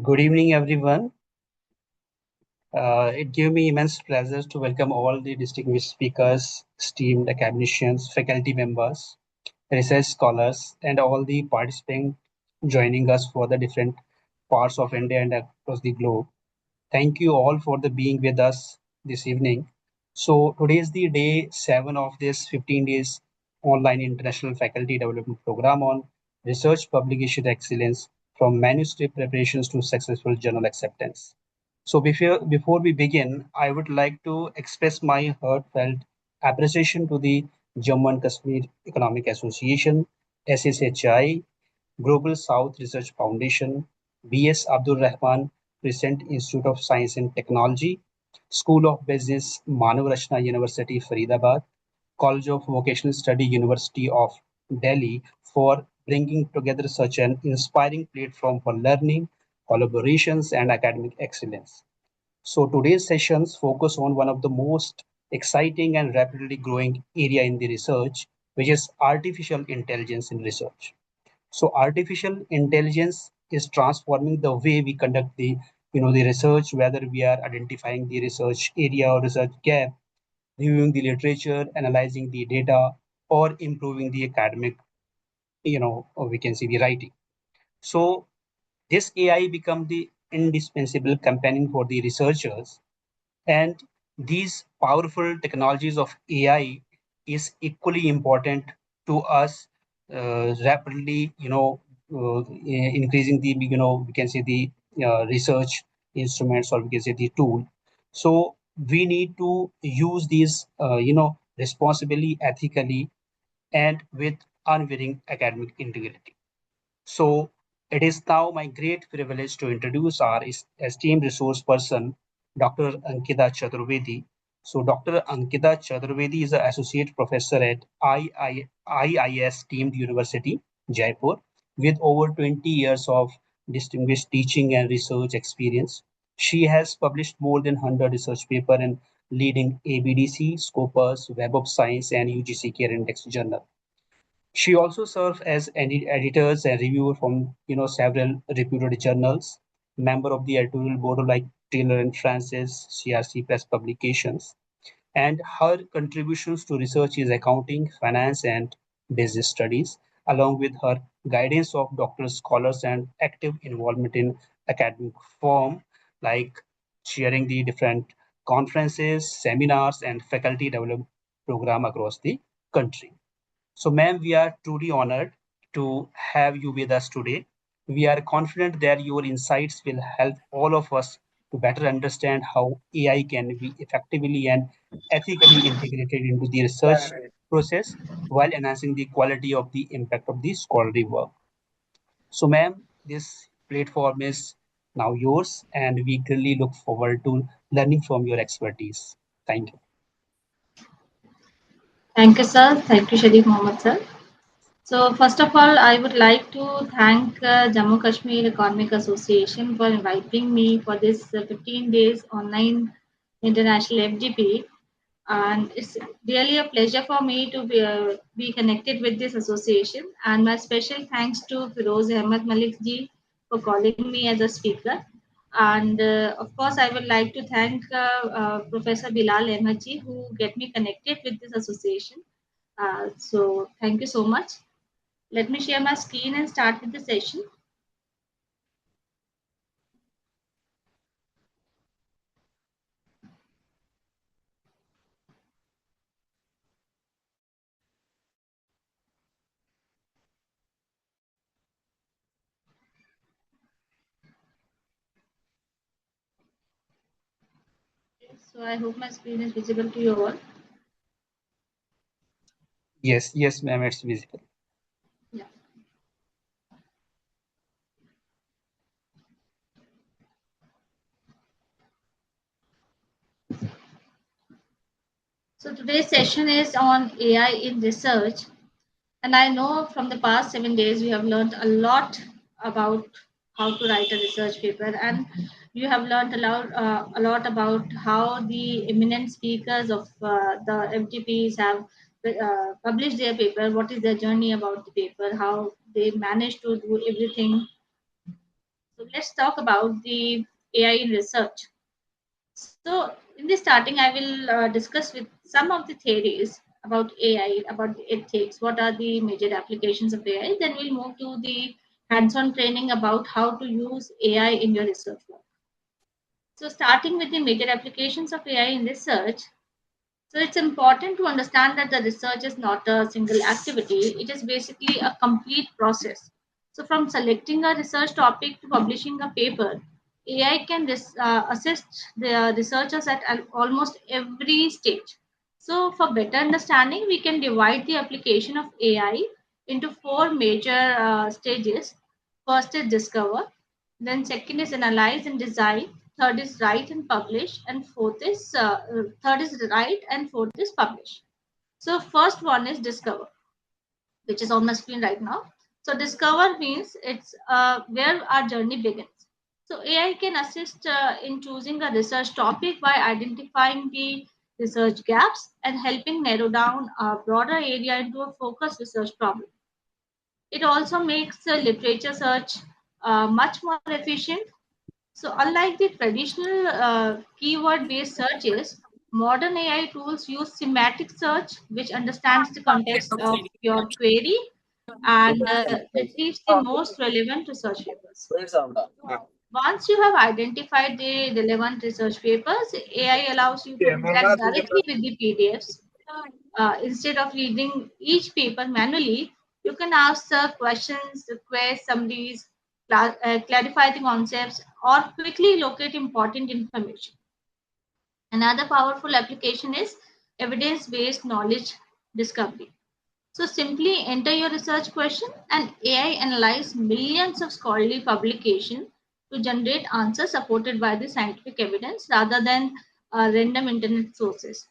Good evening, everyone. It gives me immense pleasure to welcome all the distinguished speakers, esteemed academicians, faculty members, research scholars, and all the participants joining us for the different parts of India and across the globe. Thank you all for the being with us this evening. So today is the day 7 of this 15 days online international faculty development program on research publication excellence from manuscript preparations to successful journal acceptance. So before we begin, I would like to express my heartfelt appreciation to the Jammu and Kashmir Economic Association, SSHI, Global South Research Foundation, B.S. Abdur Rahman, Crescent Institute of Science and Technology, School of Business, Manav Rachna University, Faridabad, College of Vocational Study, University of Delhi, for bringing together such an inspiring platform for learning, collaborations, and academic excellence. So today's sessions focus on one of the most exciting and rapidly growing area in the research, which is artificial intelligence in research. So artificial intelligence is transforming the way we conduct the research, whether we are identifying the research area or research gap, reviewing the literature, analyzing the data, or improving the academic, or we can see the writing. So this AI become the indispensable companion for the researchers, and these powerful technologies of AI is equally important to us, rapidly, increasing the, we can say the research instruments, or we can say the tool. So we need to use these, responsibly, ethically, and with unwavering academic integrity. So it is now my great privilege to introduce our esteemed resource person, Dr. Ankita Chaturvedi. So Dr. Ankita Chaturvedi is an associate professor at IIS Deemed University, Jaipur, with over 20 years of distinguished teaching and research experience. She has published more than 100 research papers in leading ABDC, Scopus, Web of Science, and UGC Care Index journal. She also serves as editors and reviewer from several reputed journals, member of the editorial board of like Taylor and Francis, CRC Press Publications, and her contributions to research is accounting, finance, and business studies, along with her guidance of doctoral scholars and active involvement in academic form, like chairing the different conferences, seminars, and faculty development program across the country. So, ma'am, we are truly honored to have you with us today. We are confident that your insights will help all of us to better understand how AI can be effectively and ethically integrated into the research process while enhancing the quality of the impact of the scholarly work. So, ma'am, this platform is now yours, and we really look forward to learning from your expertise. Thank you. Thank you, sir. Thank you, Sharif Mohammed, sir. So, first of all, I would like to thank Jammu Kashmir Economic Association for inviting me for this 15 days online international FGP. And it's really a pleasure for me to be connected with this association. And my special thanks to Firoz Ahmed Malik ji for calling me as a speaker. And of course, I would like to thank Professor Bilal Ahmed ji who get me connected with this association. So thank you so much. Let me share my screen and start with the session. So I hope my screen is visible to you all. Yes, yes, ma'am, it's visible. Yeah. So today's session is on AI in research. And I know from the past 7 days we have learned a lot about how to write a research paper, and you have learned a lot about how the eminent speakers of the FGPs have published their paper, what is their journey about the paper, how they managed to do everything. So let's talk about the AI in research. So in the starting, I will discuss with some of the theories about AI, about the ethics, what are the major applications of AI. Then we'll move to the hands-on training about how to use AI in your research work. So starting with the major applications of AI in research, so it's important to understand that the research is not a single activity, it is basically a complete process. So, from selecting a research topic to publishing a paper, AI can assist the researchers at almost every stage. So, for better understanding, we can divide the application of AI into four major stages. First is discover, then second is analyze and design, third is write and publish, and third is write and fourth is publish. So first one is discover, which is on the screen right now. So discover means it's where our journey begins. So AI can assist in choosing a research topic by identifying the research gaps and helping narrow down a broader area into a focused research problem. It also makes literature search much more efficient. So, unlike the traditional keyword based searches, modern AI tools use semantic search, which understands the context of your query and retrieves the most relevant research papers. Once you have identified the relevant research papers, AI allows you to interact directly with the PDFs. Instead of reading each paper manually, you can ask questions, request summaries, clarify the concepts, or quickly locate important information. Another powerful application is evidence based knowledge discovery. So simply enter your research question and AI analyze millions of scholarly publications to generate answers supported by the scientific evidence rather than random internet sources.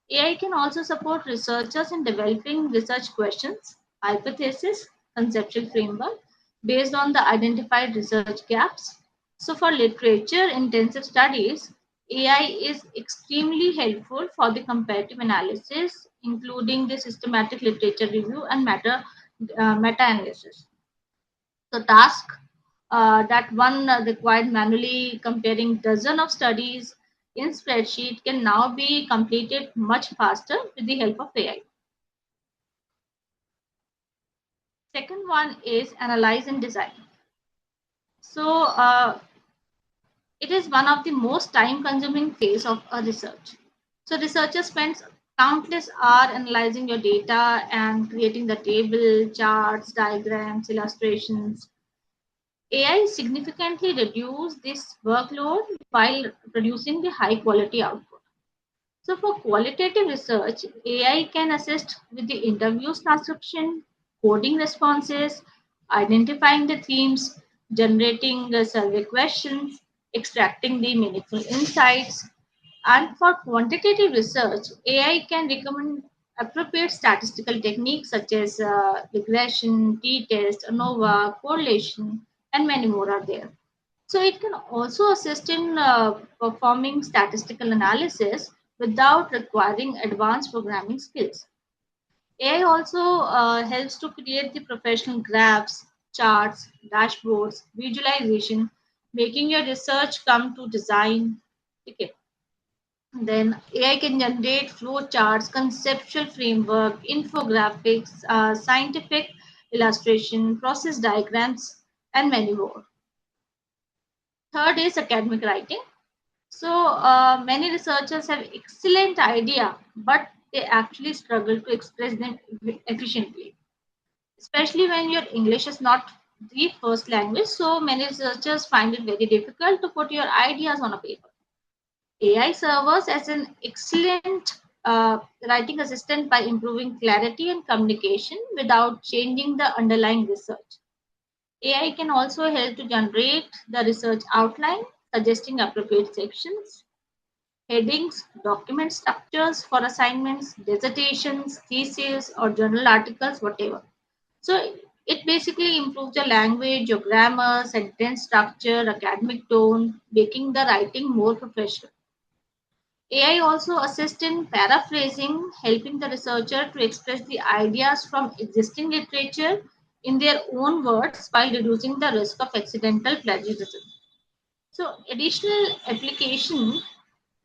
AI can also support researchers in developing research questions, hypotheses, conceptual framework based on the identified research gaps. So, for literature intensive studies, AI is extremely helpful for the comparative analysis, including the systematic literature review and meta analysis. The task that one required manually comparing dozen of studies in spreadsheet can now be completed much faster with the help of AI. Second one is analyze and design. So it is one of the most time consuming phase of a research. So researcher spends countless hours analyzing your data and creating the table, charts, diagrams, illustrations. AI significantly reduce this workload while producing the high quality output. So for qualitative research, AI can assist with the interviews transcription, coding responses, identifying the themes, generating the survey questions, extracting the meaningful insights. And for quantitative research, AI can recommend appropriate statistical techniques such as regression, t-test, ANOVA, correlation, and many more are there. So it can also assist in performing statistical analysis without requiring advanced programming skills. AI also helps to create the professional graphs, charts, dashboards, visualization, making your research come to design. Okay. Then AI can generate flow charts, conceptual framework, infographics, scientific illustration, process diagrams, and many more. Third is academic writing. So many researchers have excellent idea, but they actually struggle to express them efficiently, especially when your English is not the first language. So many researchers find it very difficult to put your ideas on a paper. AI serves as an excellent writing assistant by improving clarity and communication without changing the underlying research. AI can also help to generate the research outline, suggesting appropriate sections, headings, document structures for assignments, dissertations, theses, or journal articles, whatever. So it basically improves your language, your grammar, sentence structure, academic tone, making the writing more professional. AI also assists in paraphrasing, helping the researcher to express the ideas from existing literature in their own words while reducing the risk of accidental plagiarism. So, additional application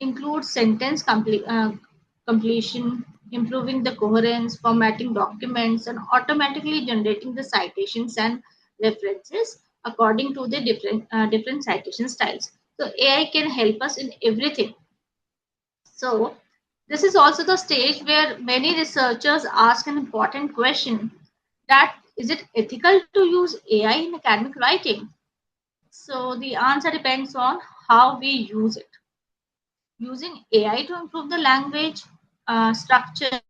includes completion, improving the coherence, formatting documents, and automatically generating the citations and references according to the different citation styles. So AI can help us in everything. So this is also the stage where many researchers ask an important question: that is it ethical to use AI in academic writing? So the answer depends on how we use it. Using AI to improve the language structure,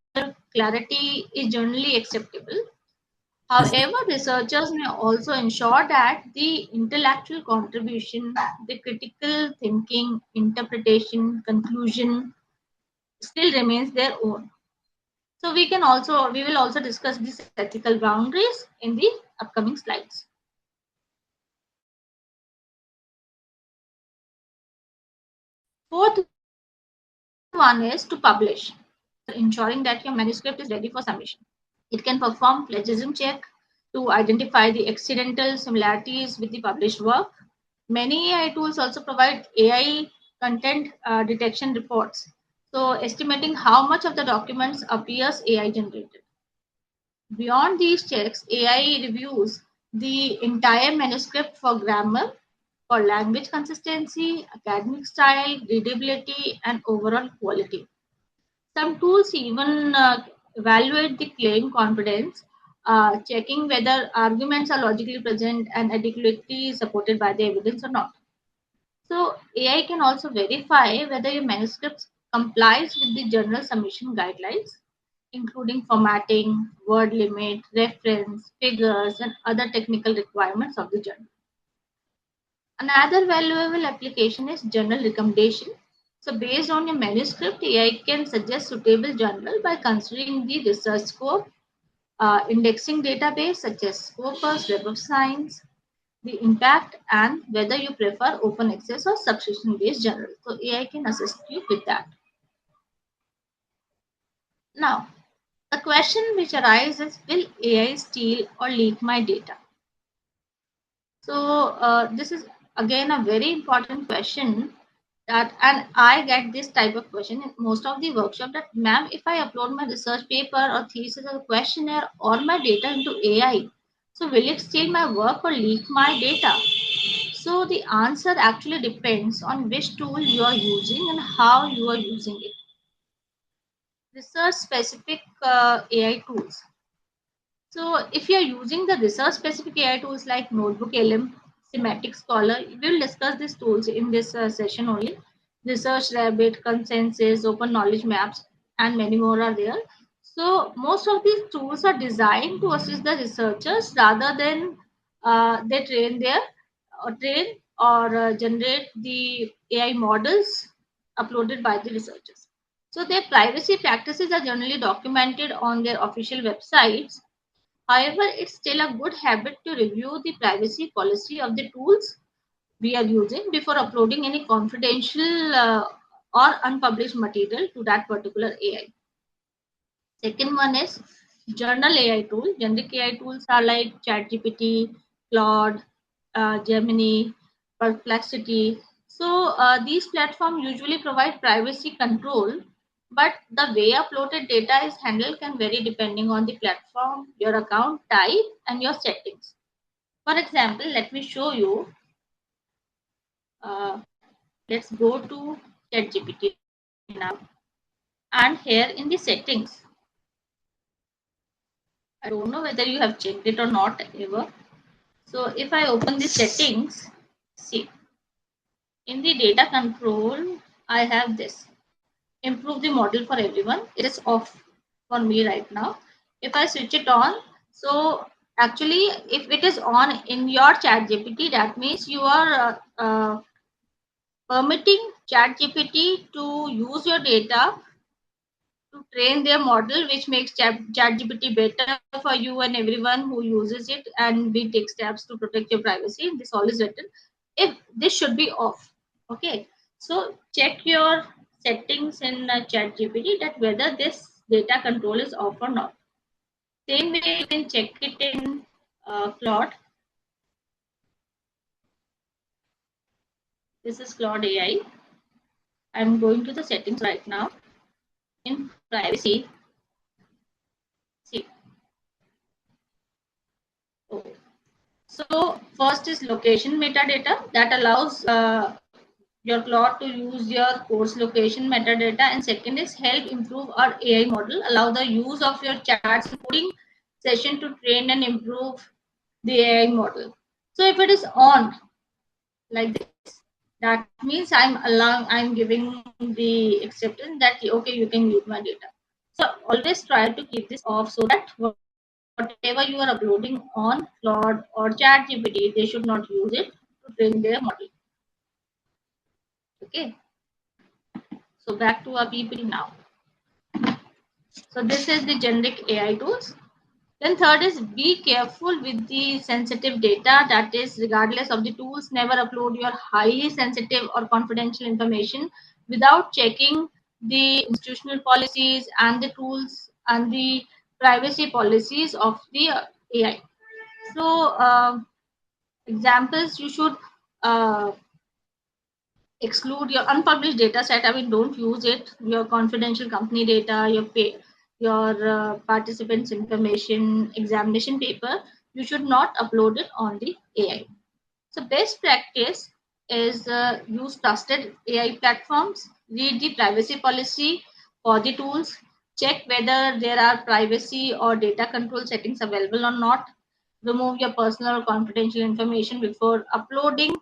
clarity is generally acceptable. However, researchers may also ensure that the intellectual contribution, the critical thinking, interpretation, conclusion still remains their own. So we will also discuss these ethical boundaries in the upcoming slides. Fourth one is to publish. Ensuring that your manuscript is ready for submission. It can perform plagiarism check to identify the accidental similarities with the published work. Many AI tools also provide AI content detection reports, so estimating how much of the documents appears AI generated. Beyond these checks, AI reviews the entire manuscript for grammar, for language consistency, academic style, readability, and overall quality. Some tools even evaluate the claim confidence, checking whether arguments are logically present and adequately supported by the evidence or not. So AI can also verify whether your manuscript complies with the journal submission guidelines, including formatting, word limit, reference, figures, and other technical requirements of the journal. Another valuable application is journal recommendation. So based on your manuscript, AI can suggest suitable journal by considering the research scope, indexing database such as Scopus, Web of Science, the impact, and whether you prefer open access or subscription based journal. So AI can assist you with that. Now, the question which arises: will AI steal or leak my data? So this is again a very important question, that, and I get this type of question in most of the workshop, that ma'am, if I upload my research paper or thesis or questionnaire or my data into AI, so will it steal my work or leak my data? So the answer actually depends on which tool you are using and how you are using it. Research specific AI tools. So if you are using the research specific AI tools like Notebook LM, Semantic Scholar, we will discuss these tools in this session only. Research Rabbit, Consensus, Open Knowledge Maps, and many more are there. So most of these tools are designed to assist the researchers rather than they train or generate the AI models uploaded by the researchers. So their privacy practices are generally documented on their official websites. However, it's still a good habit to review the privacy policy of the tools we are using before uploading any confidential or unpublished material to that particular AI. Second one is journal AI tool. Generic AI tools are like ChatGPT, Claude, Gemini, Perplexity. So these platforms usually provide privacy control, but the way uploaded data is handled can vary depending on the platform, your account type, and your settings. For example, let me show you. Let's go to ChatGPT now, and here in the settings, I don't know whether you have checked it or not ever. So if I open the settings, see, in the data control, I have this: improve the model for everyone. It is off for me right now. If I switch it on, so actually, if it is on in your chat GPT, that means you are permitting chat GPT to use your data to train their model, which makes ChatGPT better for you and everyone who uses it, and we take steps to protect your privacy. This all is written. If this should be off, okay. So check your settings in ChatGPT that whether this data control is off or not. Same way you can check it in Claude. This is Claude AI. I'm going to the settings right now. In privacy, see. Oh. So first is location metadata that allows your Claude to use your course location metadata, and second is help improve our AI model, allow the use of your chats and coding session to train and improve the AI model. So if it is on like this, that means I'm giving the acceptance that okay, you can use my data. So always try to keep this off so that whatever you are uploading on Claude or ChatGPT, they should not use it to train their model. Okay. So back to our PPT now. So this is the generic AI tools. Then third is be careful with the sensitive data. That is, regardless of the tools, never upload your highly sensitive or confidential information without checking the institutional policies and the tools and the privacy policies of the AI. So examples, you should uh, exclude your unpublished data set. I mean, don't use it. Your confidential company data, your participants information, examination paper, you should not upload it on the AI. So best practice is use trusted AI platforms, read the privacy policy for the tools, check whether there are privacy or data control settings available or not, remove your personal or confidential information before uploading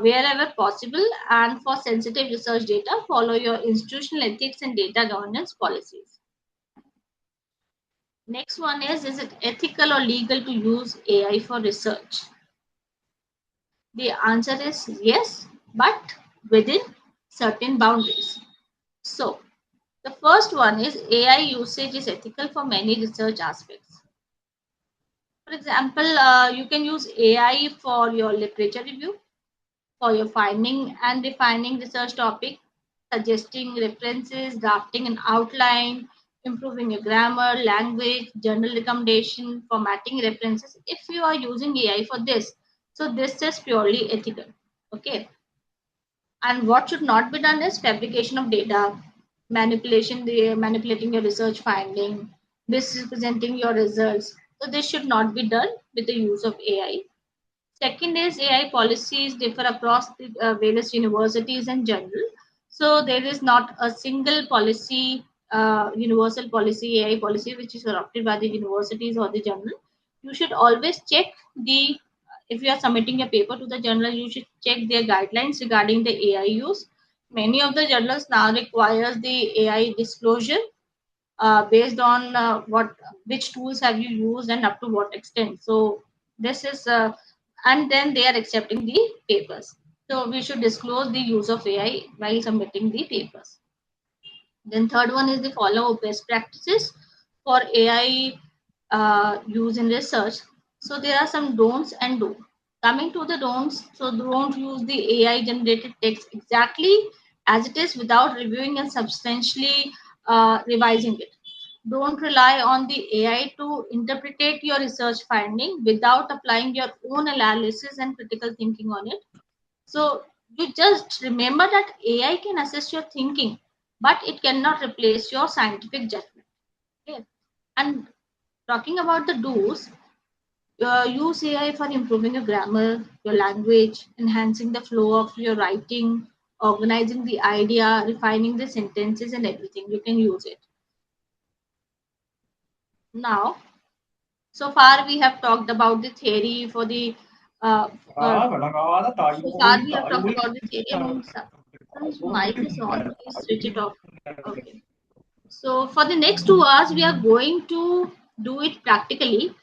wherever possible, and for sensitive research data, follow your institutional ethics and data governance policies. Next one is it ethical or legal to use AI for research? The answer is yes, but within certain boundaries. So, the first one is AI usage is ethical for many research aspects. For example, you can use AI for your literature review, for your finding and refining research topic, suggesting references, drafting an outline, improving your grammar, language, journal recommendation, formatting references. If you are using AI for this, so this is purely ethical. Okay. And what should not be done is fabrication of data, manipulating your research finding, misrepresenting your results. So this should not be done with the use of AI. Second is AI policies differ across the various universities and journal. So there is not a single policy, universal policy, AI policy, which is adopted by the universities or the journal. You should always check the, if you are submitting a paper to the journal, you should check their guidelines regarding the AI use. Many of the journals now requires the AI disclosure based on which tools have you used and up to what extent. So this is and then they are accepting the papers. So we should disclose the use of AI while submitting the papers. Then third one is the follow best practices for AI use in research. So there are some don'ts and do. Coming to the don'ts, so don't use the AI generated text exactly as it is without reviewing and substantially revising it. Don't rely on the AI to interpret your research finding without applying your own analysis and critical thinking on it. So you just remember that AI can assist your thinking, but it cannot replace your scientific judgment. Okay. And talking about the do's, use AI for improving your grammar, your language, enhancing the flow of your writing, organizing the idea, refining the sentences, and everything. You can use it. Now, so far we have talked about the theory for the uh, uh, so far we have talked about the theory. I mean, son's mic is on. Please switch it off. Okay. So for the next 2 hours, we are going to do it practically.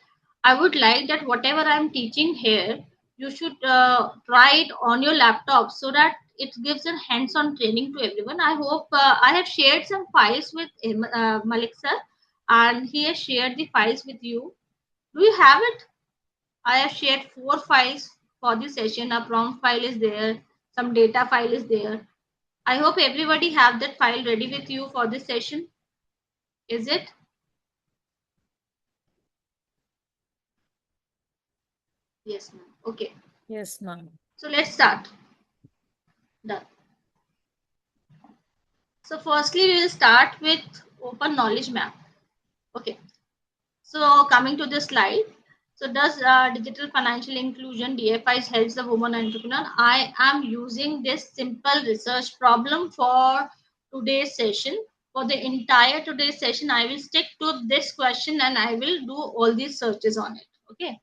I would like that whatever I'm teaching here, you should try it on your laptop so that it gives a hands-on training to everyone. I hope I have shared some files with Malik sir, and he has shared the files with you. Do you have it? I have shared 4 files for the session. A prompt file is there, some data file is there. I hope everybody have that file ready with you for this session. Is it? Yes, ma'am. Okay. Yes, ma'am. So let's start. Done. So firstly, we will start with open knowledge map. Okay. So coming to this slide. So does digital financial inclusion DFIs helps the woman entrepreneur? I am using this simple research problem for today's session. For the entire today's session, I will stick to this question and I will do all these searches on it. Okay.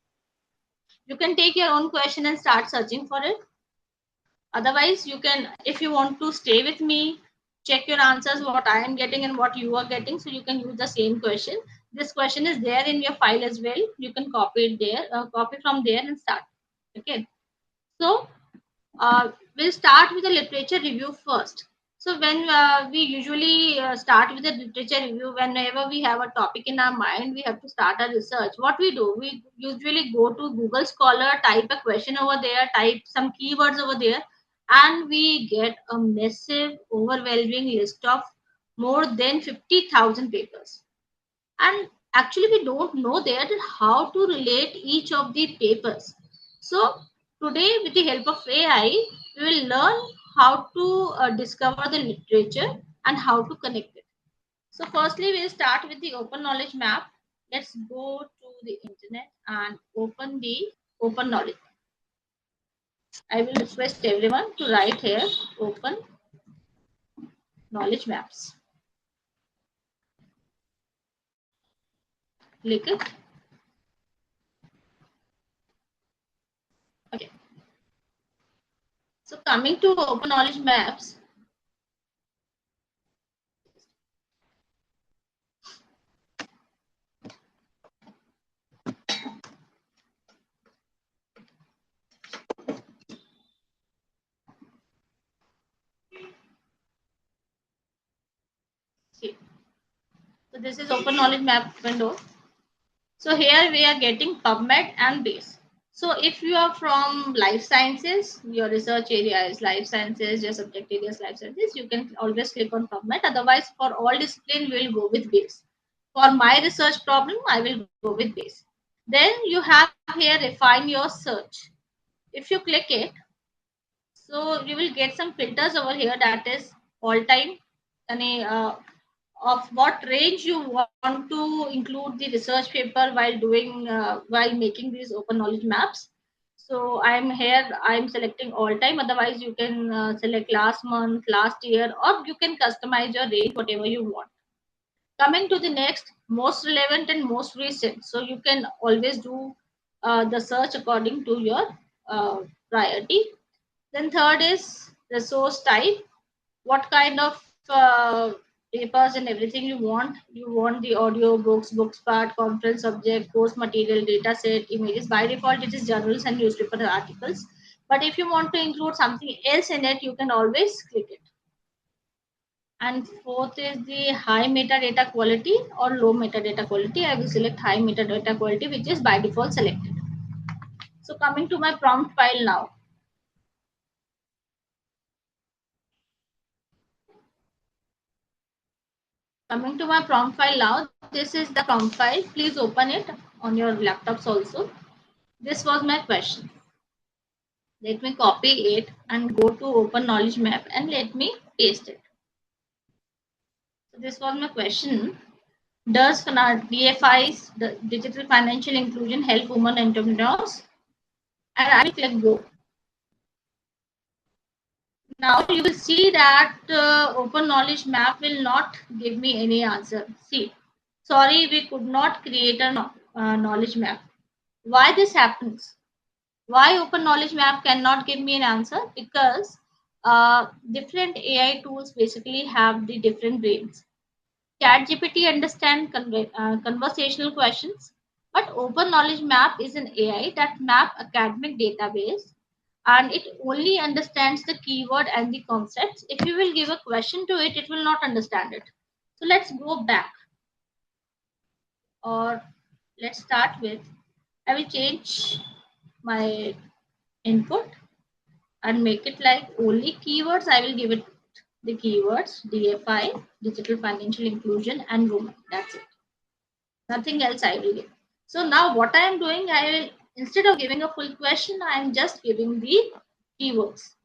You can take your own question and start searching for it. Otherwise, you can, if you want to stay with me, check your answers, what I am getting and what you are getting. So you can use the same question. This question is there in your file as well. You can copy it there, copy from there and start. Okay. So we'll start with the literature review first. So when we usually start with the literature review, whenever we have a topic in our mind, we have to start a research. What we do, we usually go to Google Scholar, type a question over there, type some keywords over there, and we get a massive, overwhelming list of more than 50,000 papers. And actually we don't know that how to relate each of the papers. So today with the help of AI we will learn how to discover the literature and how to connect it. So firstly we'll start with the open knowledge map. Let's go to the internet and open the open knowledge. I will request everyone to write here open knowledge maps. Click it. Okay. So coming to open knowledge maps, see. So this is open knowledge map window. So here we are getting PubMed and base. So if you are from life sciences, your research area is life sciences, your subject area is life sciences, you can always click on PubMed. Otherwise, for all discipline, we will go with base. For my research problem, I will go with base. Then you have here refine your search. If you click it, so you will get some filters over here, that is all time, of what range you want to include the research paper while doing while making these open knowledge maps. So I'm selecting all time. Otherwise you can select last month, last year, or you can customize your range whatever you want. Coming to the next, most relevant and most recent. So you can always do the search according to your priority. Then third is resource type. What kind of papers and everything you want. You want the audio, books part, conference subject, course material, data set, images. By default, it is journals and newspaper articles. But if you want to include something else in it, you can always click it. And fourth is the high metadata quality or low metadata quality. I will select high metadata quality, which is by default selected. So coming to my prompt file now. Coming to my prompt file now, this is the prompt file. Please open it on your laptops also. This was my question. Let me copy it and go to open knowledge map and let me paste it. So this was my question. Does DFIs, the digital financial inclusion, help women entrepreneurs? And I will click go. Now you will see that open knowledge map will not give me any answer. See, sorry, we could not create a knowledge map. Why this happens? Why open knowledge map cannot give me an answer? Because different AI tools basically have the different brains. ChatGPT understand conversational questions, but open knowledge map is an AI that map academic database and it only understands the keyword and the concepts. If you will give a question to it, it will not understand it. So let's go back, or let's start with, I will change my input and make it like only keywords. I will give it the keywords DFI, digital financial inclusion, and women. That's it. Nothing else I will give. So now what I am doing, I will instead of giving a full question, I am just giving the keywords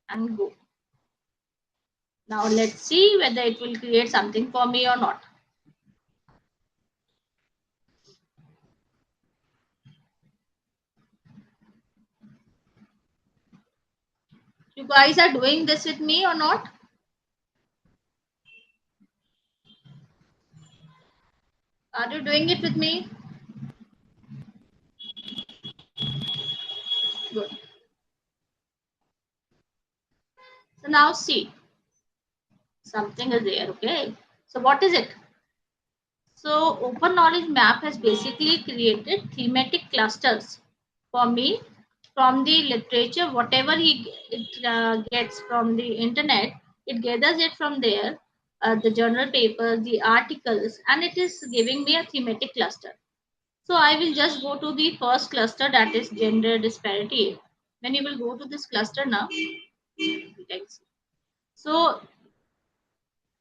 and go. Now let's see whether it will create something for me or not. You guys are doing this with me or not? Are you doing it with me? Good. So now see, something is there, okay? So what is it? So Open Knowledge Map has basically created thematic clusters for me from the literature, whatever it gets from the internet, it gathers it from there, the journal papers, the articles, and it is giving me a thematic cluster. So I will just go to the first cluster, that is gender disparity. When you will go to this cluster now, so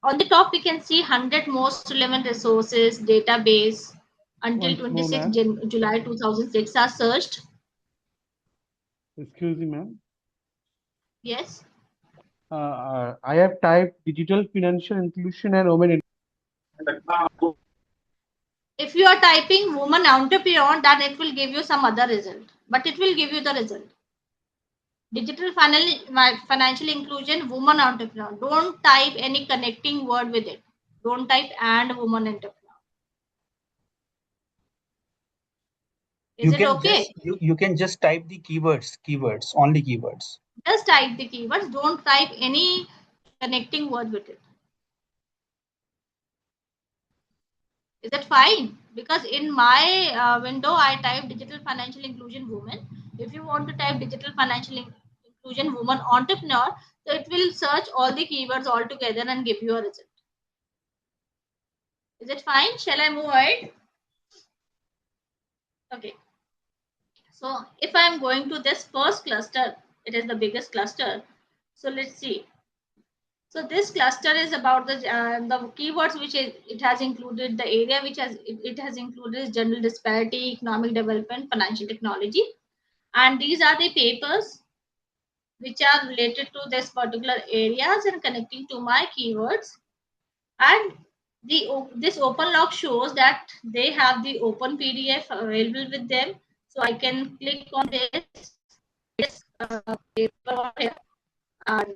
on the top we can see 100 most relevant resources database until Once more, 26 ma'am. July 2006 are searched. Excuse me, ma'am. Yes. I have typed digital financial inclusion and women. If you are typing woman entrepreneur, then it will give you some other result, but it will give you the result. Digital financial inclusion, woman entrepreneur. Don't type any connecting word with it. Don't type and woman entrepreneur. Is it okay? You can just type the keywords, only keywords. Just type the keywords. Don't type any connecting word with it. Is that fine? Because in my window, I type digital financial inclusion woman. If you want to type digital financial inclusion woman entrepreneur, so it will search all the keywords all together and give you a result. Is it fine? Shall I move ahead? Okay. So if I am going to this first cluster, it is the biggest cluster. So let's see. So this cluster is about the keywords which it has included, the area which it has included is general disparity, economic development, financial technology, and these are the papers which are related to this particular areas and connecting to my keywords. And this open log shows that they have the open PDF available with them, so I can click on this paper here, and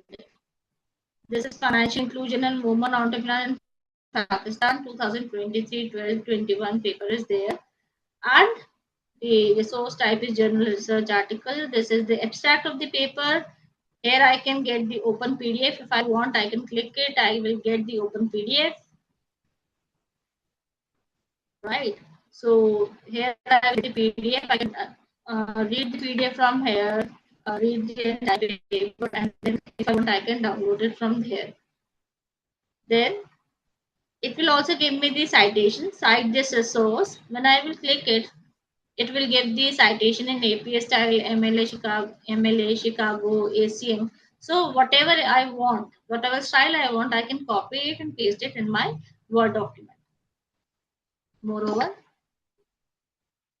this is financial inclusion and women entrepreneur in Pakistan 2023-12-21 paper is there, and the resource type is journal research article. This is the abstract of the paper. Here I can get the open PDF. If I want, I can click it. I will get the open PDF. Right. So here I have the PDF. I can read the PDF from here, read the entire paper, and then if I want, I can download it from here. Then it will also give me the citation, cite this resource. When I will click it, it will give the citation in APA style, MLA Chicago, ACM. So whatever I want, whatever style I want, I can copy it and paste it in my Word document. Moreover,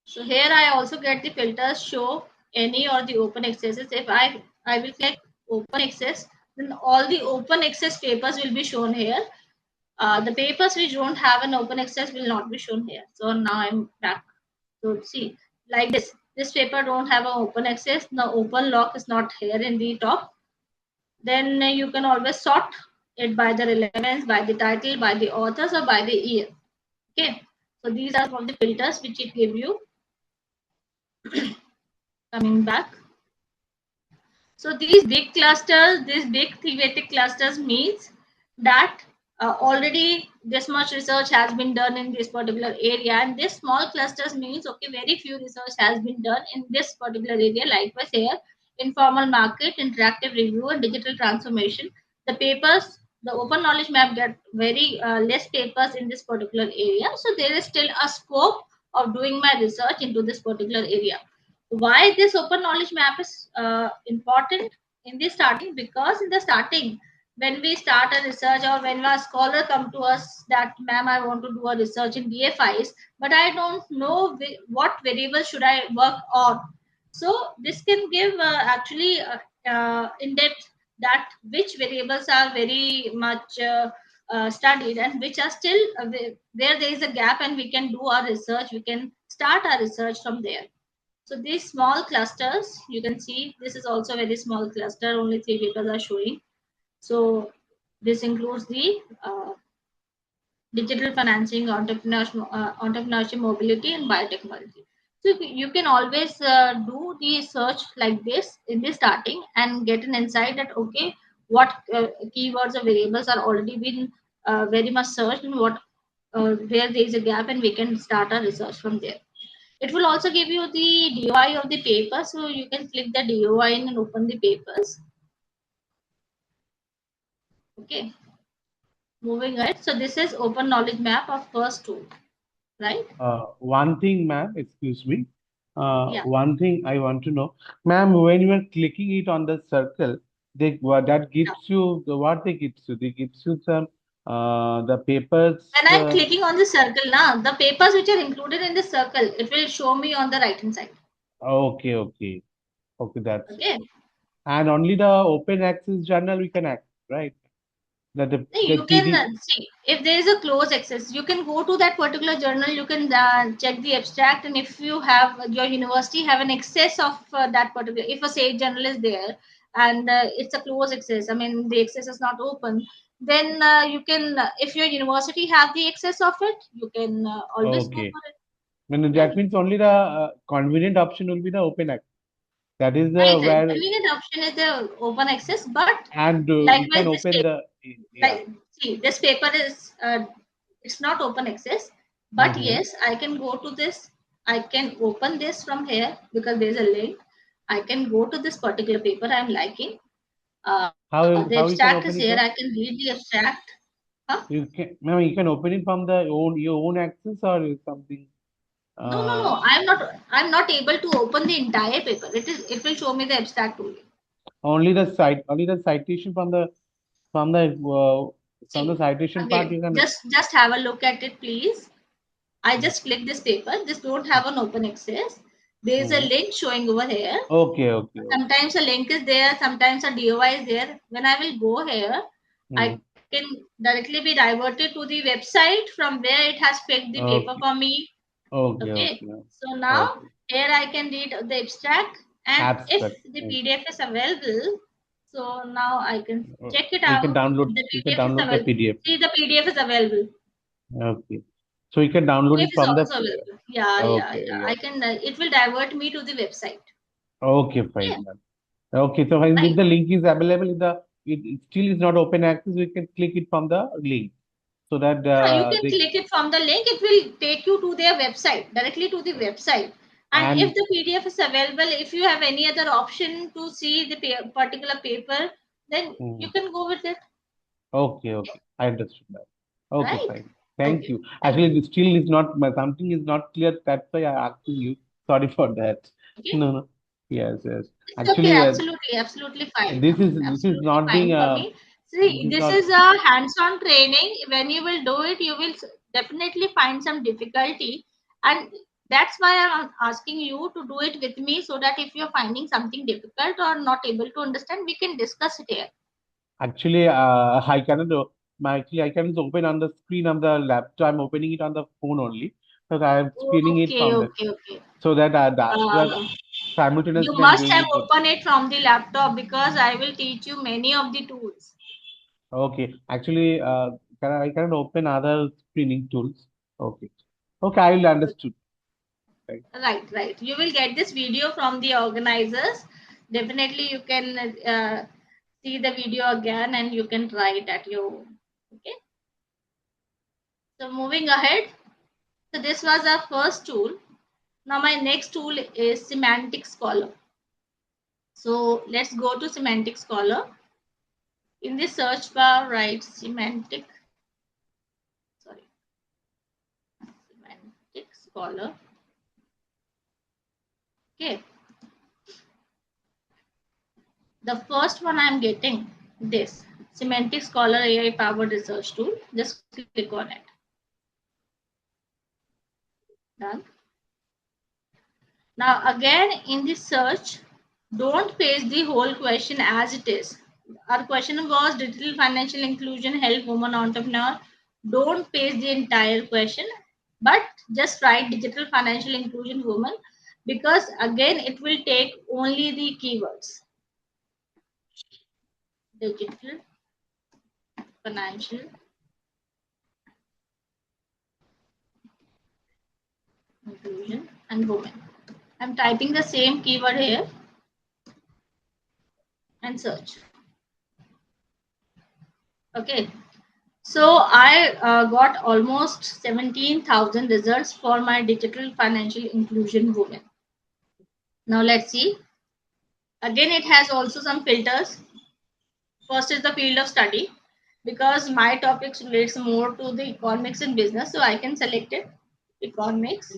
so here I also get the filters show any or the open accesses. If I will click open access, then all the open access papers will be shown here. The papers which don't have an open access will not be shown here. So now I'm back. So see, like this paper don't have an open access. The open lock is not here in the top. Then you can always sort it by the relevance, by the title, by the authors, or by the year. Okay. So these are some of the filters which it give you. Coming back. So these big clusters, these big thematic clusters means that already this much research has been done in this particular area, and this small clusters means okay, very few research has been done in this particular area. Likewise here, informal market, interactive review, and digital transformation. The papers, the open knowledge map get very less papers in this particular area, so there is still a scope of doing my research into this particular area. Why this open knowledge map is important in the starting? Because in the starting when we start a research or when a scholar come to us that ma'am, I want to do a research in BFIs, but I don't know what variable should I work on. So this can give actually in depth that which variables are very much studied and which are still where there is a gap, and we can do our research, we can start our research from there. So these small clusters, you can see this is also a very small cluster, only 3 papers are showing. So this includes the digital financing, entrepreneurship, mobility, and biotechnology. So you can always do the search like this in the starting and get an insight that okay, what keywords or variables are already been very much searched, and what where there is a gap, and we can start our research from there. It will also give you the DOI of the paper, so you can click the DOI and open the papers. Okay, moving ahead. So this is open knowledge map of first tool, right? One thing, ma'am, excuse me. Yeah. One thing I want to know, ma'am, when you are clicking it on the circle, that Yeah. gives you what they gives you. They gives you some the papers. When I'm clicking on the circle now, the papers which are included in the circle, it will show me on the right hand side. Okay, okay, okay. That's Okay. and only the open access journal we can access, right? That the You can PDF. see if there is a close access, you can go to that particular journal, you can check the abstract, and if you have your university have an access of that particular, if a say journal is there and it's a close access, I mean the access is not open, then you can if your university have the access of it, you can always go Okay. for it. When Yeah. that means only the convenient option will be the open access. That is Right, the right. where Convenient option is the open access, but and we can likewise this open paper, the yeah. like see this paper is it's not open access, but Mm-hmm. yes, I can go to this. I can open this from here because there is a link. I can go to this particular paper I'm liking. The How abstract you is can here. I open it can up? read the abstract. Huh? You can, ma'am, you can open it from the your own access or something. No, no, Uh, no. I'm not able to open the entire paper. It will show me the abstract only. only the citation from the See, citation part again, you can. just have a look at it, please. I just click this paper. This don't have an open access. There is a Mm-hmm. link showing over here. Okay, okay, okay. Sometimes a link is there, sometimes a DOI is there. When I will go here, I Mm. can directly be diverted to the website from where it has picked the paper for Okay, me. okay, Okay. okay, So now okay. here I can read the abstract, and if Abstract. the Okay. PDF is available, so now I can check it You can out. If download. the You can PDF is download the available, PDF. see the PDF is available. Okay. So you can download PDF it is from the. also available. Yeah, yeah, Okay, yeah. yeah. I can. It will divert me to the website. Okay, Okay, fine, ma'am. Okay, so if right. the link is available, if it still is not open access, we can click it from the link so that Yeah, you can the click it from the link. It will take you to their website, directly to the website. And if and the PDF is available, if you have any other option to see the particular paper, then you mm, can go with it. okay, okay, I understood that. Okay, Right? fine. Thank Okay. you. Thank Actually, you. it still is not something is not clear. That's why I asking you. Sorry for that. Okay. No, no. Yes, yes. It's okay. Actually, Absolutely. Absolutely fine. this is Absolutely not being fine for me. this See, is this not. is a hands-on training. When you will do it, you will definitely find some difficulty. And that's why I'm asking you to do it with me so that if you're finding something difficult or not able to understand, we can discuss it here. Actually, I cannot actually I can open on the screen of the laptop. I'm opening it on the phone only because I am screening it Okay, from the okay, okay. so that that Uh, you simultaneously I'm must doing have it with. opened it from the laptop because I will teach you many of the tools. Okay, actually, I cannot open other screening tools. Okay, okay, I will understood. Right. Right, right. You will get this video from the organizers. Definitely, you can see the video again and you can try it at your home. Okay. So, moving ahead. So, this was our first tool. Now, my next tool is Semantic Scholar. So, let's go to Semantic Scholar. In the search bar, write sorry, Semantic Scholar. Okay. The first one I'm getting this Semantic Scholar AI powered research tool. Just click on it. Done. Now again in the search, don't paste the whole question as it is. Our question was digital financial inclusion help women entrepreneur. Don't paste the entire question, but just write digital financial inclusion women, because again it will take only the keywords. Digital financial inclusion and women. I'm typing the same keyword here and search. Okay, so I got almost 17,000 results for my digital financial inclusion women. Now let's see. Again, it has also some filters. First is the field of study, because my topics relates more to the economics and business, so I can select it, economics.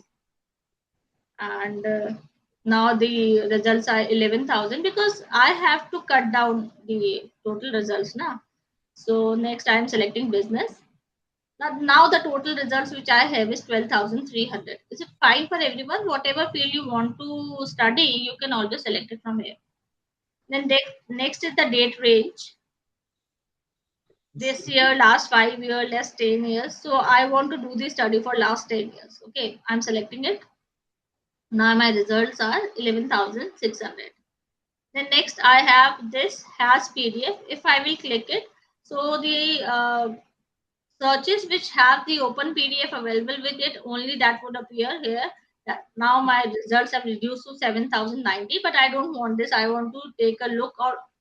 And now the results are 11,000, because I have to cut down the total results now. So next I am selecting business. Now the total results which I have is 12,300. Is it fine for everyone? Whatever field you want to study, you can always select it from here. Then next is the date range. This year, last 5 years, last 10 years. So I want to do the study for last 10 years. Okay, I'm selecting it. Now my results are 11,600. Then next I have this has PDF. If I will click it, so the searches which have the open PDF available with it, only that would appear here. Now my results have reduced to 7,090, but I don't want this. I want to take a look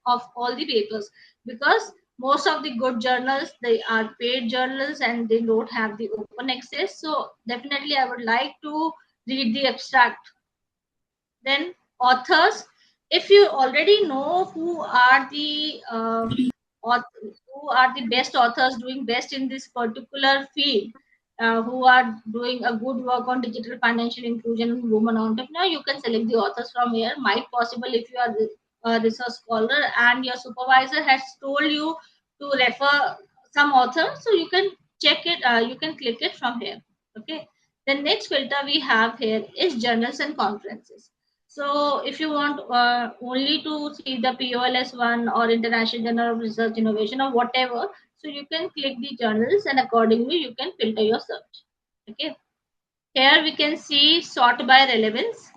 of all the papers, because most of the good journals, they are paid journals and they don't have the open access. So definitely I would like to read the abstract. Then authors, if you already know who are the best authors doing best in this particular field, who are doing a good work on digital financial inclusion and women entrepreneur, you can select the authors from here. Might possible if you are a research scholar and your supervisor has told you to refer some author, so you can check it, you can click it from here. Okay, the next filter we have here is journals and conferences. So if you want only to see the POLS one or International Journal of Research Innovation or whatever, so you can click the journals and accordingly you can filter your search. Okay. Here we can see sort by relevance,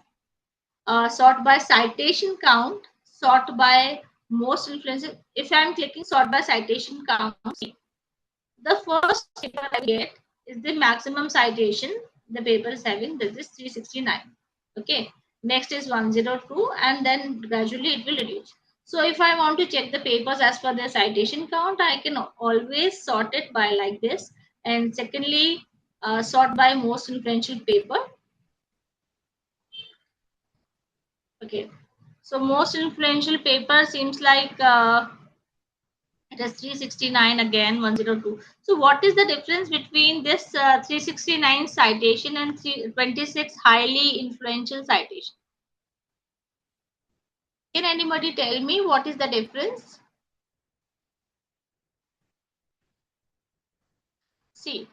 sort by citation count, sort by most influential. If I am clicking sort by citation count, the first paper I get is the maximum citation the paper is having. This is 369. Okay. Next is 102, and then gradually it will reduce. So if I want to check the papers as per their citation count, I can always sort it by like this. And secondly, sort by most influential paper. Okay. So most influential paper seems like it is 369, again 102. So what is the difference between this 369 citation and 26 highly influential citation? Can anybody tell me what is the difference? See,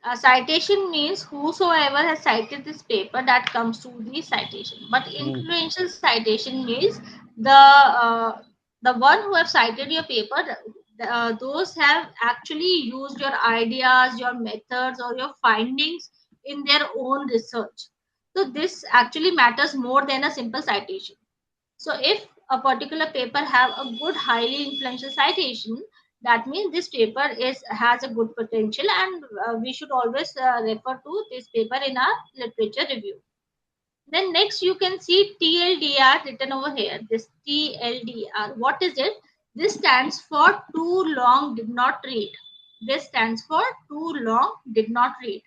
a citation means whosoever has cited this paper, that comes to the citation. But influential citation means the one who have cited your paper, those have actually used your ideas, your methods, or your findings in their own research. So this actually matters more than a simple citation. So if a particular paper have a good highly influential citation, that means this paper has a good potential, and we should always refer to this paper in our literature review. Then next you can see TLDR written over here. This TLDR, what is it? This stands for too long did not read. This stands for too long did not read.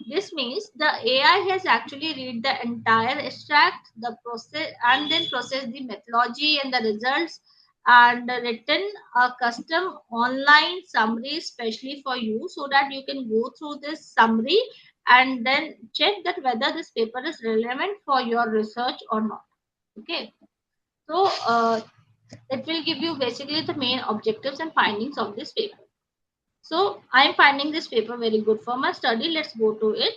This means the AI has actually read the entire extract, the process, and then process the methodology and the results, and written a custom online summary specially for you, so that you can go through this summary and then check that whether this paper is relevant for your research or not. Okay. So That will give you basically the main objectives and findings of this paper. So I'm finding this paper very good for my study. Let's go to it.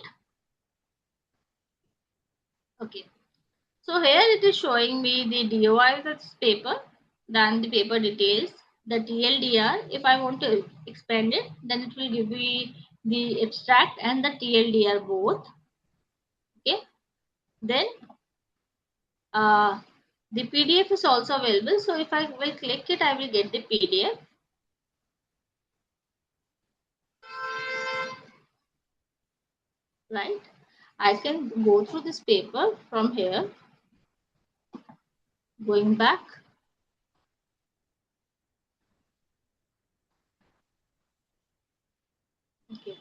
Okay. So here it is showing me the DOI of this paper, then the paper details, the TLDR. If I want to expand it, then it will give me the abstract and the TLDR both. Okay. Then the PDF is also available. So if I will click it, I will get the PDF. Right. I can go through this paper from here, going back. Okay.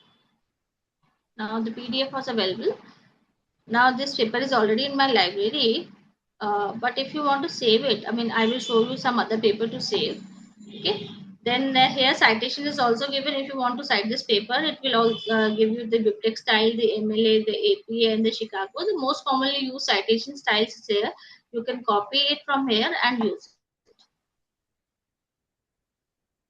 Now the PDF was available. Now this paper is already in my library. But if you want to save it, I mean, I will show you some other paper to save. Okay. Then here citation is also given. If you want to cite this paper, it will also give you the bibliotech style, the MLA, the APA, and the Chicago. The most commonly used citation styles is here. You can copy it from here and use it.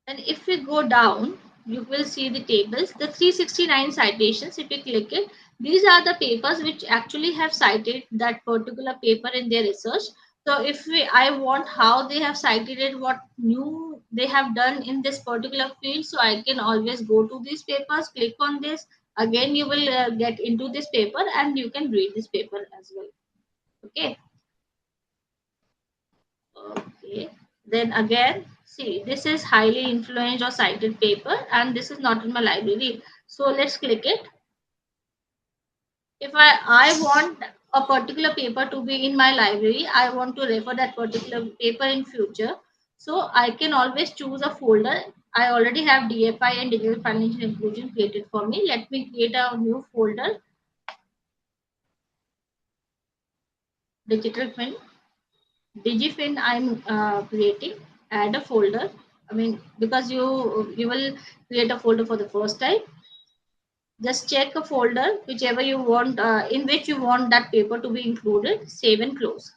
And if we go down, you will see the tables, the 369 citations. If you click it, these are the papers which actually have cited that particular paper in their research. So if I want how they have cited it, what new they have done in this particular field, so I can always go to these papers, click on this. Again, you will get into this paper and you can read this paper as well. Okay. Okay. Then again, see, this is highly influenced or cited paper, and this is not in my library. So let's click it. If I want a particular paper to be in my library, I want to refer that particular paper in future. So I can always choose a folder. I already have DFI and digital financial inclusion created for me. Let me create a new folder, digital fin. Digifin I'm creating. Add a folder. I mean, because you will create a folder for the first time. Just check a folder whichever you want, in which you want that paper to be included. Save and close.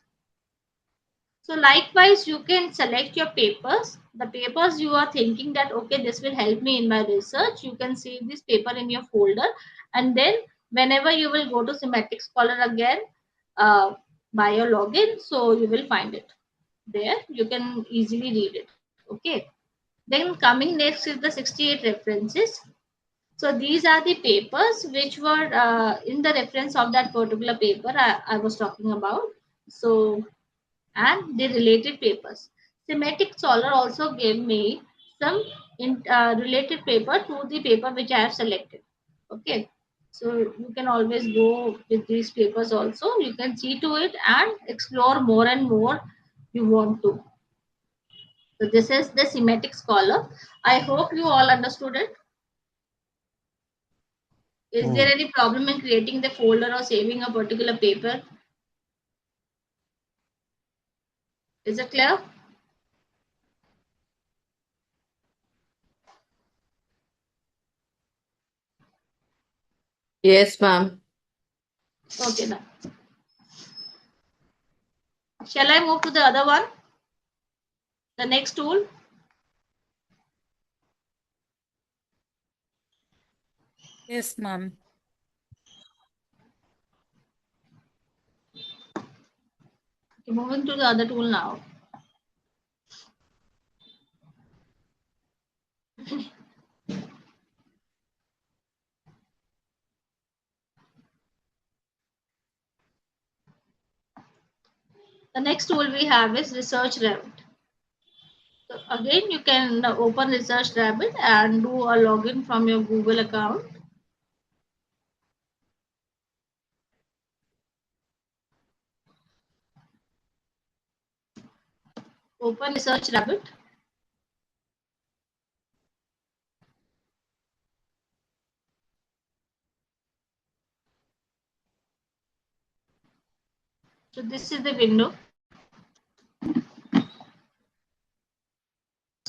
So likewise, you can select your papers. The papers you are thinking that okay, this will help me in my research. You can save this paper in your folder, and then whenever you will go to Semantic Scholar again, by your login, so you will find it there. You can easily read it. Okay. Then coming next is the 68 references. So these are the papers which were in the reference of that particular paper I was talking about. So, and the related papers. Semantic Scholar also gave me some related paper to the paper which I have selected. Okay. So you can always go with these papers also. You can see to it and explore more and more you want to. So this is the Semantic Scholar. I hope you all understood it. Is there any problem in creating the folder or saving a particular paper? Is it clear? Yes, ma'am. Okay, now. Shall I move to the other one? The next tool? Yes, ma'am. Okay, moving to the other tool now. The next tool we have is Research Rabbit. So again, you can open Research Rabbit and do a login from your Google account. Open Research Rabbit. So this is the window.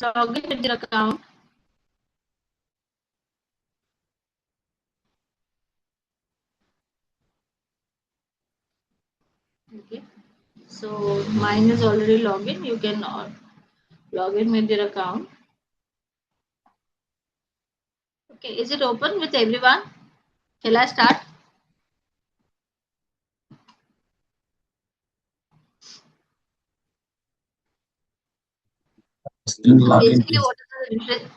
Log in with your account. Okay. So mine is already logged in. You can log in with your account. Okay, is it open with everyone? Shall I start? Basically, what is the difference?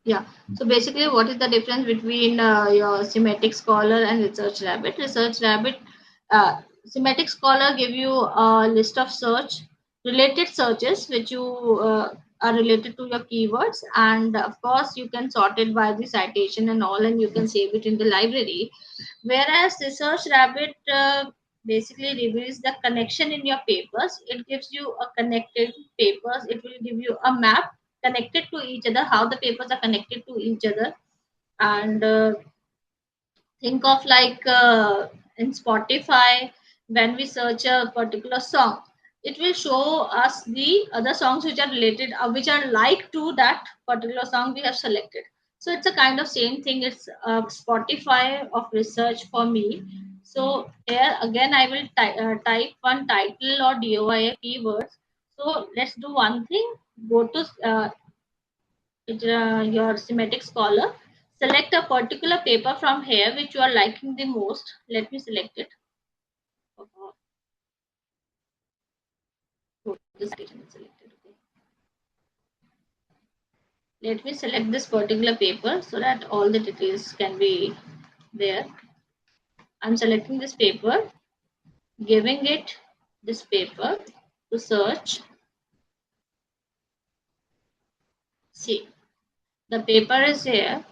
Yeah. So basically, what is the difference between your semantic scholar and research rabbit? Research rabbit, semantic scholar give you a list of search related searches which you are related to your keywords, and of course you can sort it by the citation and all, and you can save it in the library. Whereas research rabbit basically reveals the connection in your papers. It gives you a connected papers. It will give you a map connected to each other, how the papers are connected to each other. And think of like in Spotify, when we search a particular song, it will show us the other songs which are related, which are like to that particular song we have selected. So it's a kind of same thing. It's Spotify of research for me. So here again I will type one title or DOI keywords. So let's do one thing. Go to your semantic scholar, select a particular paper from here which you are liking the most. Let me select it. This citation is selected. Okay. Let me select this particular paper so that all the details can be there. I'm selecting this paper, giving it this paper to search. See, the paper is here.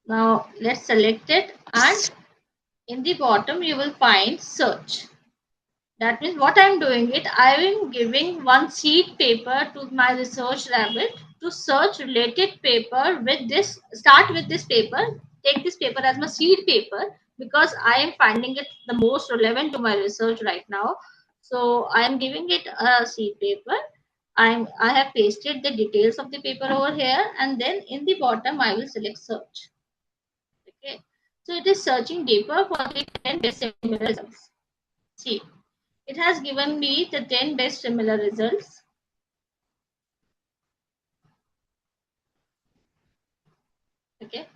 Now let's select it, and in the bottom you will find search. That means what I'm doing it, I am giving one seed paper to my research rabbit to search related paper with this, start with this paper, take this paper as my seed paper because I am finding it the most relevant to my research right now. So I am giving it a seed paper. I have pasted the details of the paper over here, and then in the bottom I will select search. Okay. So it is searching deeper for the 10 best similar results. See, it has given me the 10 best similar results. Okay.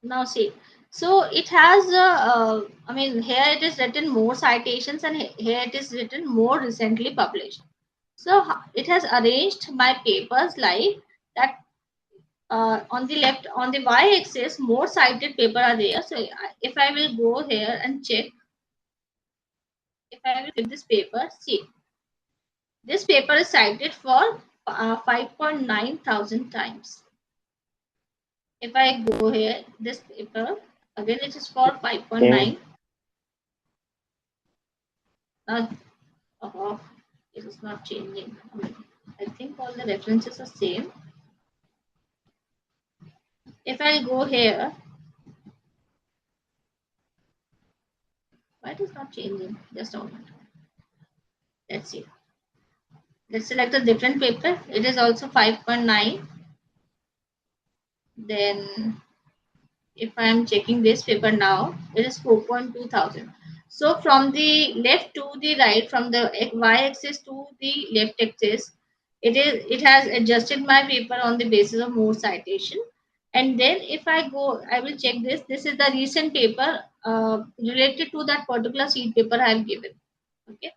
Now see, so it has, I mean, here it is written more citations and here it is written more recently published. So it has arranged my papers like that. On the left, on the y-axis, more cited paper are there. So if I will go here and check, if I will click this paper, see, this paper is cited for 5.9 thousand times. If I go here, this paper, again it is for 5.9. Now, it is not changing. I think all the references are same. If I go here, why it is not changing? Just a moment. Let's see. Let's select a different paper. It is also 5.9. Then if I am checking this paper now, it is 4.2 thousand. So from the left to the right, from the y-axis to the left axis, it has adjusted my paper on the basis of more citation. And then if I go, I will check this. This is the recent paper related to that particular seed paper I have given. Okay.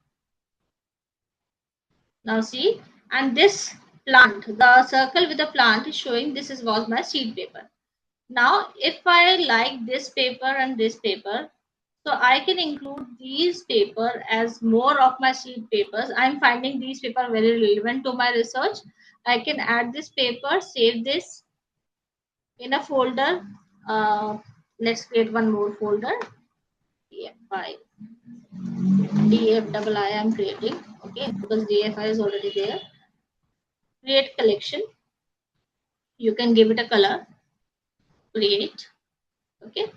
Now see, and this plant, the circle with the plant is showing this was my seed paper. Now, if I like this paper and this paper, so I can include these paper as more of my seed papers. I'm finding these paper very relevant to my research. I can add this paper, save this in a folder. Let's create one more folder. DFI. DFII I'm creating. Okay, because DFI is already there. Create collection. You can give it a color. Create. Okay.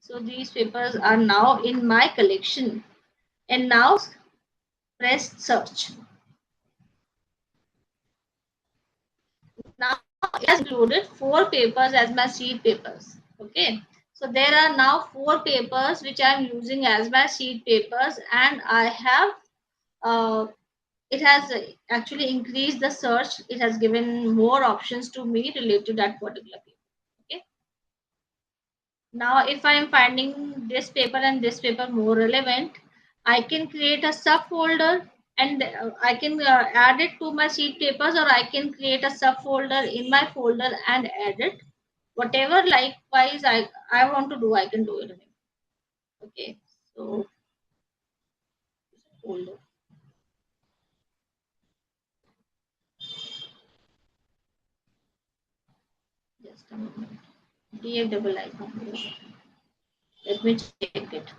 So these papers are now in my collection. And now press search. Now it has included 4 papers as my sheet papers. Okay, so there are now 4 papers which I am using as my sheet papers, and I have it has actually increased the search. It has given more options to me related to that particular paper. Okay, now if I am finding this paper and this paper more relevant, I can create a subfolder, and I can add it to my sheet papers, or I can create a subfolder in my folder and add it. Whatever likewise I want to do, I can do it. Okay, so folder. Just a moment. DFII. Let me check it.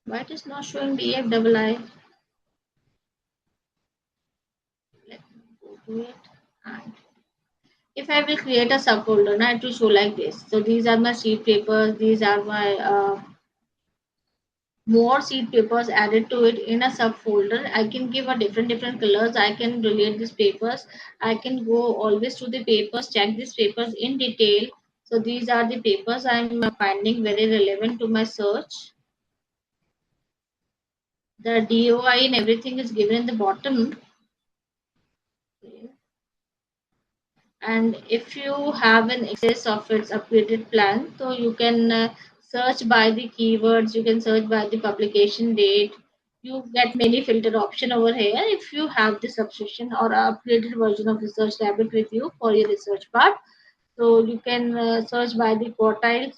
Why it is not showing DFII? Let me go to it. And if I will create a subfolder, now it will show like this. So these are my sheet papers. These are my more sheet papers added to it in a subfolder. I can give a different colors. I can relate these papers. I can go always to the papers, check these papers in detail. So these are the papers I'm finding very relevant to my search. The DOI and everything is given in the bottom. Okay. And if you have an excess of its upgraded plan, so you can search by the keywords, you can search by the publication date. You get many filter option over here if you have the subscription or upgraded version of Research Rabbit with you for your research part. So you can search by the quartiles,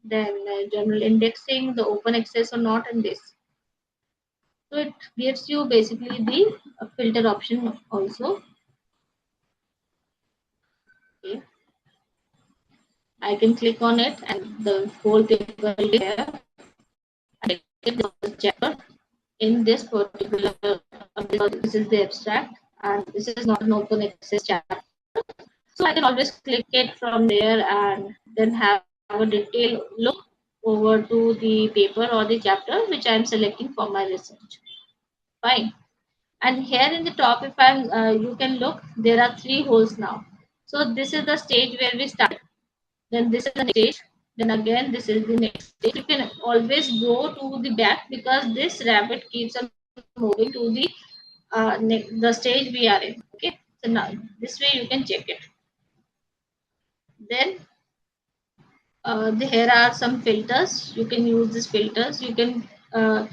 then general indexing, the open access or not, and this. So it gives you basically the filter option also. Okay. I can click on it and the whole paper will be there. I get the chapter in this particular, this is the abstract, and this is not an open access chapter. So I can always click it from there and then have a detailed look over to the paper or the chapter which I am selecting for my research. Fine. And here in the top, if I'm, you can look, there are 3 holes now. So this is the stage where we start. Then this is the next stage. Then again, this is the next stage. You can always go to the back because this rabbit keeps on moving to the stage we are in. Okay. So now this way you can check it. Then here are some filters. You can use these filters. You can uh,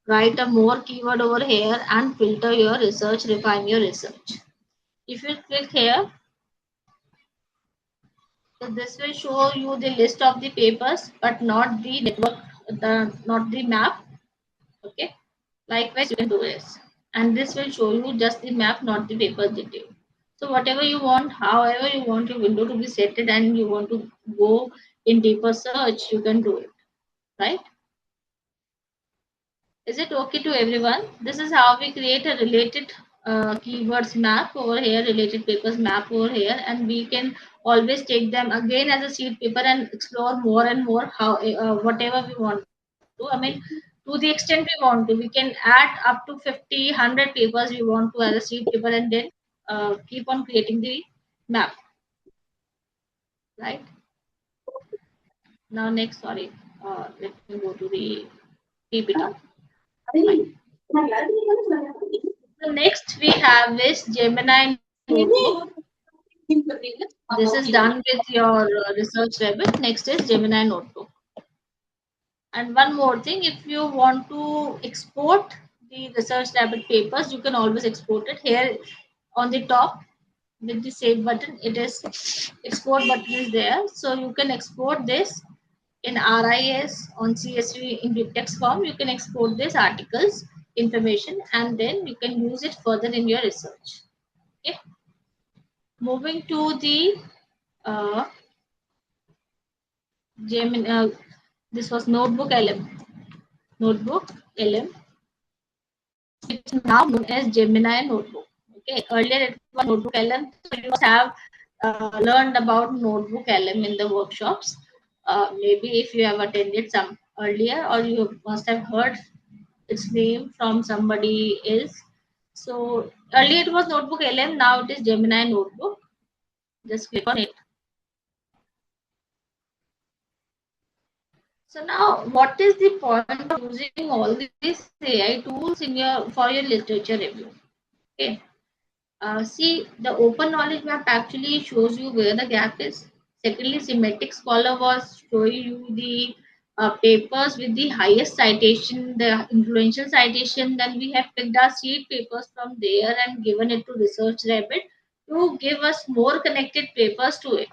write a more keyword over here and filter your research, refine your research. If you click here, so this will show you the list of the papers, but not the network, not the map. Okay. Likewise, you can do this, and this will show you just the map, not the paper detail. So whatever you want, however you want your window to be set it, and you want to go in deeper search, you can do it. Right? Is it okay to everyone? This is how we create a related keywords map over here, related papers map over here, and we can always take them again as a sheet paper and explore more and more how whatever we want to. I mean, to the extent we want to, we can add up to 50, 100 papers we want to as a sheet paper, and then keep on creating the map. Right? Now next, sorry, let me go to the PPT. Fine. So next we have this Gemini notebook. This is done with your research rabbit. Next is Gemini notebook. And one more thing, if you want to export the research rabbit papers, you can always export it here on the top with the save button. It is export button is there, so you can export this in RIS on CSV in the text form. You can export this articles information and then you can use it further in your research. Okay. Moving to the Gemini, this was Notebook LM. Notebook LM, which is now known as Gemini Notebook. Okay, earlier it was Notebook LM. So you must have learned about Notebook LM in the workshops. Maybe if you have attended some earlier, or you must have heard its name from somebody else. So earlier it was Notebook LM, now it is Gemini Notebook. Just click on it. So now, what is the point of using all these AI tools in for your literature review? Okay. See, the open knowledge map actually shows you where the gap is. Secondly, Semantic Scholar was showing you the papers with the highest citation, the influential citation. Then we have picked our seed papers from there and given it to Research Rabbit to give us more connected papers to it.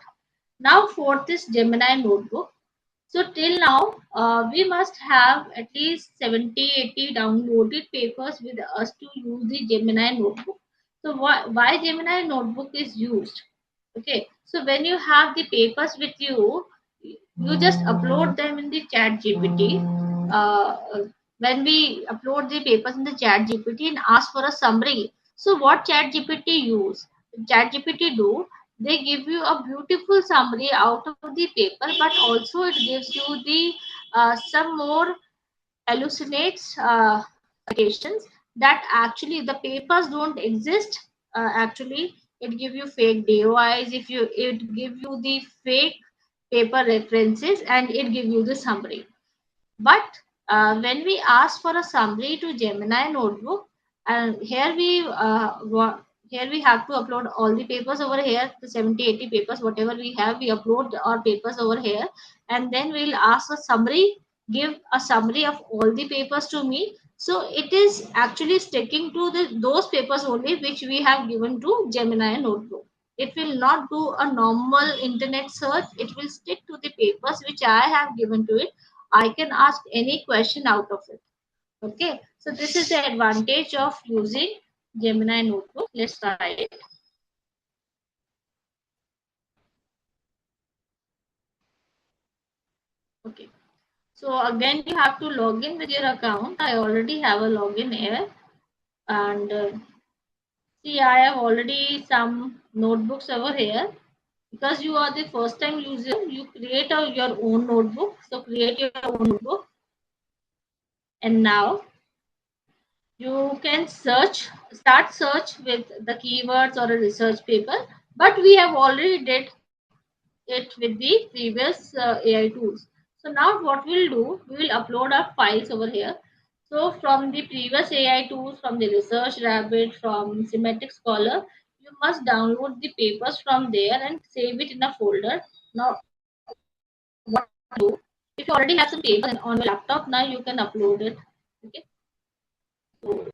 Now, fourth is Gemini Notebook. So till now, we must have at least 70-80 downloaded papers with us to use the Gemini Notebook. So why Gemini Notebook is used? Okay, so when you have the papers with you, you just upload them in the chat GPT. When we upload the papers in the chat GPT and ask for a summary, so what chat GPT use? Chat GPT do, they give you a beautiful summary out of the paper, but also it gives you the some more hallucinates citations that actually the papers don't exist. Actually, it give you fake DOIs. If you it give you the fake paper references and it give you the summary. But when we ask for a summary to Gemini Notebook, and here we have to upload all the papers over here, the 70-80 papers, whatever we have, we upload our papers over here, and then we'll ask a summary, give a summary of all the papers to me. So it is actually sticking to those papers only which we have given to Gemini Notebook. It will not do a normal internet search. It will stick to the papers which I have given to it. I can ask any question out of it. Okay, so this is the advantage of using Gemini Notebook. Let's try it. Okay, so again you have to log in with your account. I already have a login here, and see, I have already some notebooks over here. Because you are the first time user, you create your own notebook. So create your own notebook, and now you can start search with the keywords or a research paper, but we have already did it with the previous AI tools. So now what we'll do, we will upload our files over here. So from the previous AI tools, from the Research Rabbit, from Semantic Scholar, you must download the papers from there and save it in a folder. Now what to do, if you already have some papers on your laptop, now you can upload it. Okay, so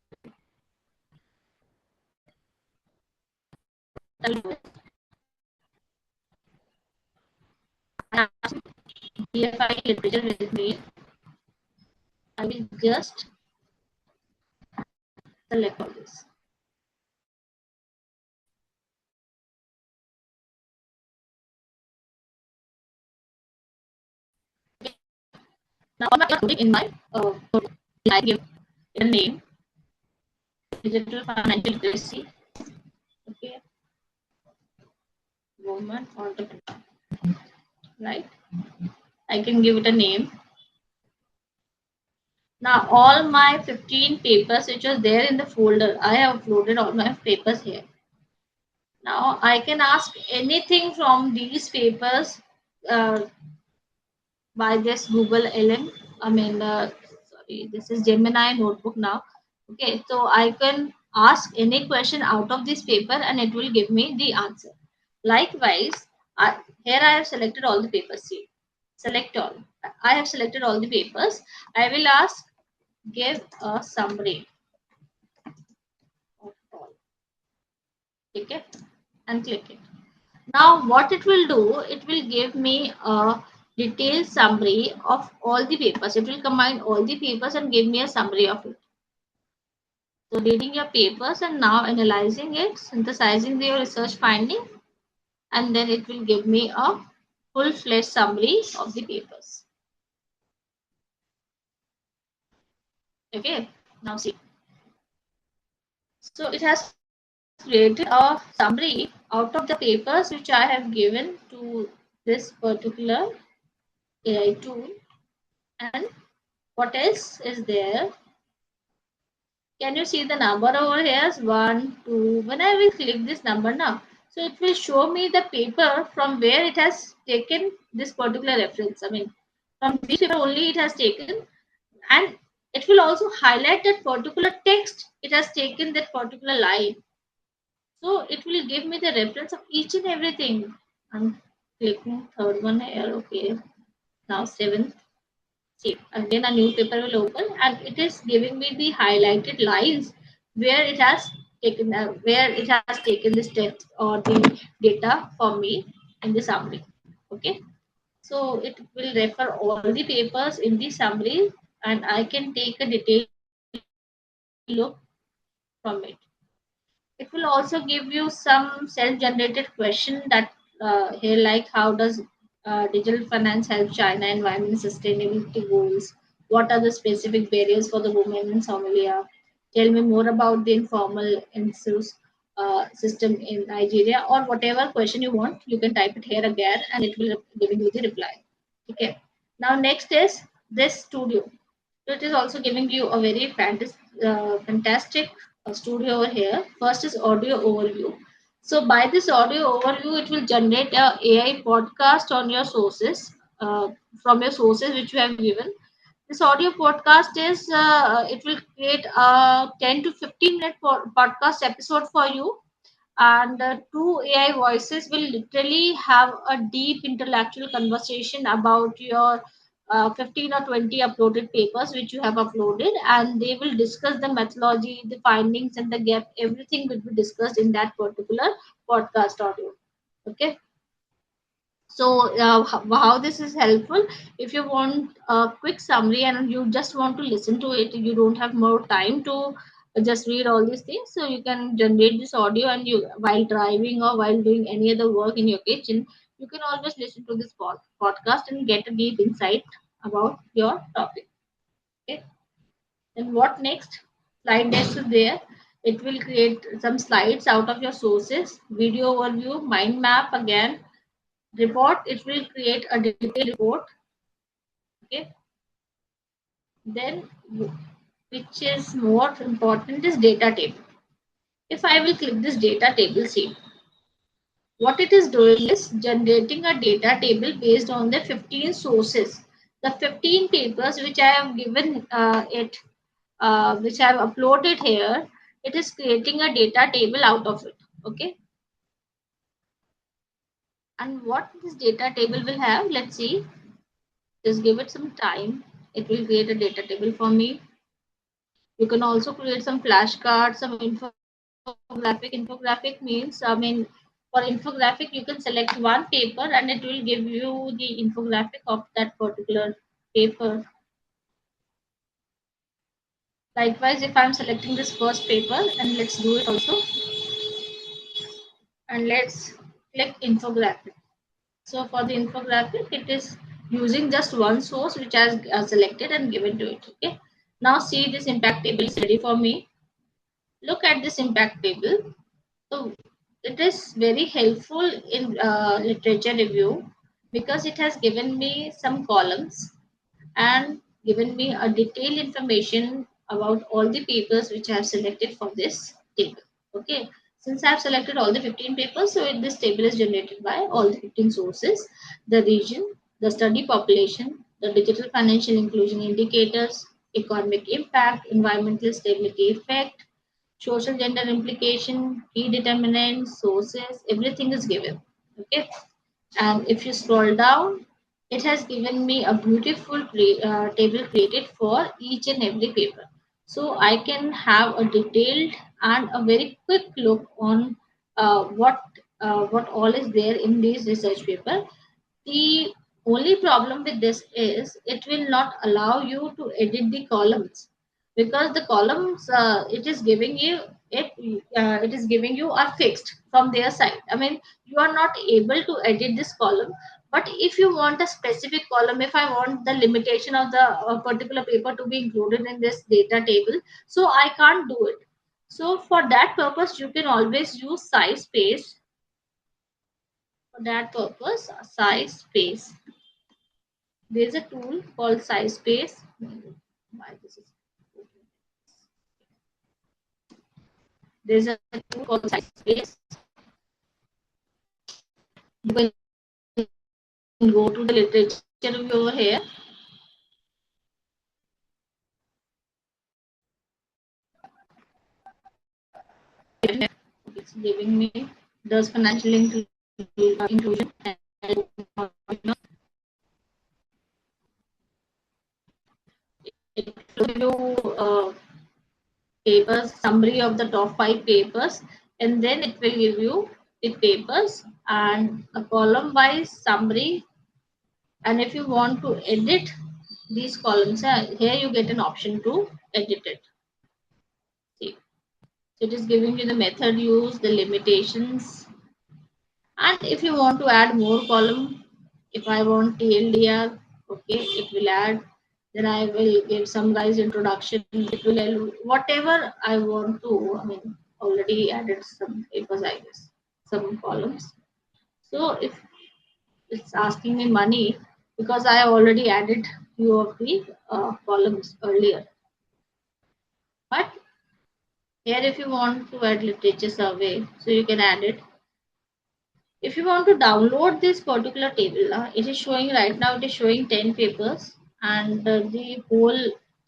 I have some DFI literature with me. I will just select all this. Okay. Now I'm uploading in my I give it a name, digital financial literacy. Okay, woman entrepreneur. Right? I can give it a name. Now all my 15 papers which are there in the folder, I have uploaded all my papers here. Now I can ask anything from these papers uh, by this Google LM. Sorry, this is Gemini Notebook now. Okay, so I can ask any question out of this paper and it will give me the answer. Likewise, here I have selected all the papers. See, select all. I have selected all the papers. I will ask, give a summary of all. Okay, and click it. Now what it will do, it will give me a detailed summary of all the papers. It will combine all the papers and give me a summary of it. So reading your papers and now analyzing it, synthesizing your research finding, and then it will give me a full-fledged summary of the papers. Okay, now see. So it has created a summary out of the papers which I have given to this particular AI tool. And what else is there? Can you see the number over here? 1, 2. When I will click this number now, so it will show me the paper from where it has taken this particular reference. I mean, from this paper only it has taken, and it will also highlight that particular text it has taken that particular line. So it will give me the reference of each and everything. I'm clicking third one here. Okay, now seventh. See, again a new paper will open and it is giving me the highlighted lines where it has taken this text or the data for me in the summary. Okay, so it will refer all the papers in the summary and I can take a detailed look from it. It will also give you some self-generated question that here, like how does digital finance help China environment sustainability goals? What are the specific barriers for the women in Somalia? Tell me more about the informal insurance system in Nigeria, or whatever question you want. You can type it here again, and it will giving you the reply. Okay. Now next is this studio. So it is also giving you a very fantastic studio over here. First is audio overview. So by this audio overview, it will generate a AI podcast on your sources, from your sources which you have given. This audio podcast is it will create a 10 to 15 minute podcast episode for you, and two AI voices will literally have a deep intellectual conversation about your 15 or 20 uploaded papers which you have uploaded, and they will discuss the methodology, the findings, and the gap. Everything will be discussed in that particular podcast audio. Okay, so how this is helpful, if you want a quick summary and you just want to listen to it, you don't have more time to just read all these things, so you can generate this audio, and you, while driving or while doing any other work in your kitchen, you can always listen to this podcast and get a deep insight about your topic. Okay, then what next? Slide deck is there. It will create some slides out of your sources, video overview, mind map again, report. It will create a detailed report. Okay, then which is more important is data table. If I will click this data table, see what it is doing is generating a data table based on the 15 sources, the 15 papers which I have given which I have uploaded here. It is creating a data table out of it. Okay, and what this data table will have, let's see. Just give it some time. It will create a data table for me. You can also create some flashcards, some infographic. Infographic means, I mean, for infographic, you can select one paper and it will give you the infographic of that particular paper. Likewise, if I'm selecting this first paper, and let's do it also, and let's click infographic. So for the infographic, it is using just one source which I have selected and given to it. Okay. Now see, this impact table is ready for me. Look at this impact table. So it is very helpful in literature review because it has given me some columns and given me a detailed information about all the papers which I have selected for this table. Okay, since I have selected all the 15 papers, so this table is generated by all the 15 sources, the region, the study population, the digital financial inclusion indicators, economic impact, environmental stability effect, social gender implication, key determinants, sources, everything is given. Okay, and if you scroll down, it has given me a beautiful table created for each and every paper, so I can have a detailed and a very quick look on what all is there in this research paper. The only problem with this is it will not allow you to edit the columns, because the columns it is giving you are fixed from their side. I mean, you are not able to edit this column. But if you want a specific column, if I want the limitation of the particular paper to be included in this data table, so I can't do it. So for that purpose, you can always use size space. For that purpose, size space, there's a tool called size space. Why this is There's a tool called Space. You can go to the literature review over here. It's giving me does financial inclusion and it will give you papers, summary of the top 5 papers, and then it will give you the papers and a column wise summary. And if you want to edit these columns, here you get an option to edit it. See, so it is giving you the method used, the limitations, and if you want to add more column, if I want TLDR, okay, it will add. Then I will give summarize introduction. It will whatever I want to. I mean, already added some papers, I guess, some columns. So if it's asking me money because I already added few of the columns earlier. But here, if you want to add literature survey, so you can add it. If you want to download this particular table, it is showing right now, it is showing 10 papers and the whole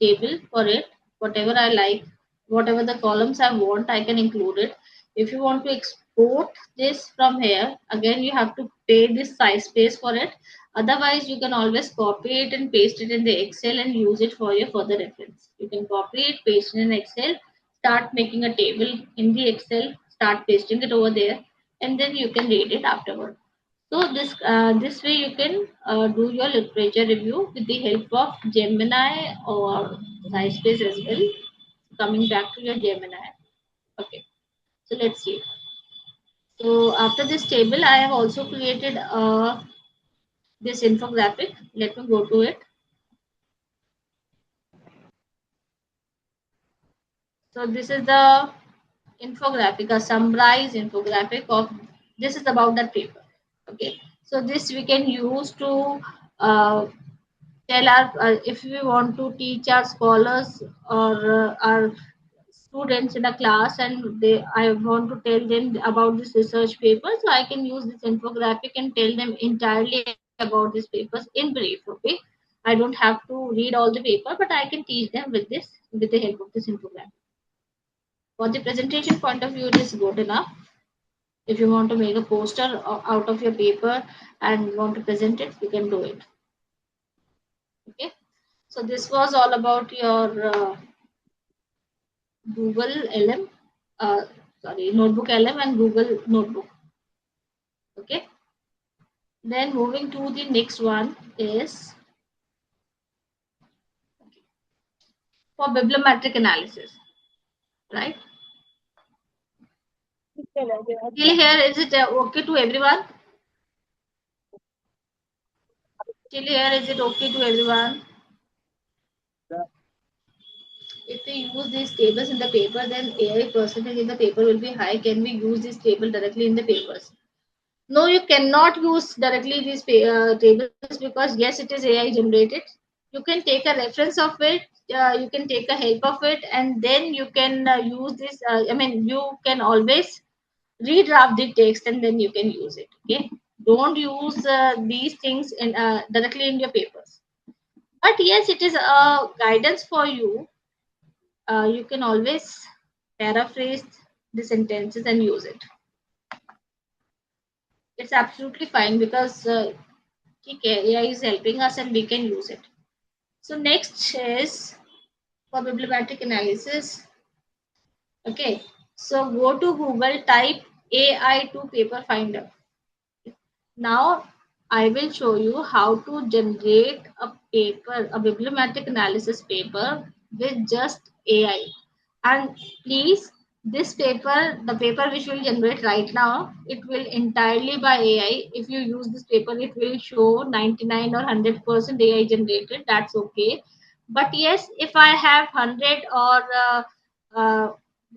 table for it, whatever I like, whatever the columns I want, I can include it. If you want to export this from here, again, you have to pay this size space for it. Otherwise, you can always copy it and paste it in the Excel and use it for your further reference. You can copy it, paste it in Excel, start making a table in the Excel, start pasting it over there, and then you can read it afterward. So this way you can do your literature review with the help of Gemini or SciSpace as well. Coming back to your Gemini. Okay, so let's see. So after this table, I have also created this infographic. Let me go to it. So this is the infographic, a summarized infographic of this is about that paper. Okay, so this we can use to tell our if we want to teach our scholars or our students in a class and they I want to tell them about this research paper, so I can use this infographic and tell them entirely about these papers in brief. Okay, I don't have to read all the paper, but I can teach them with this with the help of this infographic. For the presentation point of view, it is good enough. If you want to make a poster out of your paper and want to present it, you can do it. Okay, so this was all about your Google LM, Notebook LM and Google Notebook. Okay, then moving to the next one is for bibliometric analysis, right? Till here, is it okay to everyone? Till here, is it okay to everyone? If we use these tables in the paper, then AI percentage in the paper will be high. Can we use this table directly in the papers? No, you cannot use directly these tables because yes, it is AI generated. You can take a reference of it, you can take a help of it, and then you can use this. I mean, you can always redraft the text and then you can use it. Okay, don't use these things in directly in your papers. But yes, it is a guidance for you. You can always paraphrase the sentences and use it. It's absolutely fine because AI is helping us and we can use it. So next is for bibliometric analysis. Okay, so go to Google, type AI to paper finder. Now I will show you how to generate a paper, a bibliometric analysis paper with just AI. And please, this paper, the paper which will generate right now, it will entirely by AI. If you use this paper, it will show 99 or 100% AI generated. That's okay. But yes, if I have 100 or uh,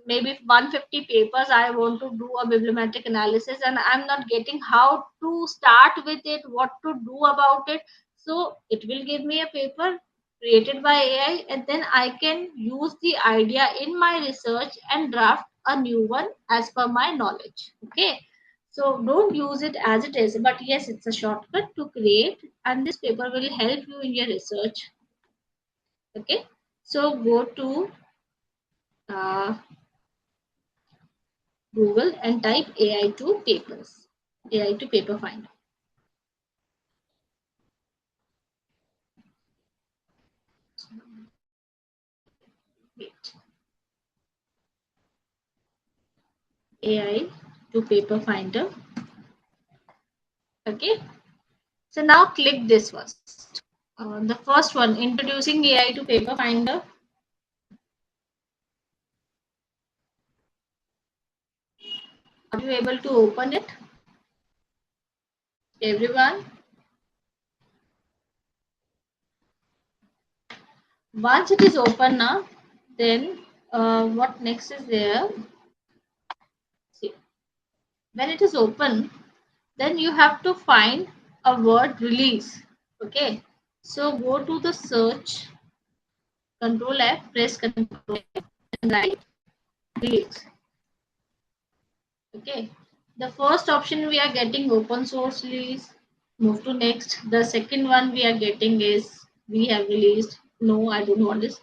maybe 150 papers I want to do a bibliometric analysis and I'm not getting how to start with it, what to do about it, so it will give me a paper created by AI and then I can use the idea in my research and draft a new one as per my knowledge. Okay, so don't use it as it is, but yes, it's a shortcut to create, and this paper will help you in your research. Okay, so go to Google and type AI to papers, AI to paper finder. Wait. AI to paper finder. Okay, so now click this first. The first one, introducing AI to paper finder. Are you able to open it, everyone? Once it is open now, then what next is there? See, when it is open, then you have to find a word release. Okay, so go to the search, Control F, press Control F, and write release. Okay, the first option we are getting open source release. Move to next. The second one we are getting is we have released. No, I don't want this.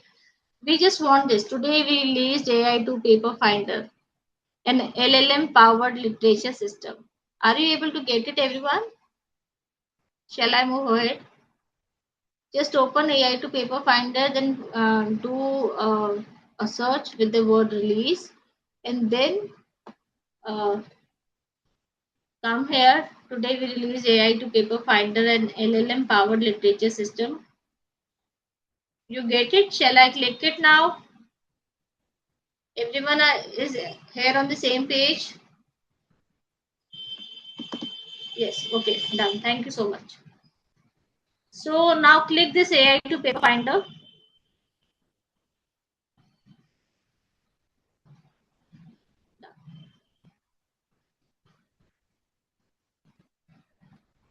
We just want this. Today we released AI to paper finder, an LLM powered literature system. Are you able to get it, everyone? Shall I move ahead? Just open AI to paper finder, then do a search with the word release, and then uh, come here. Today we release AI to paper finder and LLM powered literature system. You get it? Shall I click it now? Everyone is here on the same page? Yes. Okay. Done. Thank you so much. So now click this AI to paper finder.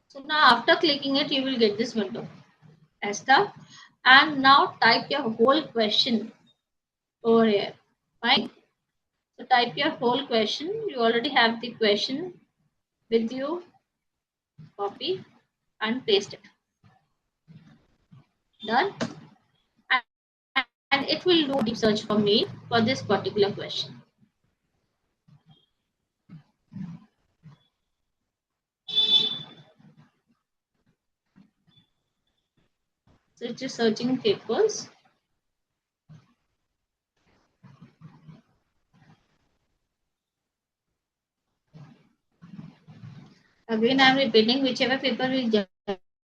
So now after clicking it, you will get this window. Asst, and now type your whole question over here. Fine. So type your whole question. You already have the question with you. Copy and paste it. Done. And it will do deep search for me for this particular question. So it is searching papers. Again, I am repeating, whichever paper will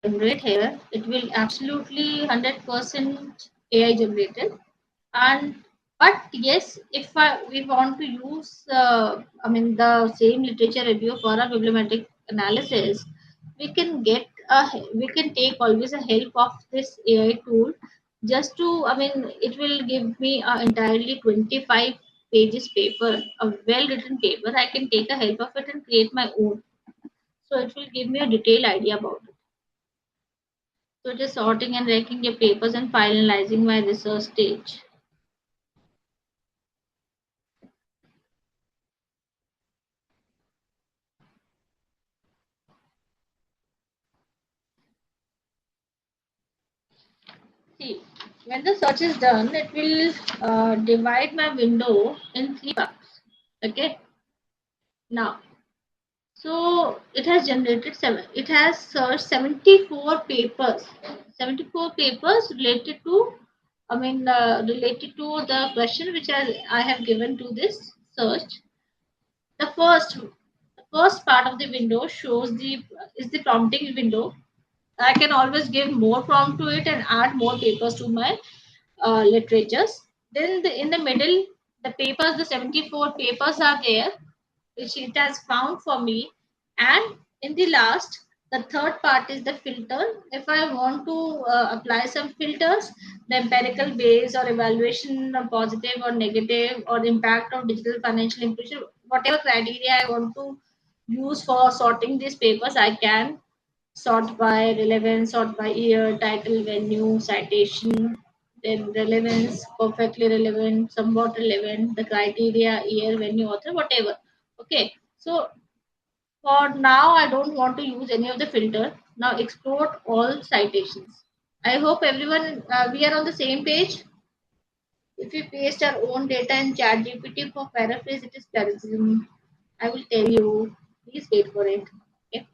generate here, it will absolutely 100% AI generated. And but yes, if we want to use, the same literature review for a bibliometric analysis, we can take always a help of this AI tool. Just to, it will give me a entirely 25 pages paper, a well written paper. I can take a help of it and create my own. So it will give me a detailed idea about it. So it is sorting and ranking your papers and finalizing my research stage. See, when the search is done, it will divide my window in 3 parts. Okay. Now, so it has generated it has searched 74 papers. 74 papers related to, related to the question which I have given to this search. The first part of the window shows the prompting window. I can always give more prompt to it and add more papers to my literatures. Then in the middle, the papers, the 74 papers are there, which it has found for me. And in the last, the third part is the filter. If I want to apply some filters, the empirical base or evaluation of positive or negative or impact of digital financial inclusion, whatever criteria I want to use for sorting these papers, I can sort by relevance, sort by year, title, venue, citation, then relevance, perfectly relevant, somewhat relevant, the criteria, year, venue, author, whatever. Okay, so for now, I don't want to use any of the filter. Now export all citations. I hope everyone, we are on the same page. If we paste our own data in ChatGPT for paraphrase, it is plagiarism. I will tell you. Please wait for it. Okay.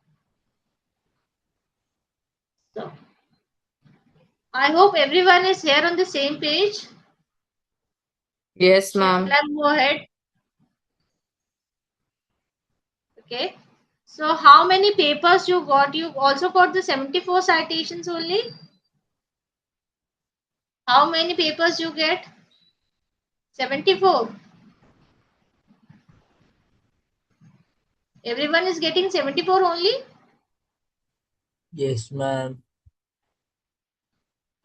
So I hope everyone is here on the same page. Yes, Shall ma'am. I go ahead? Okay. So how many papers you got? You also got the 74 citations only? How many papers you get? 74. Everyone is getting 74 only? Yes, ma'am.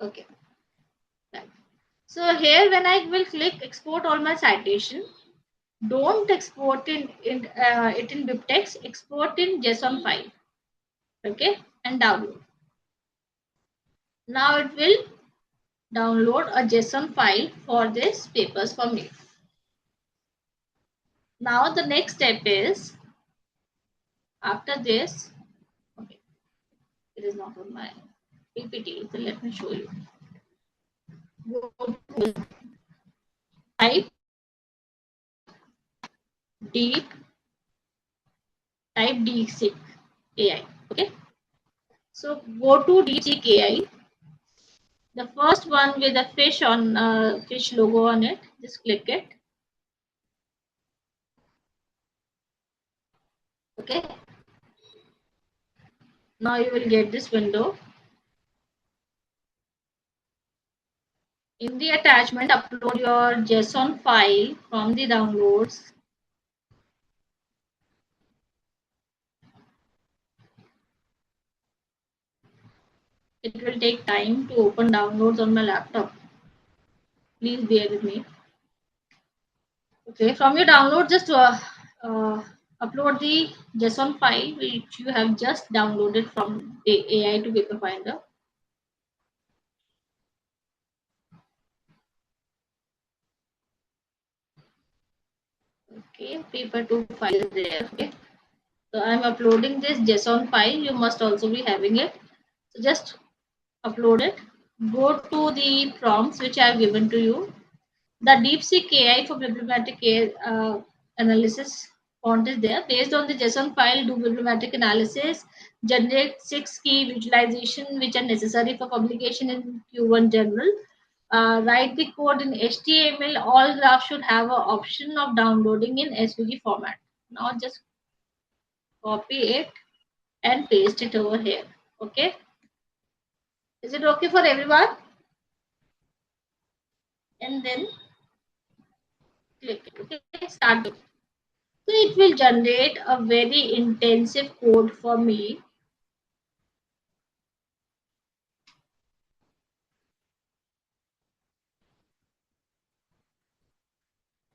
Okay. Right. So here when I will click export all my citation, don't export it in BibTeX, export in JSON file. Okay, and download. Now it will download a JSON file for this papers for me. Now the next step is, after this, okay, it is not on my PPT, so let me show you. Go to type deep, type DeepSeek AI. Okay, so go to DeepSeek AI. The first one with a fish on fish logo on it, just click it. Okay. Now you will get this window. In the attachment, upload your JSON file from the downloads. It will take time to open downloads on my laptop. Please bear with me. Okay, from your download, just upload the JSON file which you have just downloaded from the AI to Paper Finder. Okay, paper 2 file is there. Okay, so I'm uploading this JSON file. You must also be having it. So just upload it. Go to the prompts which I have given to you. The DeepSeek AI for bibliometric analysis font is there. Based on the JSON file, do bibliometric analysis, generate 6 key visualization which are necessary for publication in Q1 General. Write the code in HTML. All graphs should have an option of downloading in SVG format. Now just copy it and paste it over here. Okay. Is it okay for everyone? And then click it. Okay, start it. So it will generate a very intensive code for me.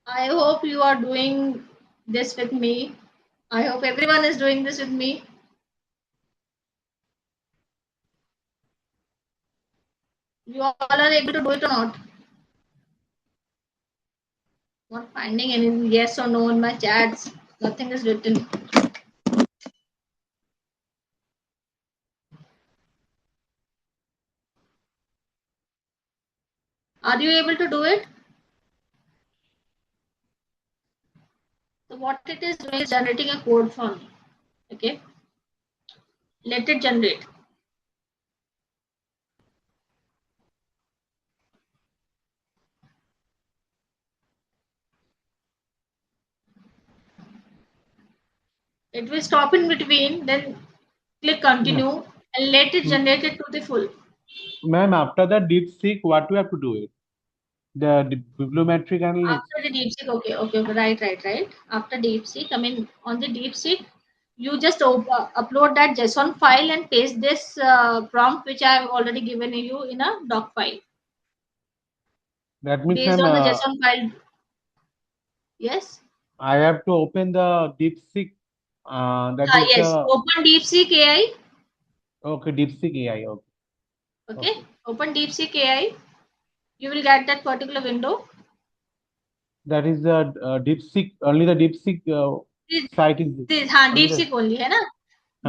I hope you are doing this with me. I hope everyone is doing this with me. You all are able to do it or not? Not finding any yes or no in my chats. Nothing is written. Are you able to do it? So what it is doing is generating a code for me. Okay. Let it generate. It will stop in between, then click continue and let it generate it to the full. Ma'am, after the DeepSeek, what we have to do it? The bibliometric analysis. After the DeepSeek, okay, right. After DeepSeek, I mean on the DeepSeek, you just upload that JSON file and paste this prompt which I have already given you in a doc file. That means, Based on the ma'am, JSON file. Yes. I have to open the DeepSeek. That is Yes. the Open DeepSeek AI. okay DeepSeek AI. Okay. Okay. Open DeepSeek AI. You will get that particular window. That is the DeepSeek. Only the DeepSeek site is only the. DeepSeek only, है ना?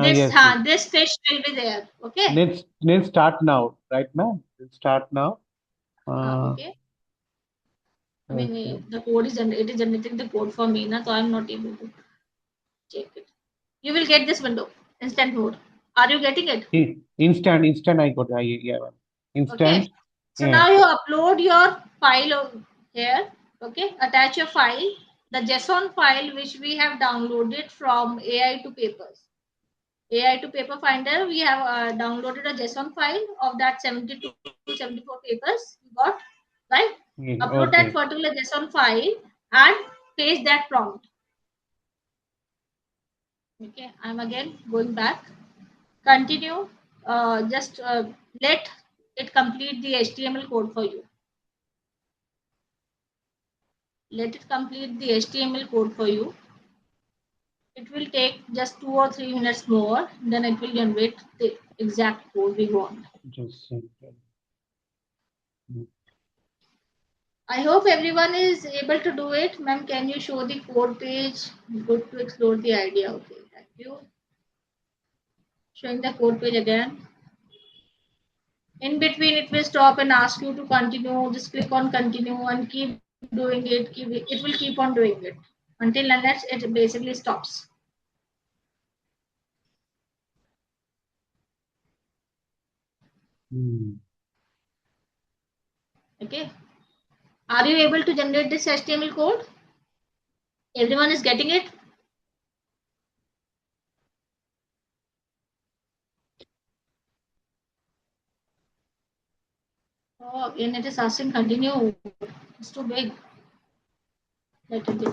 Yes, yes. This fish will be there. Okay. Let's start now, right, ma'am? Let's start now. Okay. I mean, Okay. the code is it is generating the code for me, na, so I'm not able to check it. You will get this window, instant mode. Are you getting it? Instant. I got. Yeah, ma'am. Okay. Instant. So Yeah. now you upload your file here. Okay. Attach your file, the JSON file which we have downloaded from AI to Papers. AI to Paper Finder, we have downloaded a JSON file of that 72 to 74 papers you got, right? Yes, Upload that okay. particular JSON file and paste that prompt. Okay, I'm again going back. Continue. Just let it complete the HTML code for you. Let it complete the HTML code for you. It will take just 2 or 3 minutes more. Then it will generate the exact code we want. Just I hope everyone is able to do it. Ma'am, can you show the code page? Good to explore the idea. Okay, thank you. Showing the code page again. In between, it will stop and ask you to continue. Just click on continue and keep doing it. It will keep on doing it until unless it basically stops. Okay. Are you able to generate this HTML code? Everyone is getting it? Oh, again it is asking continue. It's too big. Let it be.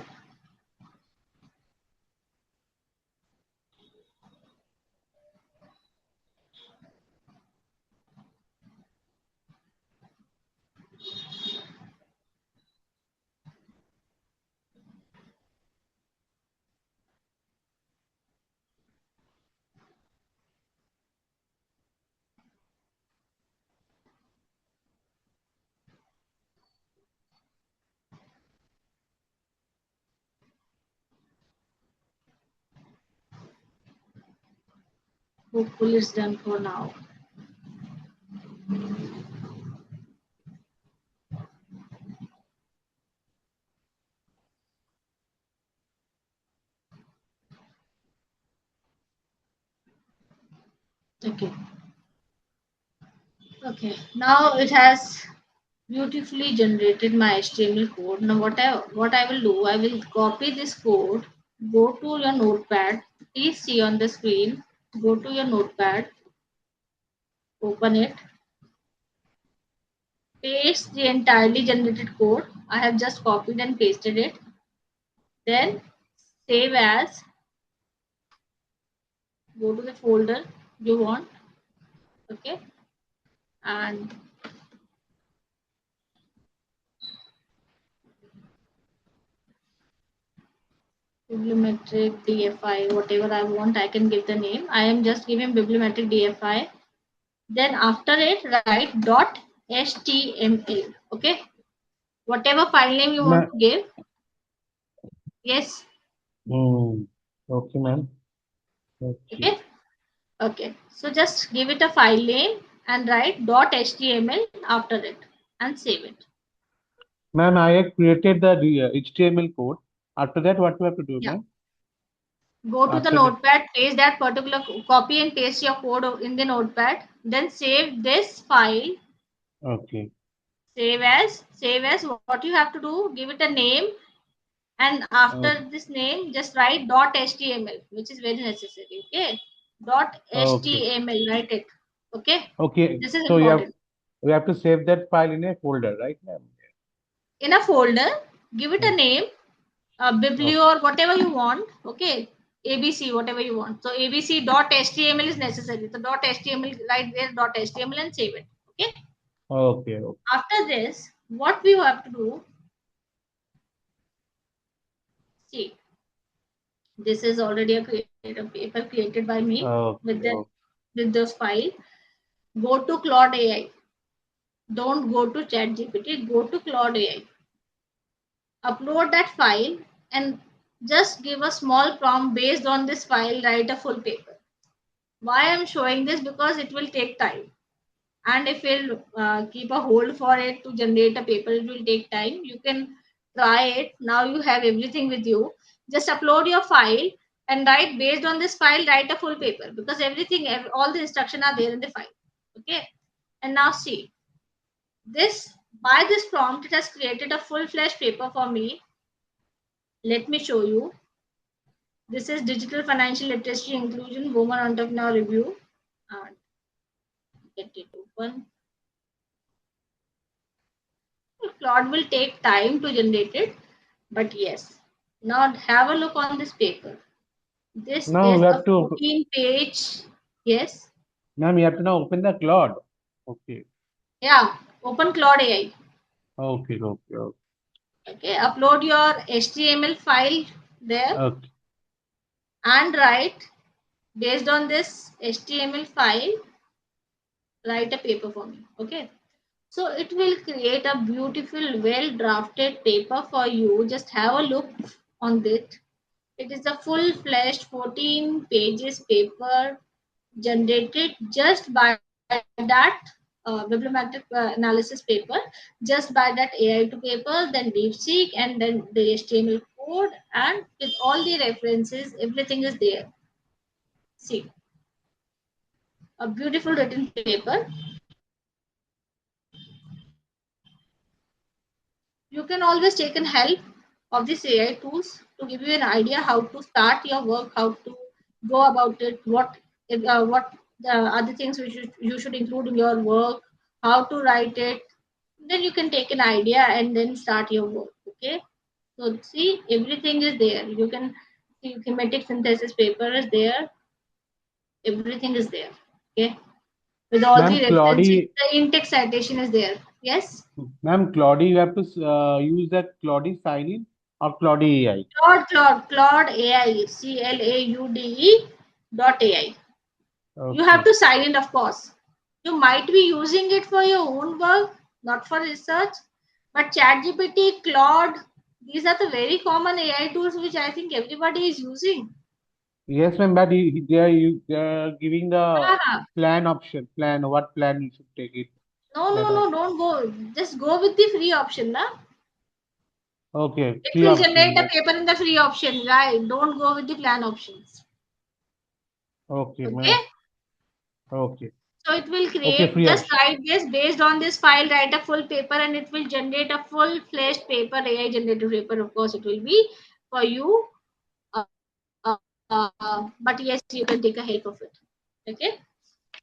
Hopefully it's done for now. Okay. Okay. Now it has beautifully generated my HTML code. Now what I will do, I will copy this code, go to your notepad. Please see on the screen. Go to your notepad, open it, paste the entirely generated code. I have just copied and pasted it. Then save as, go to the folder you want, okay, and bibliometric DFI, whatever I want, I can give the name. I am just giving bibliometric DFI. Then after it, write dot html. Okay, whatever file name you want to give. Yes. Okay, ma'am. Okay. Okay. So just give it a file name and write dot html after it and save it. Ma'am, I have created the HTML code. After that, what do I have to do, Yeah. ma'am? Go to the After that. notepad, paste that particular copy and paste your code in the notepad. Then save this file. Okay. Save as what you have to do, give it a name, and after this name just write dot html, which is very necessary. Okay, dot Okay. html, write it. Okay, Okay. this is So important. we have to save that file in a folder, right, ma'am? In a folder, give it a name, biblio Okay. or whatever you want. Okay, abc, whatever you want. So abc dot html is necessary. So dot html, write there dot html and save it. Okay, Okay. Okay. after this what we have to do, see, this is already a paper created by me Okay. with the Okay. with this file. Go to Claude AI. Don't go to ChatGPT, go to Claude AI. Upload that file and just give a small prompt based on this file, write a full paper. Why I'm showing this? Because it will take time. And if you'll keep a hold for it to generate a paper, it will take time. You can try it. Now you have everything with you. Just upload your file and write based on this file, write a full paper, because everything, all the instructions are there in the file. Okay. And now see, this, by this prompt, it has created a full-fledged paper for me. Let me show you. This is Digital Financial Literacy Inclusion Women Entrepreneur Review. Get it open. Claude will take time to generate it, but yes. Now have a look on this paper. This Now is we a have to, 14-page. Yes. ma'am, you have to now open the Claude. Okay. Yeah. Open Claude AI. Okay, okay, okay. Okay. Upload your HTML file there Okay. and write based on this HTML file. Write a paper for me. Okay. So it will create a beautiful, well drafted paper for you. Just have a look on it. It is a full-fledged 14 pages paper generated just by that bibliometric analysis paper, just by that AI2 paper, then DeepSeek, and then the HTML code, and with all the references, everything is there. See, a beautiful written paper. You can always take in help of these AI tools to give you an idea how to start your work, how to go about it, what other things you should include in your work, how to write it. Then you can take an idea and then start your work. Okay. So see, everything is there. You can see thematic synthesis paper is there. Everything is there. Okay. With all the Ma'am, references, Claude, the in-text citation is there. Yes. ma'am, Claude, you have to use that Claude sign in or Claude AI. Claude AI, CLAUDE .ai. You have Okay. to sign in, of course. You might be using it for your own work, not for research. But ChatGPT, Claude, these are the very common AI tools which I think everybody is using. Yes, ma'am, but they are giving the Ah, plan option. Plan, what plan you should take it. That no, don't go. Just go with the free option, na? okay, It free will option. generate a paper in the free option, right? Don't go with the plan options. Okay, Okay? ma'am. Okay. So it will Okay, create, free just option. write this based on this file, write a full paper, and it will generate a full-fledged paper, AI generated paper. Of course, it will be for you. Uh, but yes, you can take a help of it. Okay.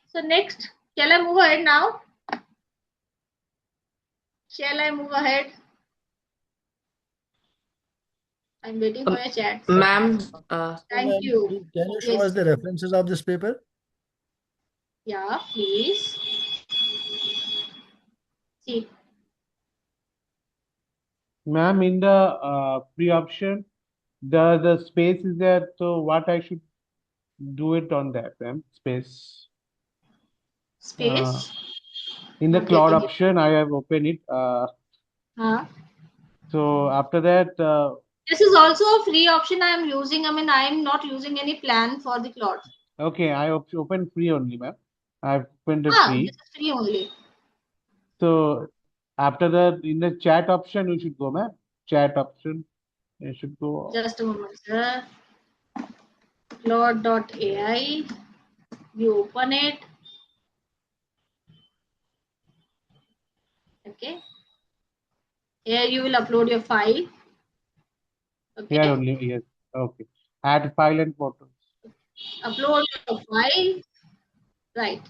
So next, shall I move ahead now? Shall I move ahead? I'm waiting for your chats. Ma'am, Thank Ma'am, you. can you show Yes. us the references of this paper? Yeah, please. See, Ma'am, in the free option, the space is there. So what I should do it on that, ma'am? Space. Uh, space. in the Not cloud getting it. option, I have opened it. Huh? So after that, This is also a free option I am using. I mean, I am not using any plan for the cloud. okay, I opened free only, ma'am. I've opened the Ah, this free. is free only. So after that, in the chat option, you should go, ma'am. Chat option, you should go. Just a moment, sir. Claude.ai. You open it. Okay. Here you will upload your file. Here Okay. only, yes. Okay. Add file and photos. Upload your file. Right.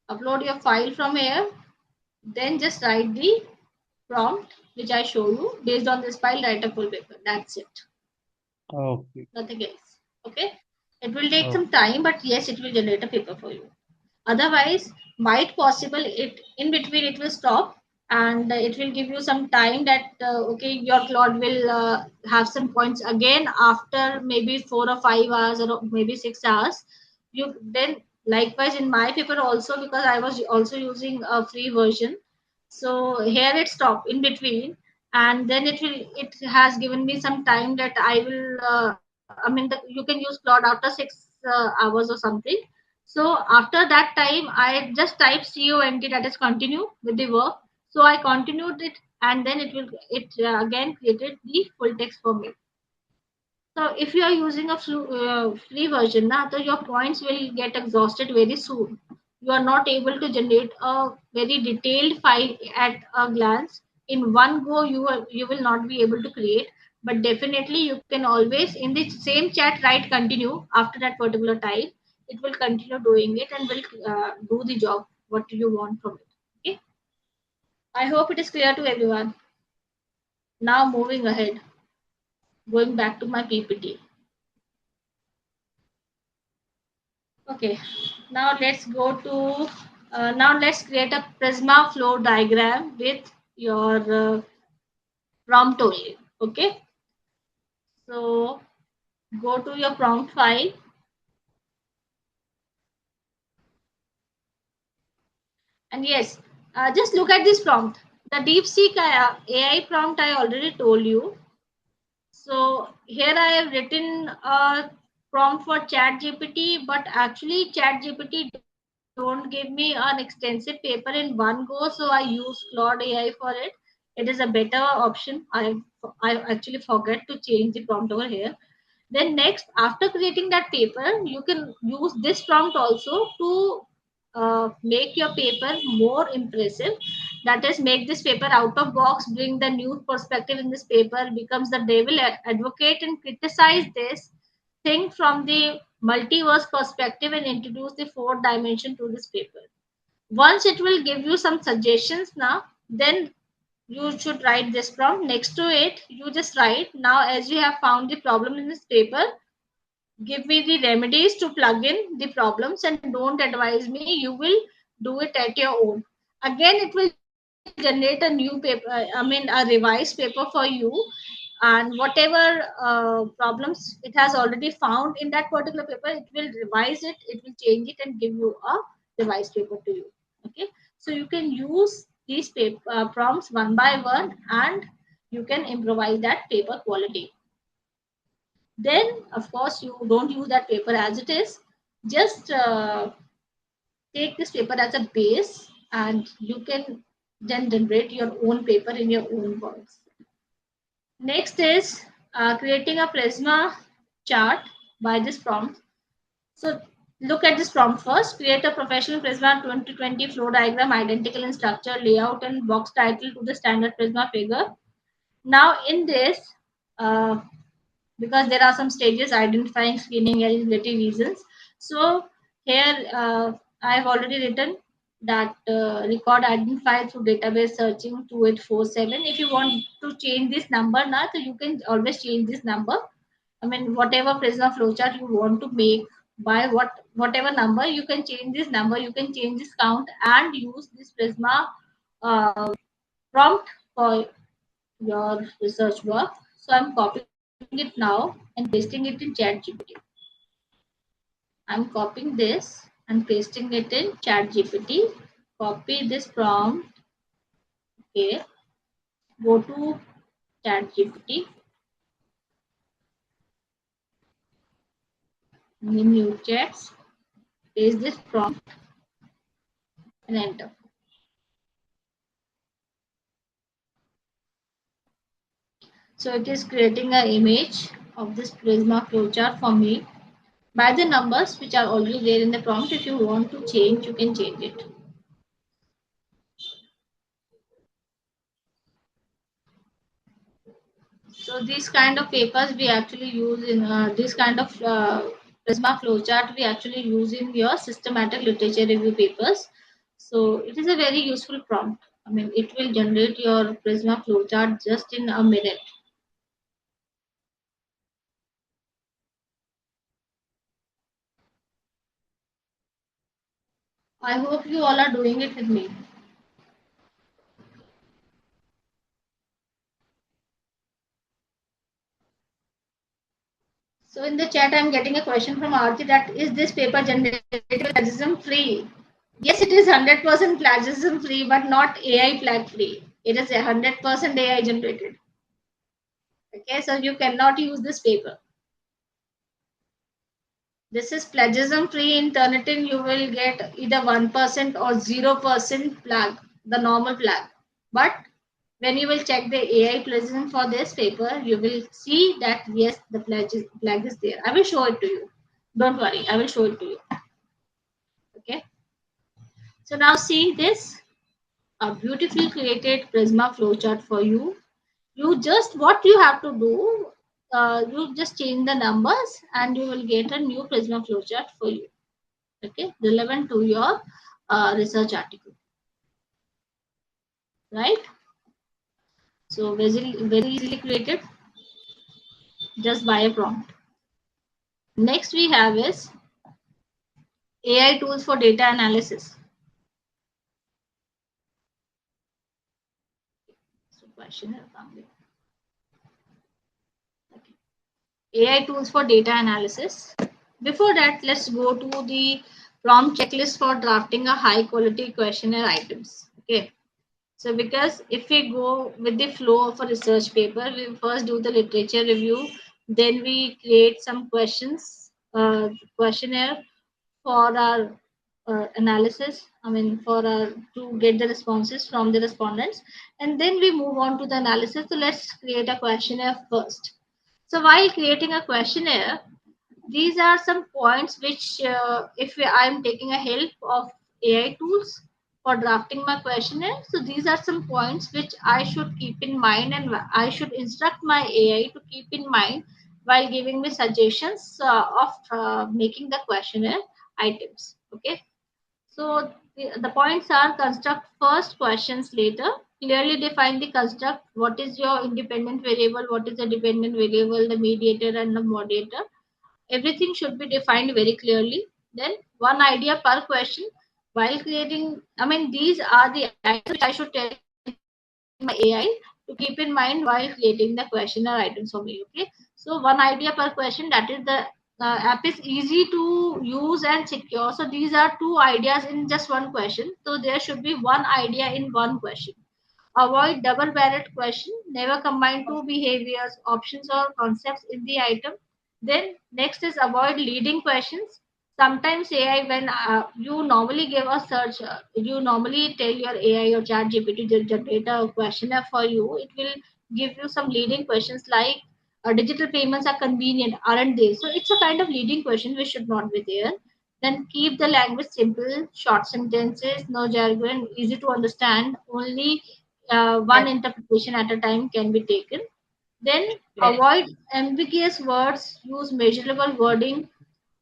Upload your file from here. Then just write the prompt which I show you. Based on this file, write a full paper. That's it. Okay. Nothing else. Okay. It will take Oh, some time, but yes, it will generate a paper for you. Otherwise, might possible it in between it will stop, and it will give you some time that okay, your Claude will have some points again after maybe 4 or 5 hours or maybe 6 hours. You then likewise in my paper also, because I was also using a free version. So here it stopped in between, and then it has given me some time that I will you can use Claude after 6 hours or something. So after that time I just type CONT, that is continue with the work. So I continued it, and then it again created the full text for me. So if you are using a free version, so your points will get exhausted very soon. You are not able to generate a very detailed file at a glance. In one go, you will not be able to create. But definitely, you can always in the same chat write continue after that particular time. It will continue doing it and will do the job what you want from it. Okay. I hope it is clear to everyone. Now moving ahead, going back to my PPT. Okay, now let's go to now let's create a Prisma flow diagram with your prompt only. Okay, so go to your prompt file, and yes, just look at this prompt. The DeepSeek AI prompt I already told you. So here I have written a prompt for ChatGPT, but actually ChatGPT don't give me an extensive paper in one go, so I use Claude AI for it. It is a better option. I actually forget to change the prompt over here. Then next, after creating that paper, you can use this prompt also to make your paper more impressive. That is, make this paper out of box, bring the new perspective in this paper, becomes the devil advocate and criticize this thing from the multiverse perspective and introduce the fourth dimension to this paper. Once it will give you some suggestions now, then you should write this prompt. Next to it, you just write, now as you have found the problem in this paper, give me the remedies to plug in the problems and don't advise me, you will do it at your own. Again, it will generate a new paper, a revised paper for you, and whatever problems it has already found in that particular paper, it will revise it, it will change it and give you a revised paper to you. Okay, so you can use these prompts one by one, and you can improvise that paper quality. Then of course you don't use that paper as it is, just take this paper as a base, and you can then generate your own paper in your own words. Next is creating a Prisma chart by this prompt. So look at this prompt first. Create a professional Prisma 2020 flow diagram identical in structure, layout and box title to the standard Prisma figure. Now in this, because there are some stages: identifying, screening, eligibility, reasons. So here I have already written that record identified through database searching 2847. If you want to change this number now, so you can always change this number. Whatever Prisma flowchart you want to make by whatever number, you can change this number, you can change this count and use this Prisma prompt for your research work. So I'm copying it now and pasting it in ChatGPT. I'm copying this and pasting it in ChatGPT. Copy this prompt. Okay. Go to ChatGPT. New chats. Paste this prompt and enter. So it is creating an image of this Prisma flowchart for me by the numbers which are already there in the prompt. If you want to change, you can change it. So these kind of papers we actually use in this kind of Prisma flowchart we actually use in your systematic literature review papers. So it is a very useful prompt. It will generate your Prisma flowchart just in a minute. I hope you all are doing it with me. So in the chat, I'm getting a question from Aarti that is this paper generated plagiarism free? Yes, it is 100% plagiarism free, but not AI plag free. It is 100% AI generated. Okay, so you cannot use this paper. This is plagiarism free. In Turnitin, you will get either 1% or 0% plag, the normal plag. But when you will check the AI plagiarism for this paper, you will see that yes, the plag is there. I will show it to you. Don't worry, I will show it to you. Okay. So now see this, a beautifully created Prisma flowchart for you. You just, what you have to do, you just change the numbers and you will get a new Prisma flowchart for you. Okay, relevant to your research article, right? So very easily created just by a prompt. Next we have is AI tools for data analysis. So question okay. AI tools for data analysis. Before that, let's go to the prompt checklist for drafting a high quality questionnaire items. Okay. So because if we go with the flow of a research paper, we first do the literature review, then we create some questions, questionnaire for our analysis. I mean, for our to get the responses from the respondents, and then we move on to the analysis. So let's create a questionnaire first. So while creating a questionnaire, these are some points which, if I'm taking a help of AI tools for drafting my questionnaire, so these are some points which I should keep in mind and I should instruct my AI to keep in mind while giving me suggestions of making the questionnaire items. Okay, so the points are: construct first, questions later. Clearly define the construct. What is your independent variable? What is the dependent variable? The mediator and the moderator. Everything should be defined very clearly. Then one idea per question. While creating, I mean, these are the items which I should tell my AI to keep in mind while creating the questionnaire items for me. Okay, so one idea per question. That is the app is easy to use and secure. So these are two ideas in just one question. So there should be one idea in one question. Avoid double barrel question. Never combine two behaviors, options, or concepts in the item. Then next is avoid leading questions. Sometimes AI, when you normally give a search, you normally tell your AI or chat GPT to generate a questionnaire for you. It will give you some leading questions like digital payments are convenient, aren't they? So it's a kind of leading question which should not be there. Then keep the language simple, short sentences, no jargon, easy to understand. Only one interpretation at a time can be taken. Then avoid ambiguous words, use measurable wording,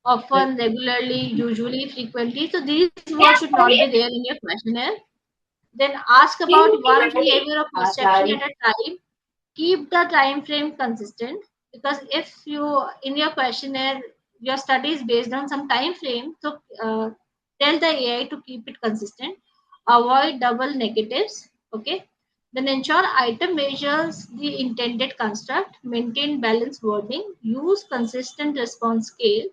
often, regularly, usually, frequently. So these words should not be there in your questionnaire. Then ask about one behavior or perception at a time. Keep the time frame consistent, because if you in your questionnaire your study is based on some time frame, so tell the AI to keep it consistent. Avoid double negatives. Okay, then ensure item measures the intended construct, maintain balanced wording, use consistent response scale,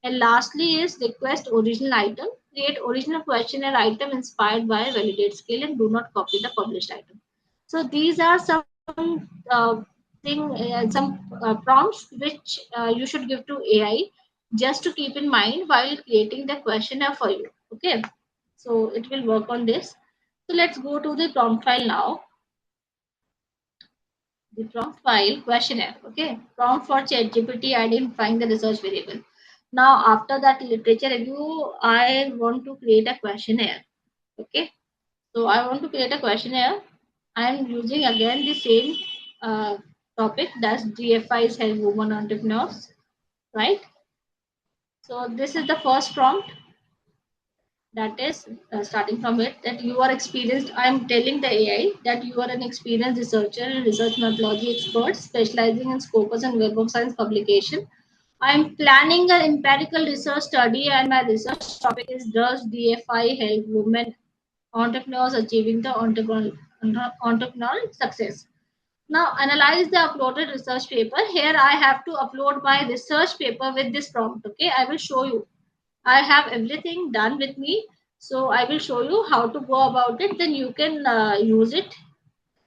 and lastly is request original item. Create original questionnaire item inspired by validate scale and do not copy the published item. So these are some some prompts which you should give to AI just to keep in mind while creating the questionnaire for you. Okay, so it will work on this. So let's go to the prompt file now. The prompt file questionnaire. Okay, prompt for ChatGPT identifying the research variable. Now after that literature review, I want to create a questionnaire. Okay, so I want to create a questionnaire. I am using again the same topic, that's DFIs help women entrepreneurs, right? So this is the first prompt, that is starting from it, that you are experienced. I am telling the AI that you are an experienced researcher and research methodology expert specializing in Scopus and Web of Science publication. I am planning an empirical research study and my research topic is, does DFI help women entrepreneurs achieving the entrepreneurial success? Now analyze the uploaded research paper. Here I have to upload my research paper with this prompt. Okay, I will show you. I have everything done with me. So I will show you how to go about it. Then you can use it.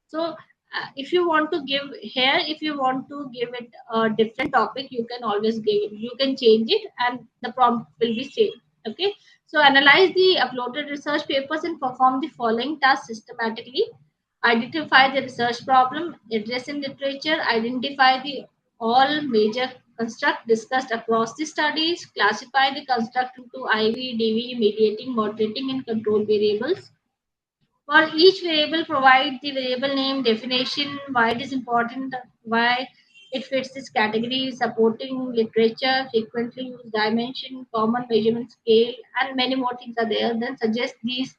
So if you want to give here, if you want to give it a different topic, you can always give it. You can change it, and the prompt will be same. Okay. So analyze the uploaded research papers and perform the following tasks systematically. Identify the research problem, address in literature, identify the all major construct discussed across the studies, classify the construct into IV, DV, mediating, moderating, and control variables. For each variable, provide the variable name, definition, why it is important, why it fits this category, supporting literature, frequently used dimension, common measurement scale, and many more things are there. Then suggest these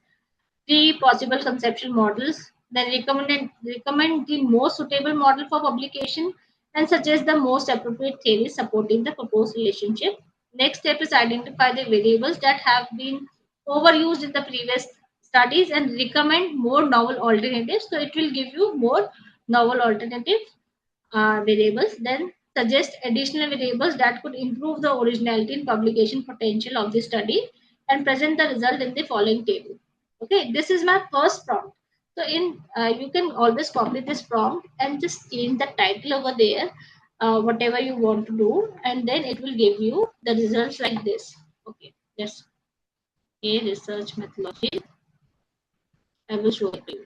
three possible conceptual models. Then recommend the most suitable model for publication and suggest the most appropriate theory supporting the proposed relationship. Next step is identify the variables that have been overused in the previous studies and recommend more novel alternatives. So it will give you more novel alternatives variables. Then suggest additional variables that could improve the originality and publication potential of the study and present the result in the following table. Okay, this is my first prompt. So in you can always copy this prompt and just change the title over there, whatever you want to do, and then it will give you the results like this. Okay, that's a research methodology. I will show it to you.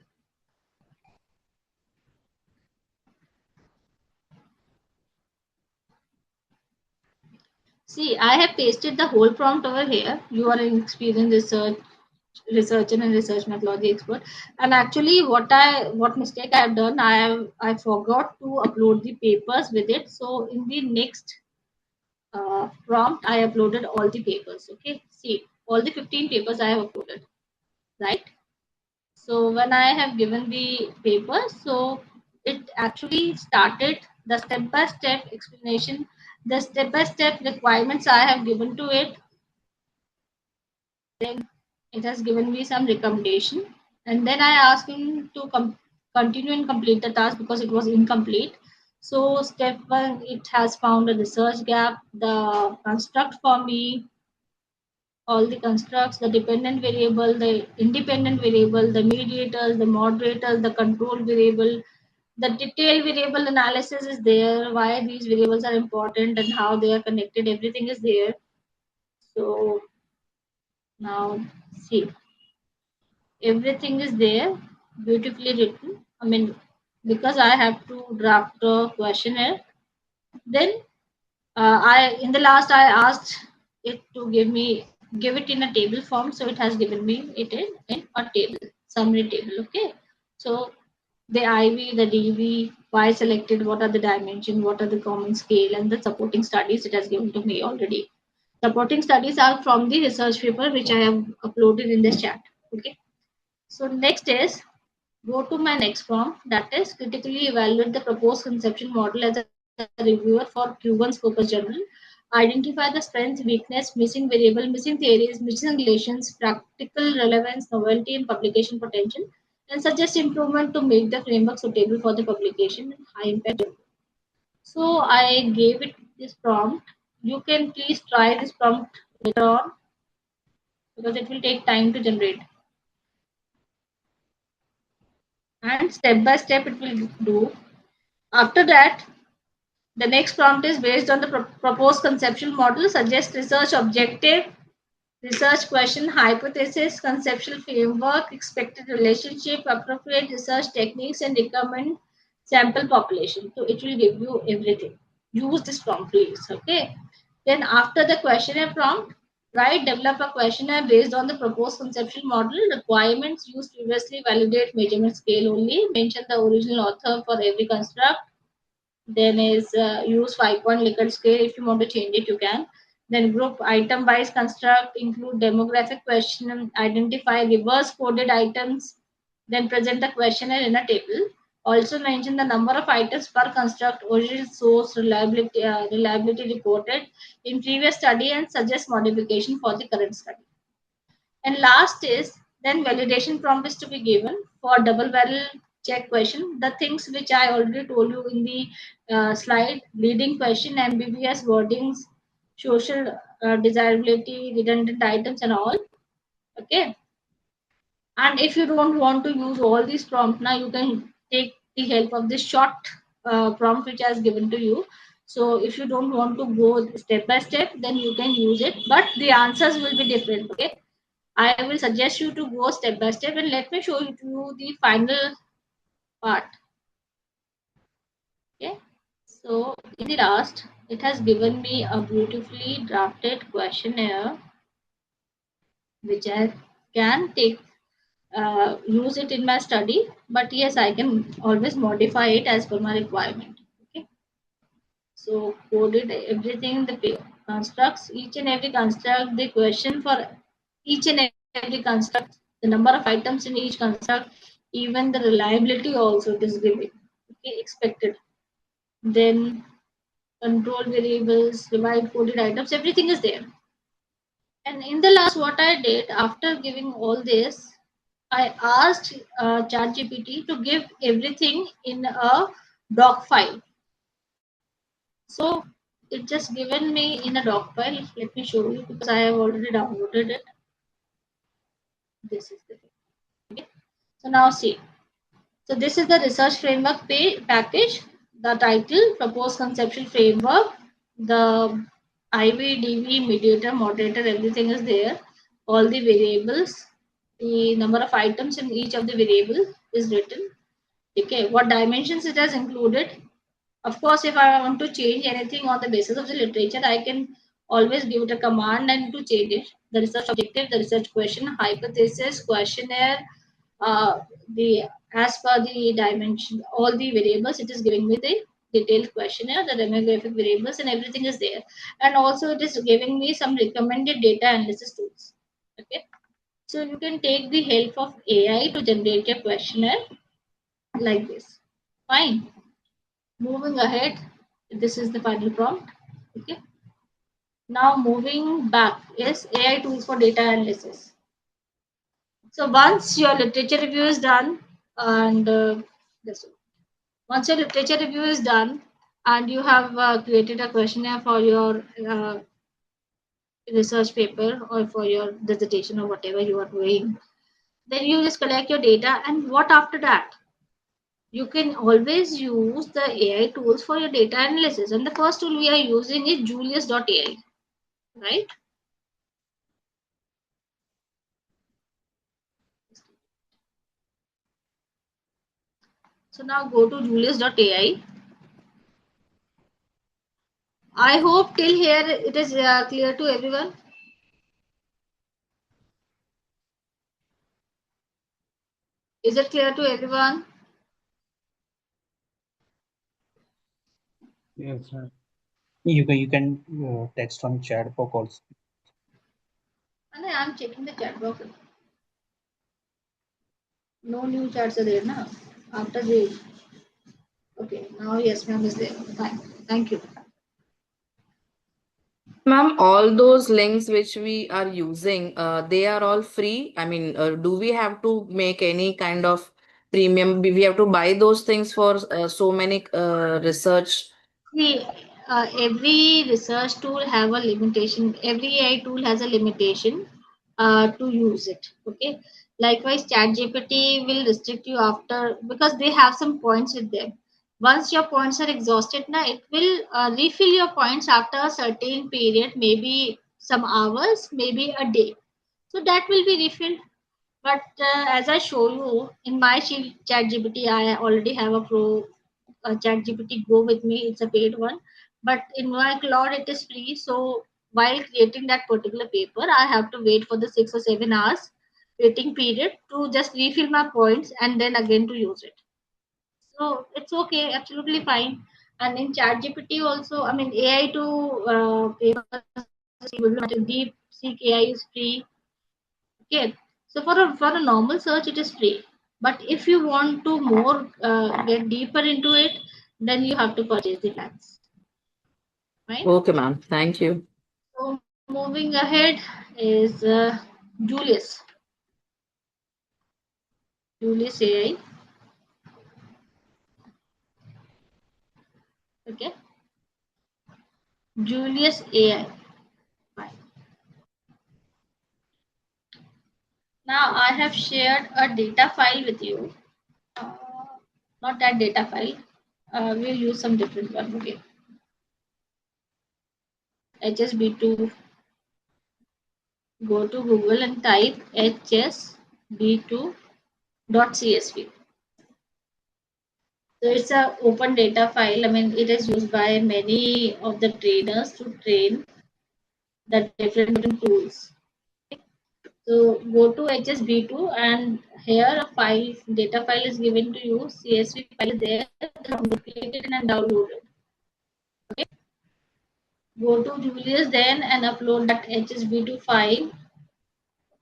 See, I have pasted the whole prompt over here. You are an experienced researcher and research methodology expert. And actually, what mistake I have done, I forgot to upload the papers with it. So in the next prompt, I uploaded all the papers. Okay, see, all the 15 papers I have uploaded, right? So when I have given the paper, so it actually started the step-by-step explanation, the step-by-step requirements I have given to it. Then it has given me some recommendation, and then I asked him to continue and complete the task because it was incomplete. So step one, it has found a research gap, the construct for me, all the constructs, the dependent variable, the independent variable, the mediators, the moderators, the control variable, the detailed variable analysis is there, why these variables are important and how they are connected, everything is there. So now see, everything is there, beautifully written. I mean, because I have to draft a questionnaire, then I in the last I asked it to give it in a table form, so it has given me it in a table, summary table. Okay, so the IV, the DV, why selected, what are the dimension, what are the common scale, and the supporting studies it has given to me already. Supporting studies are from the research paper which I have uploaded in the chat. Okay, so next is go to my next prompt, that is critically evaluate the proposed conception model as a reviewer for Q1's Focus Journal. Identify the strengths, weakness, missing variable, missing theories, missing relations, practical relevance, novelty, and publication potential, and suggest improvement to make the framework suitable for the publication in high impact journal. So I gave it this prompt. You can please try this prompt later on because it will take time to generate. And step by step it will do. After that, the next prompt is based on the proposed conceptual model, suggest research objective, research question, hypothesis, conceptual framework, expected relationship, appropriate research techniques, and recommend sample population. So it will give you everything. Use this prompt, please. Okay. Then after the questionnaire prompt, write, develop a questionnaire based on the proposed conceptual model. Requirements used previously, validate measurement scale only. Mention the original author for every construct. Then is use 5-point Likert scale. If you want to change it, you can. Then group item wise construct, include demographic question, identify reverse coded items, then present the questionnaire in a table. Also mention the number of items per construct, origin, source, reliability reported in previous study, and suggest modification for the current study. And last is then validation prompt is to be given for double barrel check question. The things which I already told you in the slide, leading question, ambiguous wordings, social desirability, redundant items and all. Okay. And if you don't want to use all these prompts, now you can take the help of this short prompt which has given to you. So if you don't want to go step by step, then you can use it, but the answers will be different. Okay, I will suggest you to go step by step, and let me show you to the final part. Okay, so in the last, it has given me a beautifully drafted questionnaire which I can take use it in my study, but yes, I can always modify it as per my requirement. Okay, so coded everything in the constructs, each and every construct, the question for each and every construct, the number of items in each construct, even the reliability also it is giving. Okay, expected. Then control variables, divide coded items, everything is there. And in the last, what I did after giving all this, I asked ChatGPT to give everything in a doc file. So it just given me in a doc file. Let me show you because I have already downloaded it. This is the thing. Okay. So now see. So this is the research framework package. The title, proposed conceptual framework, the IVDV, mediator, moderator, everything is there. All the variables, the number of items in each of the variable is written. Okay, what dimensions it has included. Of course, if I want to change anything on the basis of the literature, I can always give it a command and to change it. The research objective, the research question, hypothesis, questionnaire, the as per the dimension, all the variables, it is giving me the detailed questionnaire, the demographic variables, and everything is there. And also, it is giving me some recommended data analysis tools. Okay, so you can take the help of AI to generate your questionnaire like this. Fine. Moving ahead, this is the final prompt. Okay. Now moving back is AI tools for data analysis. So once your literature review is done, and this one. Once your literature review is done, and you have created a questionnaire for your research paper or for your dissertation or whatever you are doing, then you just collect your data. And what after that? You can always use the AI tools for your data analysis. And the first tool we are using is Julius.ai, right? So now go to Julius.ai. I hope till here it is clear to everyone. Is it clear to everyone? Yes, sir. You can text on chat for calls. And I am checking the chat box. No new chats are there now. After the okay, now yes, ma'am is there. Fine. Thank you. Ma'am, all those links which we are using, they are all free. I mean, do we have to make any kind of premium? We have to buy those things for so many research. See, every research tool have a limitation. Every AI tool has a limitation to use it. Okay. Likewise, ChatGPT will restrict you after because they have some points with them. Once your points are exhausted, now it will refill your points after a certain period, maybe some hours, maybe a day. So that will be refilled. But as I show you in my chat GPT, I already have a pro chat GPT Go with me. It's a paid one. But in my cloud, it is free. So while creating that particular paper, I have to wait for the 6 or 7 hours waiting period to just refill my points and then again to use it. So it's okay, absolutely fine. And in chat GPT also, I mean AI to papers, deep seek AI is free. Okay, so for a normal search, it is free. But if you want to more get deeper into it, then you have to purchase the plans. Right. Okay, ma'am. Thank you. So moving ahead is Julius. Julius AI. Okay. Julius AI. Fine. Now I have shared a data file with you. Not that data file. We'll use some different one. Okay. HSB2. Go to Google and type hsb2.csv. So it's a open data file. I mean, it is used by many of the trainers to train the different tools. So go to HSB2 and here a file, data file is given to you, CSV file there, click it and download it. Okay. Go to Julius then and upload that HSB2 file.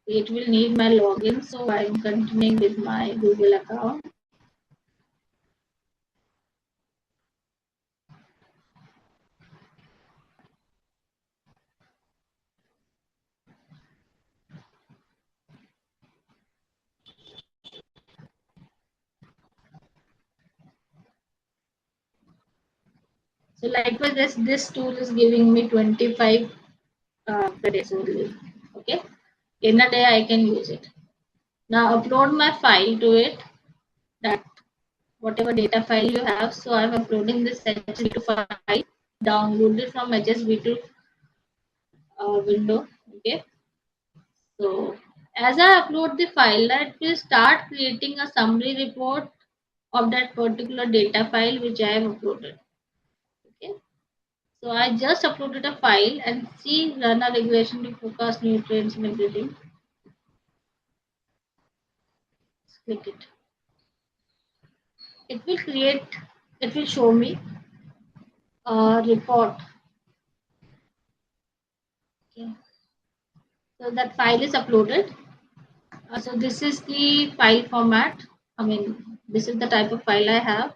It will need my login, so I'm continuing with my Google account. So likewise, this tool is giving me 25 credits only. Okay, in a day I can use it. Now upload my file to it. That whatever data file you have. So I'm uploading this HSB2 file. Download it from HSB2 window. Okay. So as I upload the file, it will start creating a summary report of that particular data file which I have uploaded. Okay. So I just uploaded a file and see run a regression to forecast nutrients and everything. Click it. It will create, it will show me a report. Okay. So that file is uploaded. So this is the file format. I mean, this is the type of file I have.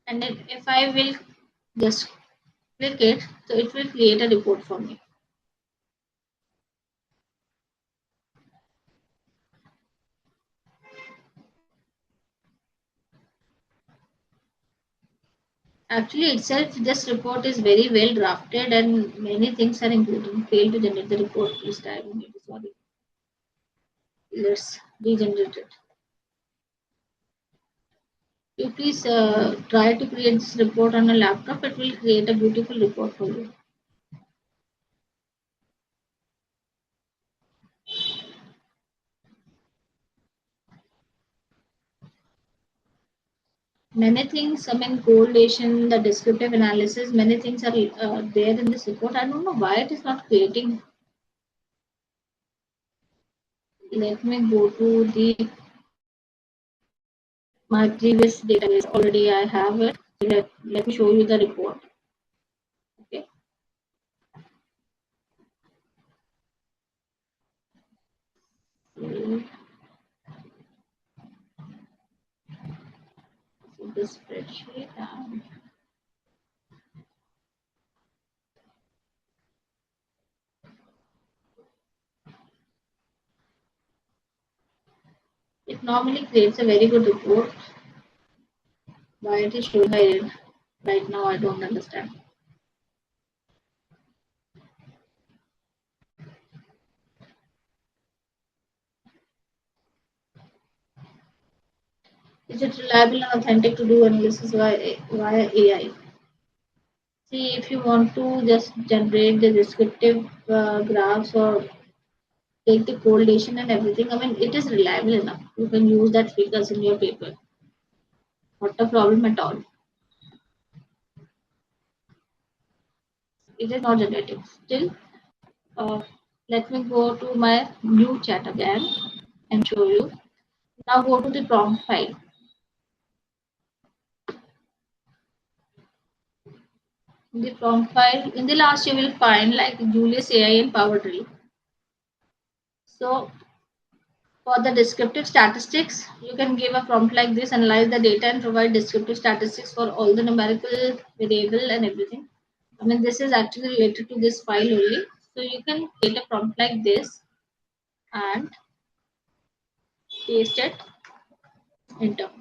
And if I will just click it, so it will create a report for me. Actually, itself, this report is very well drafted and many things are included. Fail to generate the report, please type in it. Sorry. Let's regenerate it. You please try to create this report on a laptop. It will create a beautiful report for you. Many things, I mean, correlation, the descriptive analysis, many things are there in this report. I don't know why it is not creating. Let me go to the my previous database. Already I have it. Let me show you the report. Okay. So this spreadsheet and it normally creates a very good report. Why it is showing error right now, I don't understand. Is it reliable and authentic to do analysis via AI? See, if you want to just generate the descriptive graphs or take the correlation and everything, I mean, it is reliable enough. You can use that figures in your paper. Not a problem at all. It is not generating. Still, let me go to my new chat again and show you. Now go to the prompt file. In the prompt file, in the last you will find like Julius AI and Power Drill. So for the descriptive statistics, you can give a prompt like this, analyze the data and provide descriptive statistics for all the numerical variable and everything. I mean, this is actually related to this file only. So you can create a prompt like this and paste it, enter.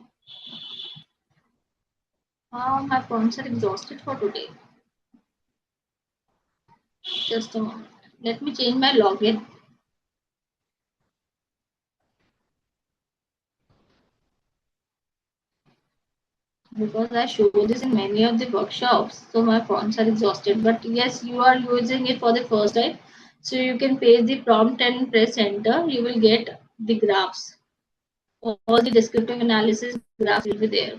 My prompts are exhausted for today. Just a moment. Let me change my login. because I show this in many of the workshops, so my prompts are exhausted. But yes, you are using it for the first time, so you can paste the prompt and press enter. You will get the graphs. All the descriptive analysis graphs will be there.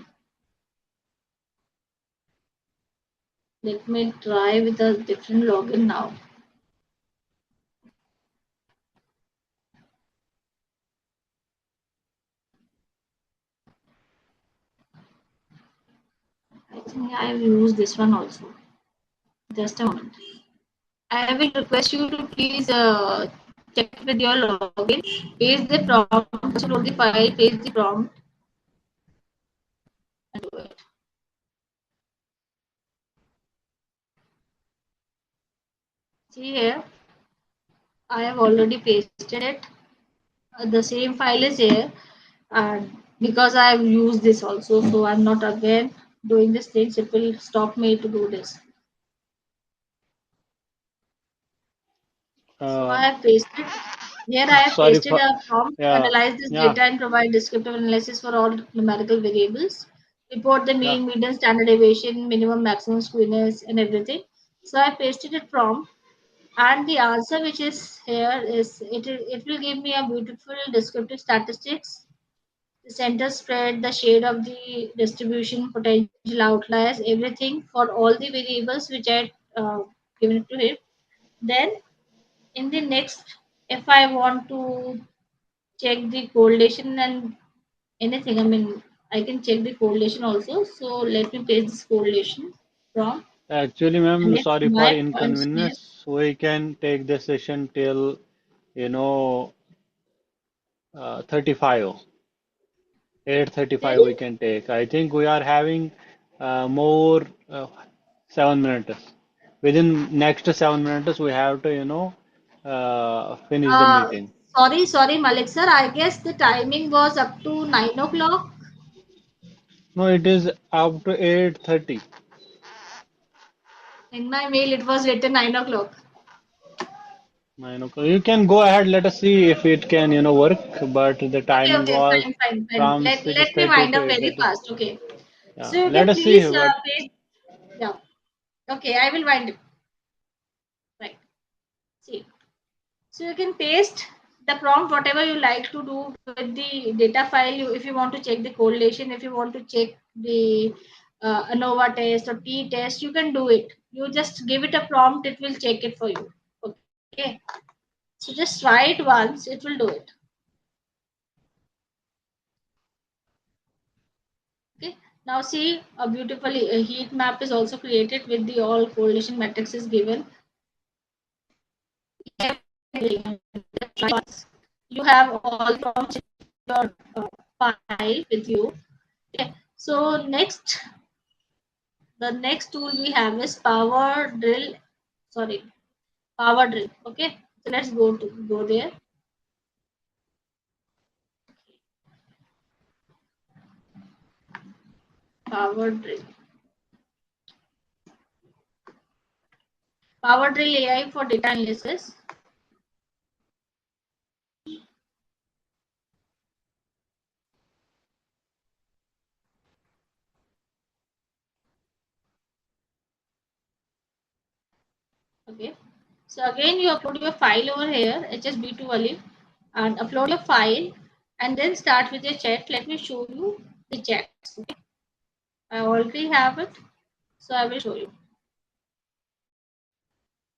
Let me try with a different login now. I think I have used this one also. Just a moment. I will request you to please check with your login. Paste the prompt, download the file, paste the prompt, and do it. See here, I have already pasted it. The same file is here, and because I have used this also, so I'm not again doing these things. It will stop me to do this. So I Uh, have pasted here. I have Sorry pasted for, a prompt to yeah, analyze this yeah, data and provide descriptive analysis for all numerical variables. Report the yeah. mean, median, standard deviation, minimum, maximum skewness, and everything. So I pasted it prompt, and the answer which is here is it will give me a beautiful descriptive statistics, the center spread, the shade of the distribution, potential outliers, everything for all the variables which I given to it. Then in the next, if I want to check the correlation and anything, I mean, I can check the correlation also. So let me paste this correlation from, Actually, and ma'am, if sorry for my points here, inconvenience. We can take the session till, you know, 35. 8:35 till we can take. I think we are having more 7 minutes. Within next 7 minutes, we have to, finish the uh, meeting. sorry, Malik sir, I guess the timing was up to 9 o'clock. No, it is up to 8:30. In my mail, it was written 9 o'clock. 9 o'clock. You can go ahead. Let us see if it can, work. But the Okay, timing okay, was fine. from Let me 6:30 wind to up very 8:30. fast. Okay. Yeah, So you let can us see. please But paste. Yeah. Okay, I will wind up. Right. See. So you can paste the prompt whatever you like to do with the data file. If you want to check the correlation, if you want to check the ANOVA test or T test, you can do it. You just give it a prompt, it will check it for you. Okay. So just try it once, it will do it. Okay. Now see a beautiful heat map is also created with the all correlation matrices given. You have all the prompts in your file with you. Okay. So the next tool we have is Power Drill. Sorry, Power Drill. Okay. So let's go there. Power Drill. Power Drill AI for data analysis. Okay. So again, you upload your file over here, HSB2 Olive, and upload your file, and then start with your chat. Let me show you the chats. Okay. I already have it, so I will show you.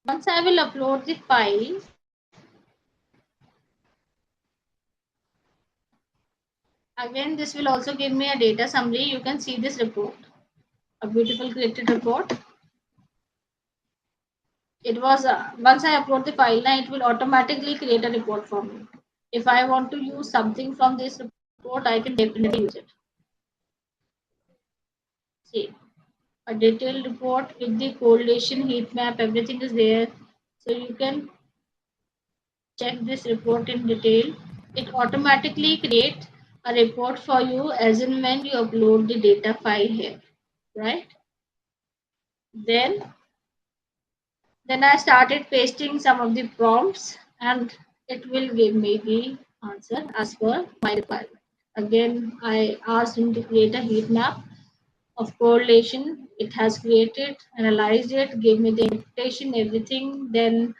Once I will upload the file, again this will also give me a data summary. You can see this report, a beautiful created report. It was once I upload the file, now it will automatically create a report for me. If I want to use something from this report, I can definitely use it. See, a detailed report with the correlation heat map, everything is there. So you can check this report in detail. It automatically creates a report for you as and when you upload the data file here, right? Then then I started pasting some of the prompts and it will give me the answer as per my requirement. Again, I asked him to create a heat map of correlation. It has created, analyzed it, gave me the interpretation, everything. Then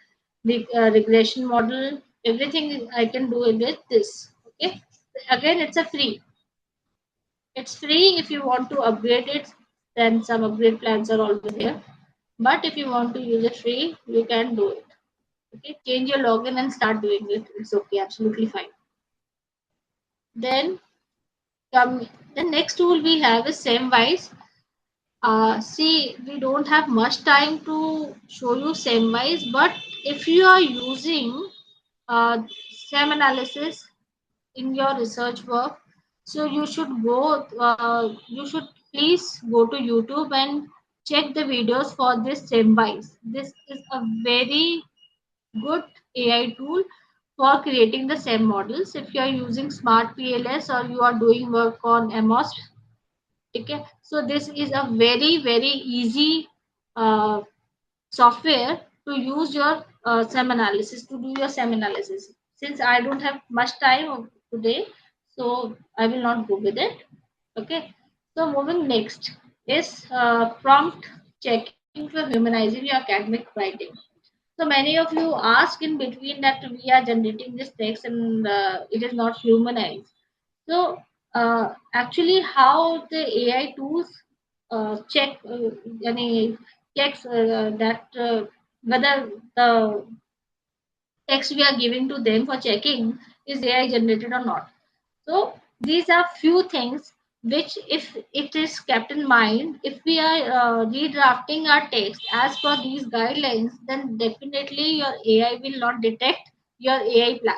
the regression model, everything I can do with this. Okay. Again, it's a free. It's free. If you want to upgrade it, then some upgrade plans are always there. But if you want to use it free, you can do it. Okay. Change your login and start doing it. It's okay. Absolutely fine. Then come the next tool we have is SemWise. See, we don't have much time to show you SemWise, but if you are using SEM analysis in your research work, so you should please go to YouTube and check the videos for this SemWise. This is a very good AI tool for creating the SEM models. If you are using Smart PLS or you are doing work on MOS, okay, so this is a very easy uh, software to use your SEM analysis, to do your SEM analysis. Since I don't have much time today, so I will not go with it. Okay, so moving next is prompt checking for humanizing your academic writing. So many of you ask in between that we are generating this text and it is not humanized. So actually, how the AI tools check, checks that whether the text we are giving to them for checking is AI generated or not. So these are few things which, if it is kept in mind, if we are redrafting our text as per these guidelines, then definitely your AI will not detect your AI plan.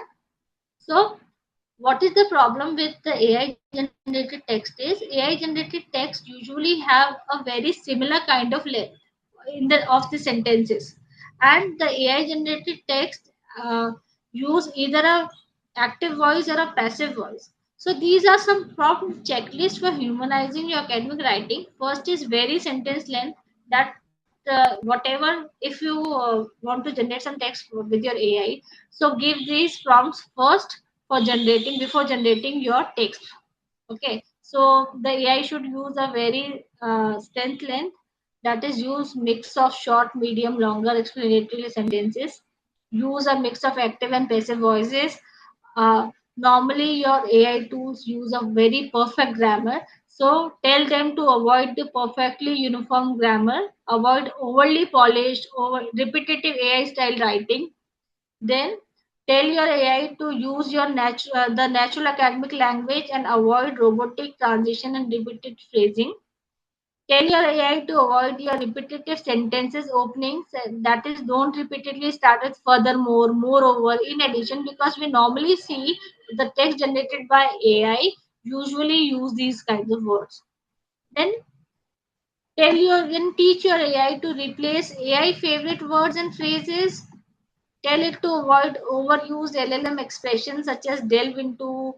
So what is the problem with the AI generated text is AI generated text usually have a very similar kind of length in the of the sentences, and the AI generated text use either a active voice or a passive voice. So these are some prompt checklists for humanizing your academic writing. First is very sentence length, that whatever, if you want to generate some text with your AI, so give these prompts first for generating, before generating your text. Okay, so the AI should use a very strength length, that is use mix of short, medium, longer explanatory sentences. Use a mix of active and passive voices. Normally, your AI tools use a very perfect grammar. So tell them to avoid the perfectly uniform grammar. Avoid overly polished or repetitive AI style writing. Then tell your AI to use the natural academic language and avoid robotic transition and repeated phrasing. Tell your AI to avoid your repetitive sentences openings, that is, don't repeatedly start with furthermore, moreover, in addition, because we normally see the text generated by AI usually use these kinds of words. Then teach your AI to replace AI favorite words and phrases. Tell it to avoid overused LLM expressions such as delve into,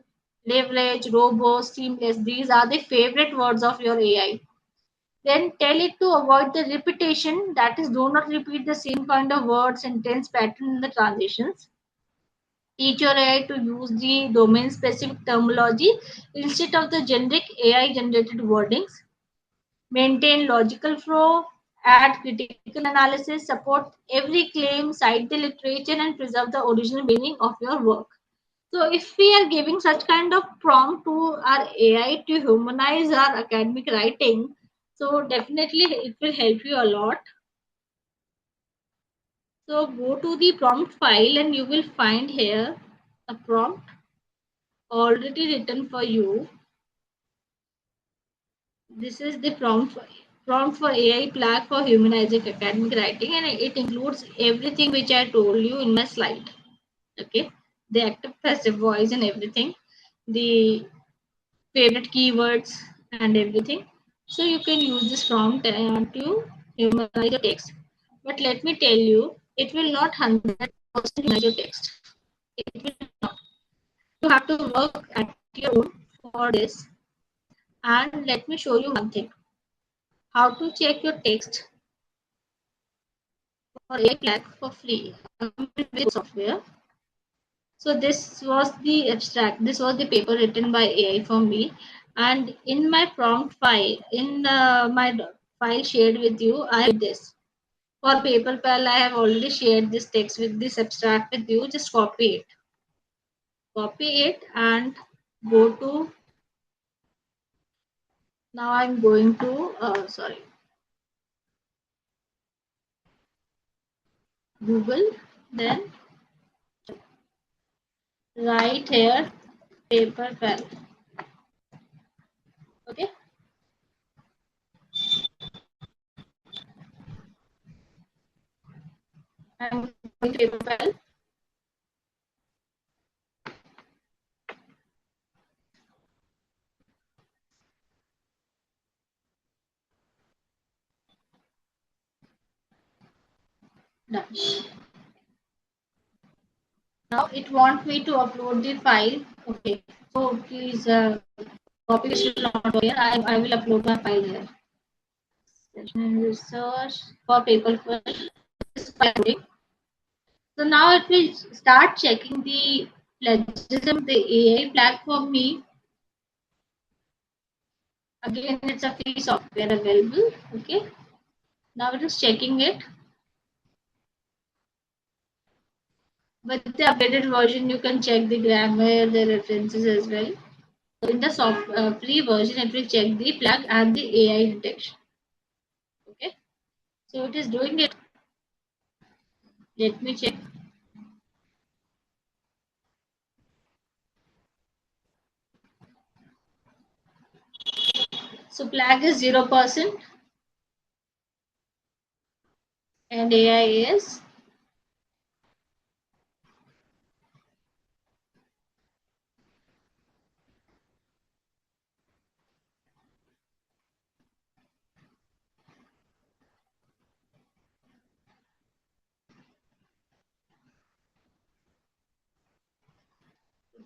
leverage, robust, seamless. These are the favorite words of your AI. Then tell it to avoid the repetition, that is, do not repeat the same kind of word sentence pattern in the transitions. Teach your AI to use the domain specific terminology instead of the generic AI generated wordings. Maintain logical flow, add critical analysis, support every claim, cite the literature, and preserve the original meaning of your work. So, if we are giving such kind of prompt to our AI to humanize our academic writing, so definitely it will help you a lot. So, go to the prompt file and you will find here a prompt already written for you. This is the prompt for AI plaque for humanizing academic writing, and it includes everything which I told you in my slide. Okay, the active passive voice and everything, the favorite keywords and everything. So you can use this prompt to humanize your text. But let me tell you, it will not 100% humanize your text. It will not. You have to work at your own for this. And let me show you one thing: how to check your text for AI Black for free with software. So this was the abstract. This was the paper written by AI for me. And in my prompt file, in my file shared with you, I did this. For paper pal, I have already shared this text with this abstract with you. Just copy it. Copy it and go to. Now I'm going to Google. Then right here paper pal. Okay. I'm going to paper pal. Done. Now it wants me to upload the file. Okay. So please copy this will not go here. I will upload my file here. Session research for paper file. So now it will start checking the plagiarism, the AI flag for me. Again, it's a free software available. Okay. Now it is checking it. With the updated version, you can check the grammar, the references as well. So in the free version, it will check the flag and the AI detection. Okay. So it is doing it. Let me check. So flag is 0% and AI is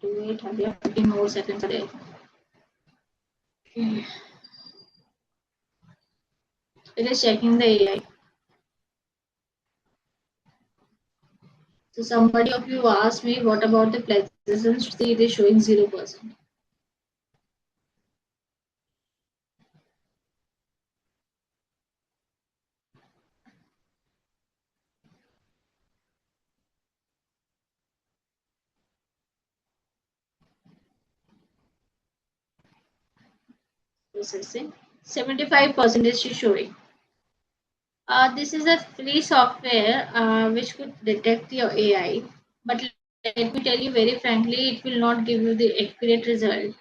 do it. 15 more seconds are there. It is checking the AI. So somebody of you asked me what about the plagiarism? See, it is showing 0%. Processing. 75% is showing. This is a free software which could detect your AI, but let me tell you very frankly, it will not give you the accurate result.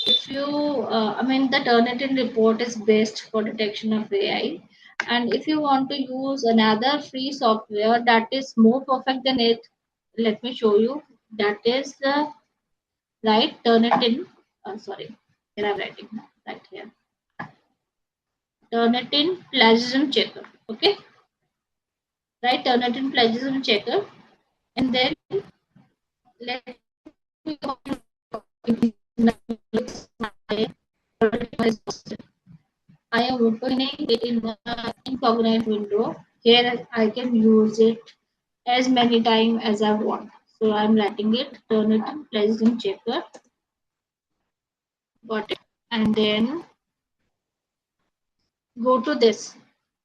If you, the Turnitin report is best for detection of AI, and if you want to use another free software that is more perfect than it, let me show you. That is right Turnitin. Sorry, here I'm writing right here. Turnitin plagiarism checker. Okay. Right, Turnitin plagiarism checker, and then let me I am opening it in the incognito window. Here I can use it as many times as I want. So I'm writing it, Turnitin plagiarism checker. Got it. And then go to this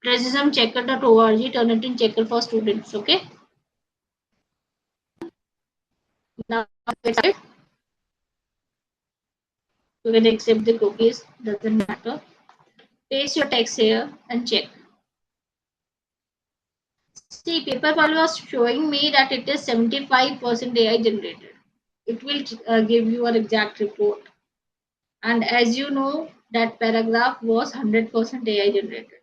plagiarismchecker.org, Turnitin checker for students. Okay. Now it's you can accept the cookies, doesn't matter. Paste your text here and check. See, Paperpal was showing me that it is 75% AI generated. It will give you an exact report. And as you know, that paragraph was 100% AI generated.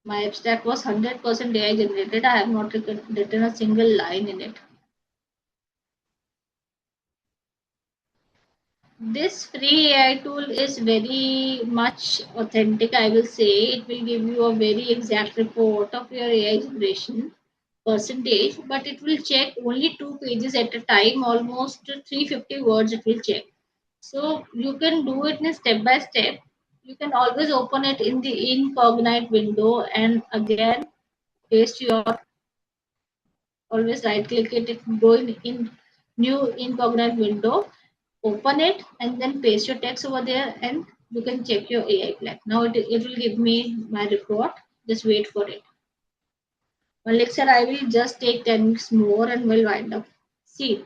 My abstract was 100% AI generated. I have not written a single line in it. This free AI tool is very much authentic, I will say. It will give you a very exact report of your AI generation percentage, but it will check only 2 pages at a time, almost 350 words it will check. So you can do it in step by step. You can always open it in the incognito window and again paste your, always right click it, go in new incognito window open it, and then paste your text over there, and you can check your AI plan. Now it will give me my report. Just wait for it. Well, lecture, I will just take 10 minutes more and will wind up. See,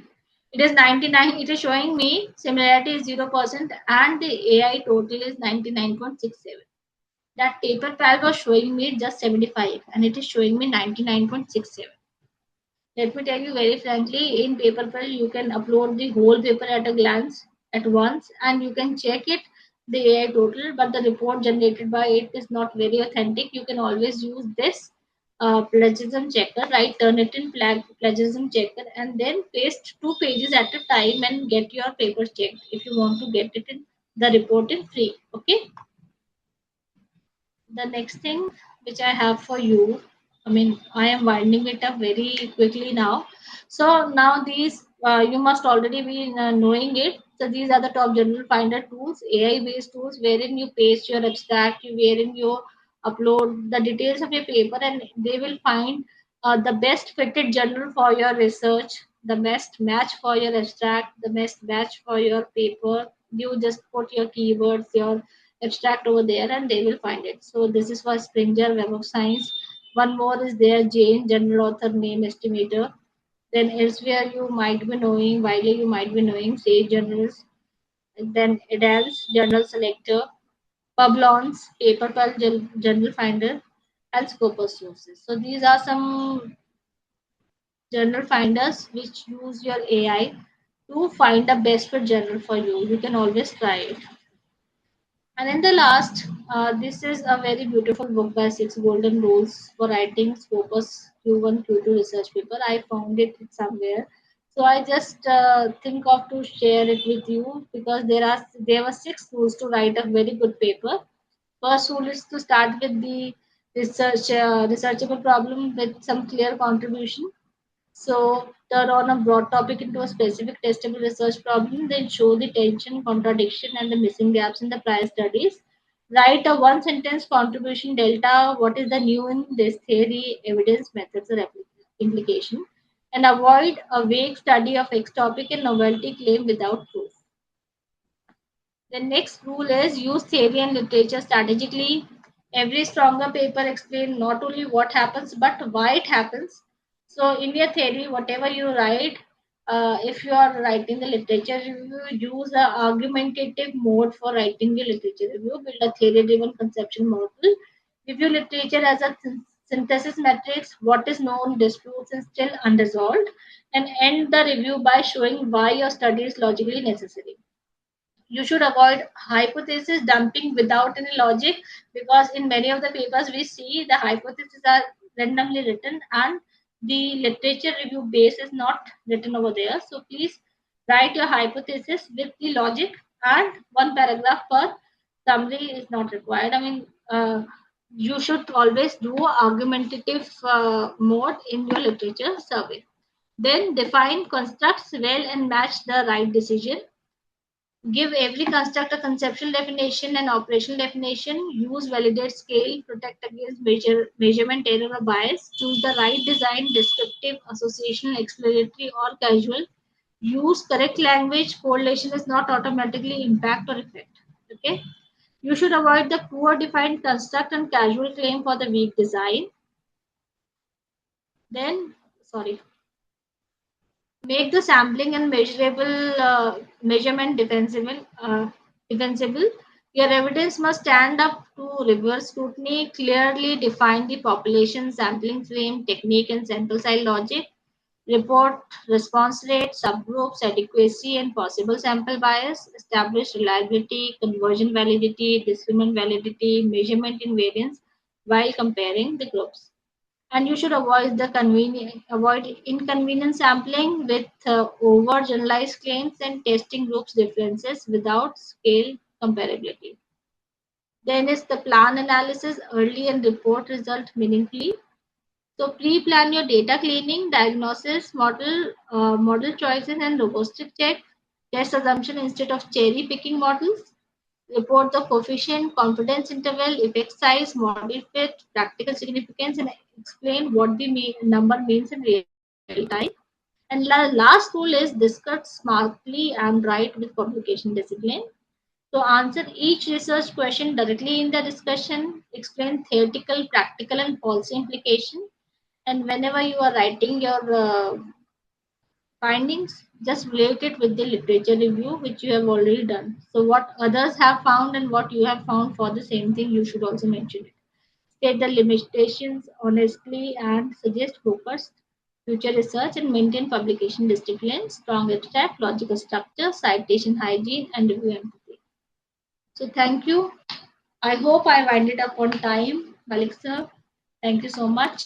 it is 99. It is showing me similarity is 0% and the AI total is 99.67. That paper file was showing me just 75 and it is showing me 99.67. Let me tell you very frankly, in paperfile you can upload the whole paper at a glance at once and you can check it the AI total, but the report generated by it is not very authentic. You can always use this plagiarism checker, right? Turn it in plagiarism checker and then paste 2 pages at a time and get your paper checked if you want to get it in the report in free. Okay. The next thing which I have for you, I mean, I am winding it up very quickly now. So now these, you must already be knowing it. So these are the top general finder tools, AI based tools, wherein you paste your abstract, wherein you upload the details of your paper, and they will find the best fitted journal for your research, the best match for your abstract, the best match for your paper. You just put your keywords, your abstract over there and they will find it. So this is for Springer Web of Science. One more is there, Jane, General Author Name Estimator. Then elsewhere you might be knowing, widely you might be knowing, Sage Journals. Then Adams, Journal Selector, Publons, Paperpal Journal Finder, and Scopus sources. So these are some journal finders which use your AI to find the best fit journal for you. You can always try it. And in the last, this is a very beautiful book by Six Golden Rules for Writing Scopus Q1, Q2 research paper. I found it somewhere. So I just think of to share it with you because there were 6 rules to write a very good paper. First rule is to start with the researchable problem with some clear contribution. So turn on a broad topic into a specific testable research problem, then show the tension, contradiction, and the missing gaps in the prior studies. Write a one sentence contribution delta, what is the new in this theory, evidence, methods, or implication, and avoid a vague study of X topic and novelty claim without proof. The next rule is use theory and literature strategically. Every stronger paper explains not only what happens but why it happens. So, in your theory, whatever you write, if you are writing the literature review, use a argumentative mode for writing the literature review. Build a theory-driven conceptual model. Review literature as a synthesis matrix. What is known, disputes, and still unresolved. And end the review by showing why your study is logically necessary. You should avoid hypothesis dumping without any logic because in many of the papers we see the hypotheses are randomly written and the literature review base is not written over there. So please write your hypothesis with the logic and one paragraph per summary is not required. I mean, you should always do argumentative mode in your literature survey. Then define constructs well and match the right decision. Give every construct a conceptual definition and operational definition. Use validate scale. Protect against measurement error or bias. Choose the right design, descriptive, associational, exploratory, or casual. Use correct language. Correlation is not automatically impact or effect. Okay. You should avoid the poor defined construct and casual claim for the weak design. Then, sorry. Make the sampling and measurable measurement defensible. Your evidence must stand up to reverse scrutiny. Clearly define the population sampling frame, technique, and sample size logic. Report response rate, subgroups, adequacy, and possible sample bias. Establish reliability, conversion validity, discriminant validity, measurement invariance while comparing the groups. And you should avoid inconvenient sampling with over generalized claims and testing groups differences without scale comparability. Then is the plan analysis early and report result meaningfully. So pre-plan your data cleaning, diagnosis, model choices, and robustic check. Test assumption instead of cherry picking models. Report the coefficient, confidence interval, effect size, model fit, practical significance, and explain what the number means in real time. And last rule is discuss smartly and write with publication discipline. So answer each research question directly in the discussion, explain theoretical, practical, and policy implication. And whenever you are writing your findings, just relate it with the literature review which you have already done. So what others have found and what you have found for the same thing, you should also mention it. State the limitations honestly and suggest focused future research and maintain publication discipline, strong abstract, logical structure, citation hygiene, and review empathy. So thank you. I hope I wind it up on time, Malik sir. Thank you so much.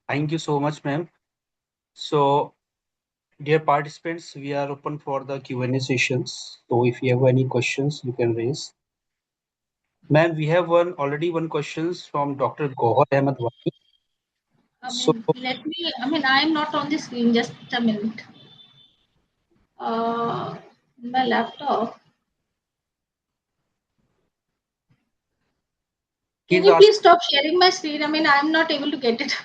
Thank you so much, ma'am. So, dear participants, we are open for the Q&A sessions. So, if you have any questions, you can raise. Ma'am, we have already one questions from Dr. Gohar Ahmed Wani. So, I'm not on the screen, just a minute. My laptop. Can he's you asked, please stop sharing my screen? I'm not able to get it.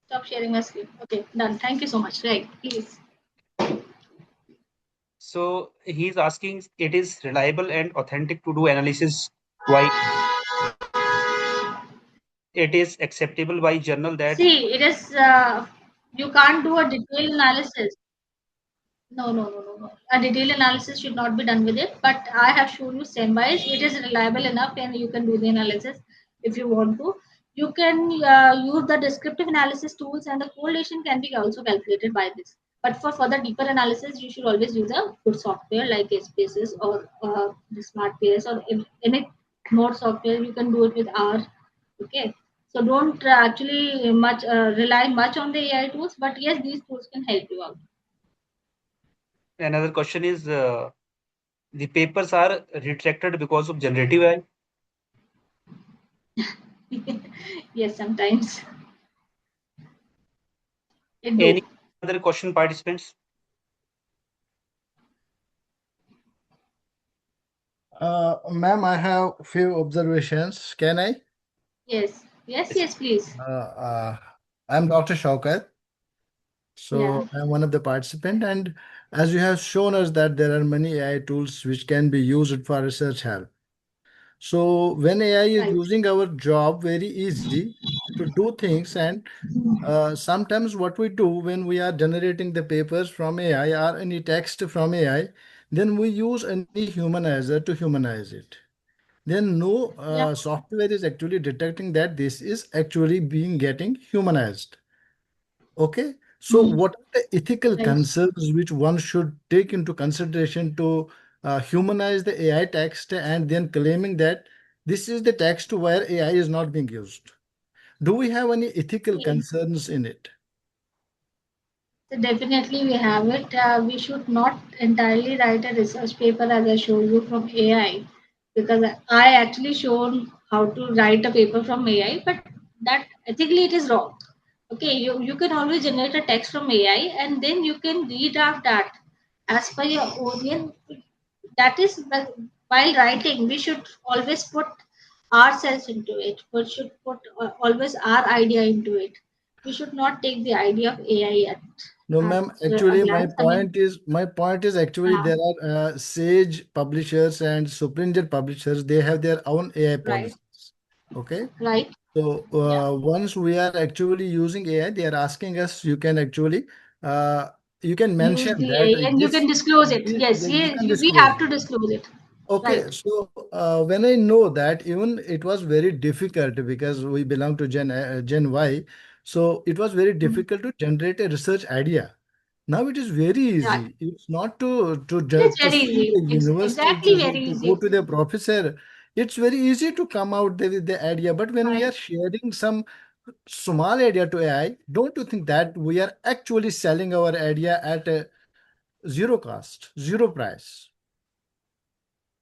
Stop sharing my screen. Okay, done. Thank you so much. Right, please. so he's asking, it is reliable and authentic to do analysis. Why it is acceptable by journal that See, it is. You can't do a detailed analysis. No, no, no, no, no. A detailed analysis should not be done with it. But I have shown you same-wise. It is reliable enough, and you can do the analysis if you want to. You can use the descriptive analysis tools, and the correlation can be also calculated by this. But for further deeper analysis, you should always use a good software like Spaces or the Smart PS or any more software. You can do it with R. Okay. So don't actually much rely much on the AI tools, but yes, these tools can help you out. another question is the papers are retracted because of generative AI. Yes, sometimes it Any do. other question, participants? Ma'am, I have few observations. Can I? Yes, yes, Yes. yes, please. I'm Dr. Shaukat. Yeah, So I'm one of the participant, and as you have shown us that there are many AI tools which can be used for research help. So when AI is right. using our job very easy to do things, and sometimes what we do when we are generating the papers from AI or any text from AI, then we use any humanizer to humanize it. Then no Yep. software is actually detecting that this is actually being getting humanized. Okay, so Mm, what are the ethical right. concerns which one should take into consideration to humanize the AI text and then claiming that this is the text where AI is not being used? Do we have any ethical Okay. concerns in it? So definitely we have it. We should not entirely write a research paper as I showed you from AI, because I actually shown how to write a paper from AI, but that ethically it is wrong. Okay, you can always generate a text from AI and then you can redraft that as per your own. That is while writing, we should always put ourselves into it. We should put always our idea into it. We should not take the idea of AI No, at ma'am. a Actually, glance. my point is actually Uh, there are Sage publishers and Supringer publishers. They have their own AI right, policies. Okay. right. So Yeah. once we are actually using AI, they are asking us, uh, you can Use mention the that AI and you can disclose it. Yes, you yeah, can we disclose have it. to disclose it. Okay, Right. so when I know that even it was very difficult because we belong to Gen Y, so it was very Mm. difficult to generate a research idea. Now it is very Yeah, easy. It's not it is to very see easy. the university Exactly very to go easy. to the professor. It's very easy to come out there with the idea. But when we Right. are sharing some small idea to AI, don't you think that we are actually selling our idea at a zero cost, zero price?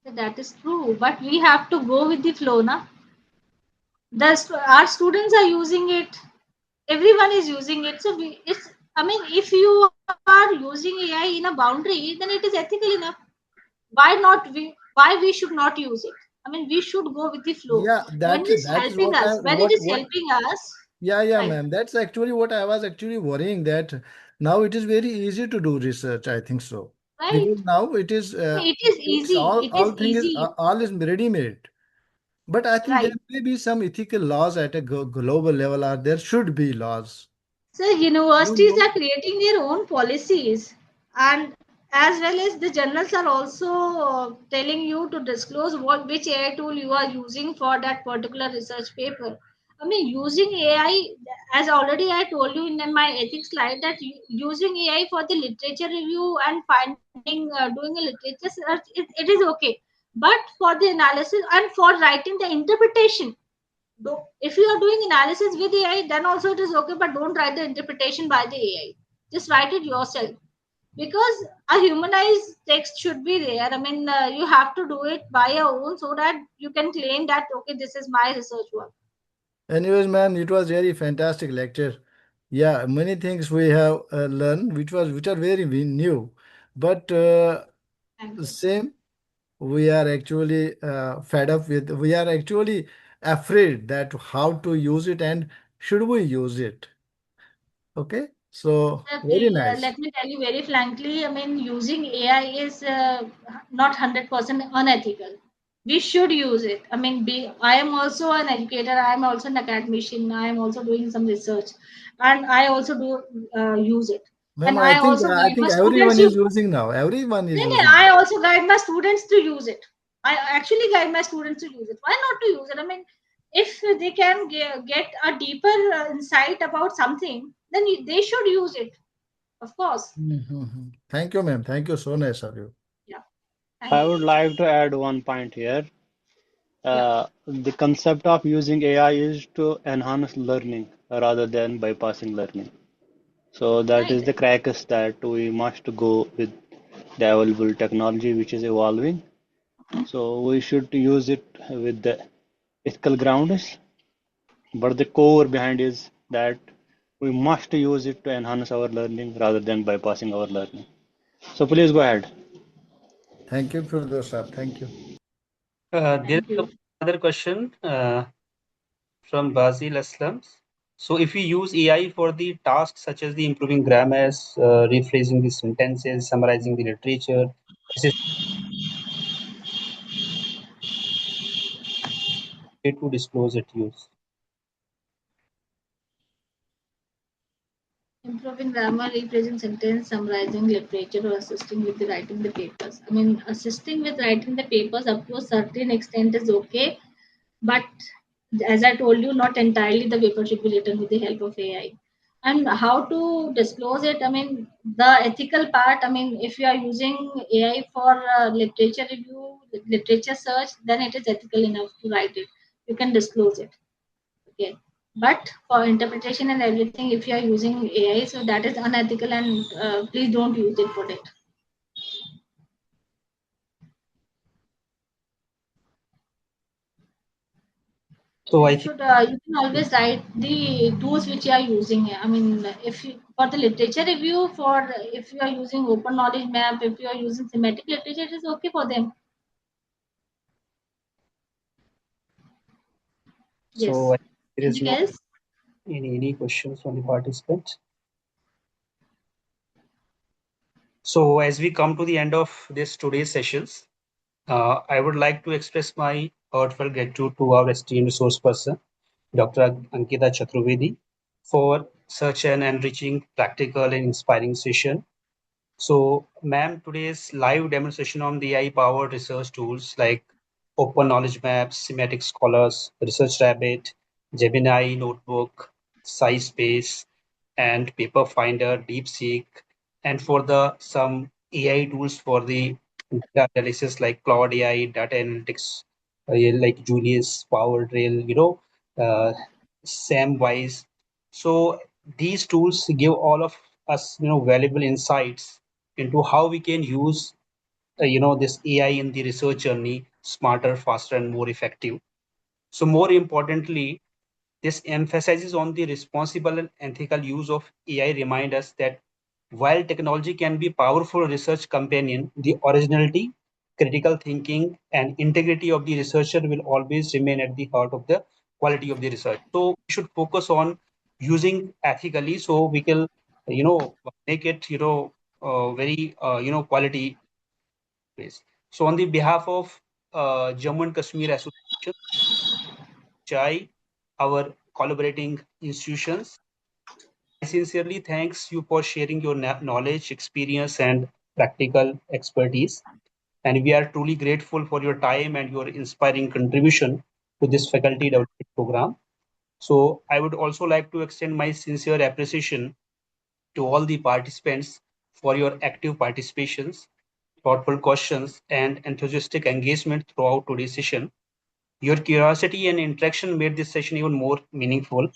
So that is true. But we have to go with the flow, na? Our students are using it. Everyone is using it. So it's. If you are using AI in a boundary, then it is ethical enough. Why not we? Why we should not use it? I mean, we should go with the flow. Yeah, When it is that is helping what I us, when it is what helping us, yeah, right, ma'am. That's actually what I was actually worrying, that now it is very easy to do research. I think so, right. because now it is It is it's easy. It is easy, all is ready made. But I think there right. may be some ethical laws at a global level, or there should be laws. So I don't universities know. are creating their own policies, and as well as the journals are also telling you to disclose what which AI tool you are using for that particular research paper. I mean, using AI, as already I told you in my ethics slide, that using AI for the literature review and finding, doing a literature search, it is okay. But for the analysis and for writing the interpretation, if you are doing analysis with AI, then also it is okay, but don't write the interpretation by the AI. Just write it yourself, because a humanized text should be there. I mean, you have to do it by your own so that you can claim that okay, this is my research work. Anyways, ma'am, it was very fantastic lecture. Yeah, many things we have learned, which are very new, but Thank you. same. We are actually fed up with. We are actually afraid that how to use it and should we use it. Okay, so Sir, very let nice. me tell you very frankly, I mean, using AI is not 100% unethical. We should use it. I mean, I am also an educator, I am also an academician, I am also doing some research, and I also do use it. Ma'am, And I also I guide my think students everyone use is it. using now. Everyone is No, no, using. I also guide my students to use it. I actually guide my students to use it. Why not to use it? I mean, if they can get a deeper insight about something, then they should use it, of course. Thank you, ma'am. Thank you. So nice of you. Yeah. I Thank you. would like to add one point here. Yeah. The concept of using AI is to enhance learning rather than bypassing learning. So that is Right. the cracks that we must go with the available technology which is evolving. So we should use it with the ethical grounds, but the core behind is that we must use it to enhance our learning rather than bypassing our learning. So please go ahead. Thank you, Firdaus sir. Thank you. There Thank is you. another question from Basil Aslams. So, if we use AI for the tasks such as the improving grammars, rephrasing the sentences, summarizing the literature, assist it to disclose its use. Improving grammar, rephrasing sentence, summarizing literature, or assisting with the writing the papers. I mean, assisting with writing the papers up to a certain extent is okay, but as I told you, not entirely the paper should be written with the help of AI. And how to disclose it? I mean, the ethical part. I mean, if you are using AI for literature review, literature search, then it is ethical enough to write it. You can disclose it. Okay. But for interpretation and everything, if you are using AI, so that is unethical, and please don't use it for it. So, I You think should you can always write the tools which you are using. I mean, if you, for the literature review, for if you are using open knowledge map, if you are using thematic literature, it is okay for them. so. Yes. I think there is Anything no else? any questions from the participants. So, as we come to the end of this today's sessions, I would like to express my heartfelt gratitude to our esteemed resource person, Dr. Ankita Chaturvedi, for such an enriching, practical, and inspiring session. So, ma'am, today's live demonstration on the AI-powered research tools like Open Knowledge Maps, Semantic Scholars, Research Rabbit, Gemini Notebook, SciSpace, and Paper Finder, DeepSeek, and for the some AI tools for the data analysis like Cloud AI, data analytics, yeah, like Julius, PowerTrail, uh, Samwise. So these tools give all of us, valuable insights into how we can use, this AI in the research journey smarter, faster, and more effective. So more importantly, this emphasizes on the responsible and ethical use of AI, remind us that while technology can be powerful research companion, the originality critical thinking, and integrity of the researcher will always remain at the heart of the quality of the research. So we should focus on using ethically, so we can, make it, very, quality based. So on the behalf of Jammu and Kashmir Association, SSHI, our collaborating institutions, I sincerely thanks you for sharing your knowledge, experience, and practical expertise. And we are truly grateful for your time and your inspiring contribution to this faculty development program. So I would also like to extend my sincere appreciation to all the participants for your active participations, thoughtful questions, and enthusiastic engagement throughout today's session. Your curiosity and interaction made this session even more meaningful.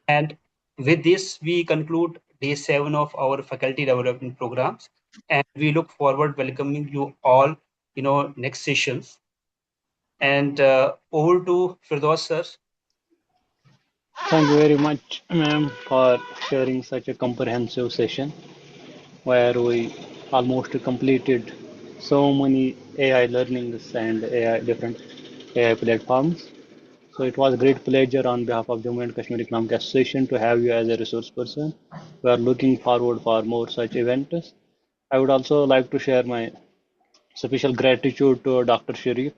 And with this, we conclude day 7 of our faculty development programs. And we look forward welcoming you all, next sessions. And over to Firdaus sir. Thank you very much, ma'am, for sharing such a comprehensive session where we almost completed so many AI learnings and AI different AI platforms. So it was a great pleasure on behalf of Jammu and Kashmir Economic Association to have you as a resource person. We are looking forward for more such events. I would also like to share my special gratitude to Dr. Sharif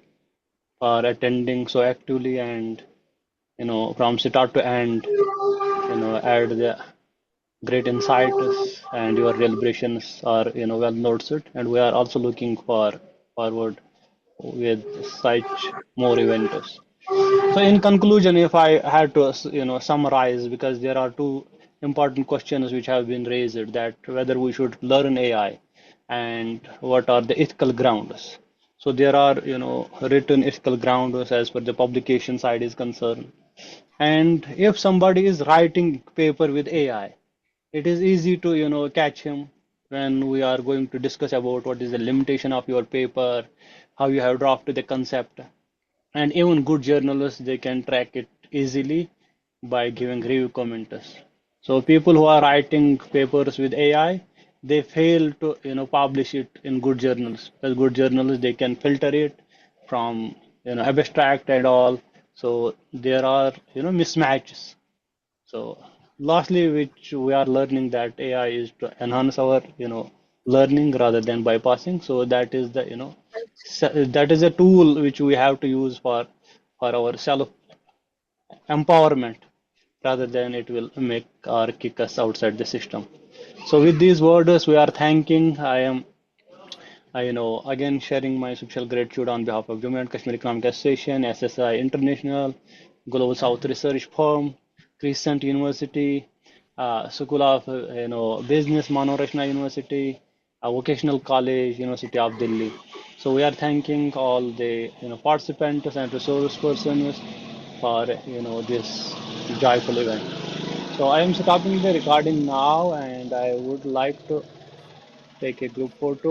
for attending so actively and from start to end, add the great insights and your deliberations are well noted, and we are also looking forward with such more events. So in conclusion, if I had to summarize, because there are two important questions which have been raised, that whether we should learn AI and what are the ethical grounds. So there are written ethical grounds as per the publication side is concerned. And if somebody is writing paper with AI, it is easy to catch him when we are going to discuss about what is the limitation of your paper, how you have drafted the concept. And even good journalists, they can track it easily by giving review commenters. So people who are writing papers with AI, they fail to publish it in good journals. As good journalists, they can filter it from abstract and all. So there are mismatches. So lastly, which we are learning that AI is to enhance our learning rather than bypassing. So that is the that is a tool which we have to use for our self empowerment rather than it will make or kick us outside the system. So with these words, we are thanking. Again sharing my special gratitude on behalf of Jammu and Kashmir Economic Association, SSI International, Global South Research Firm, Crescent University, School of Business, Manav Rachna University, Vocational College, University of Delhi. So we are thanking all the participants and resource persons for this joyful event. So I am stopping the recording now, and I would like to take a group photo.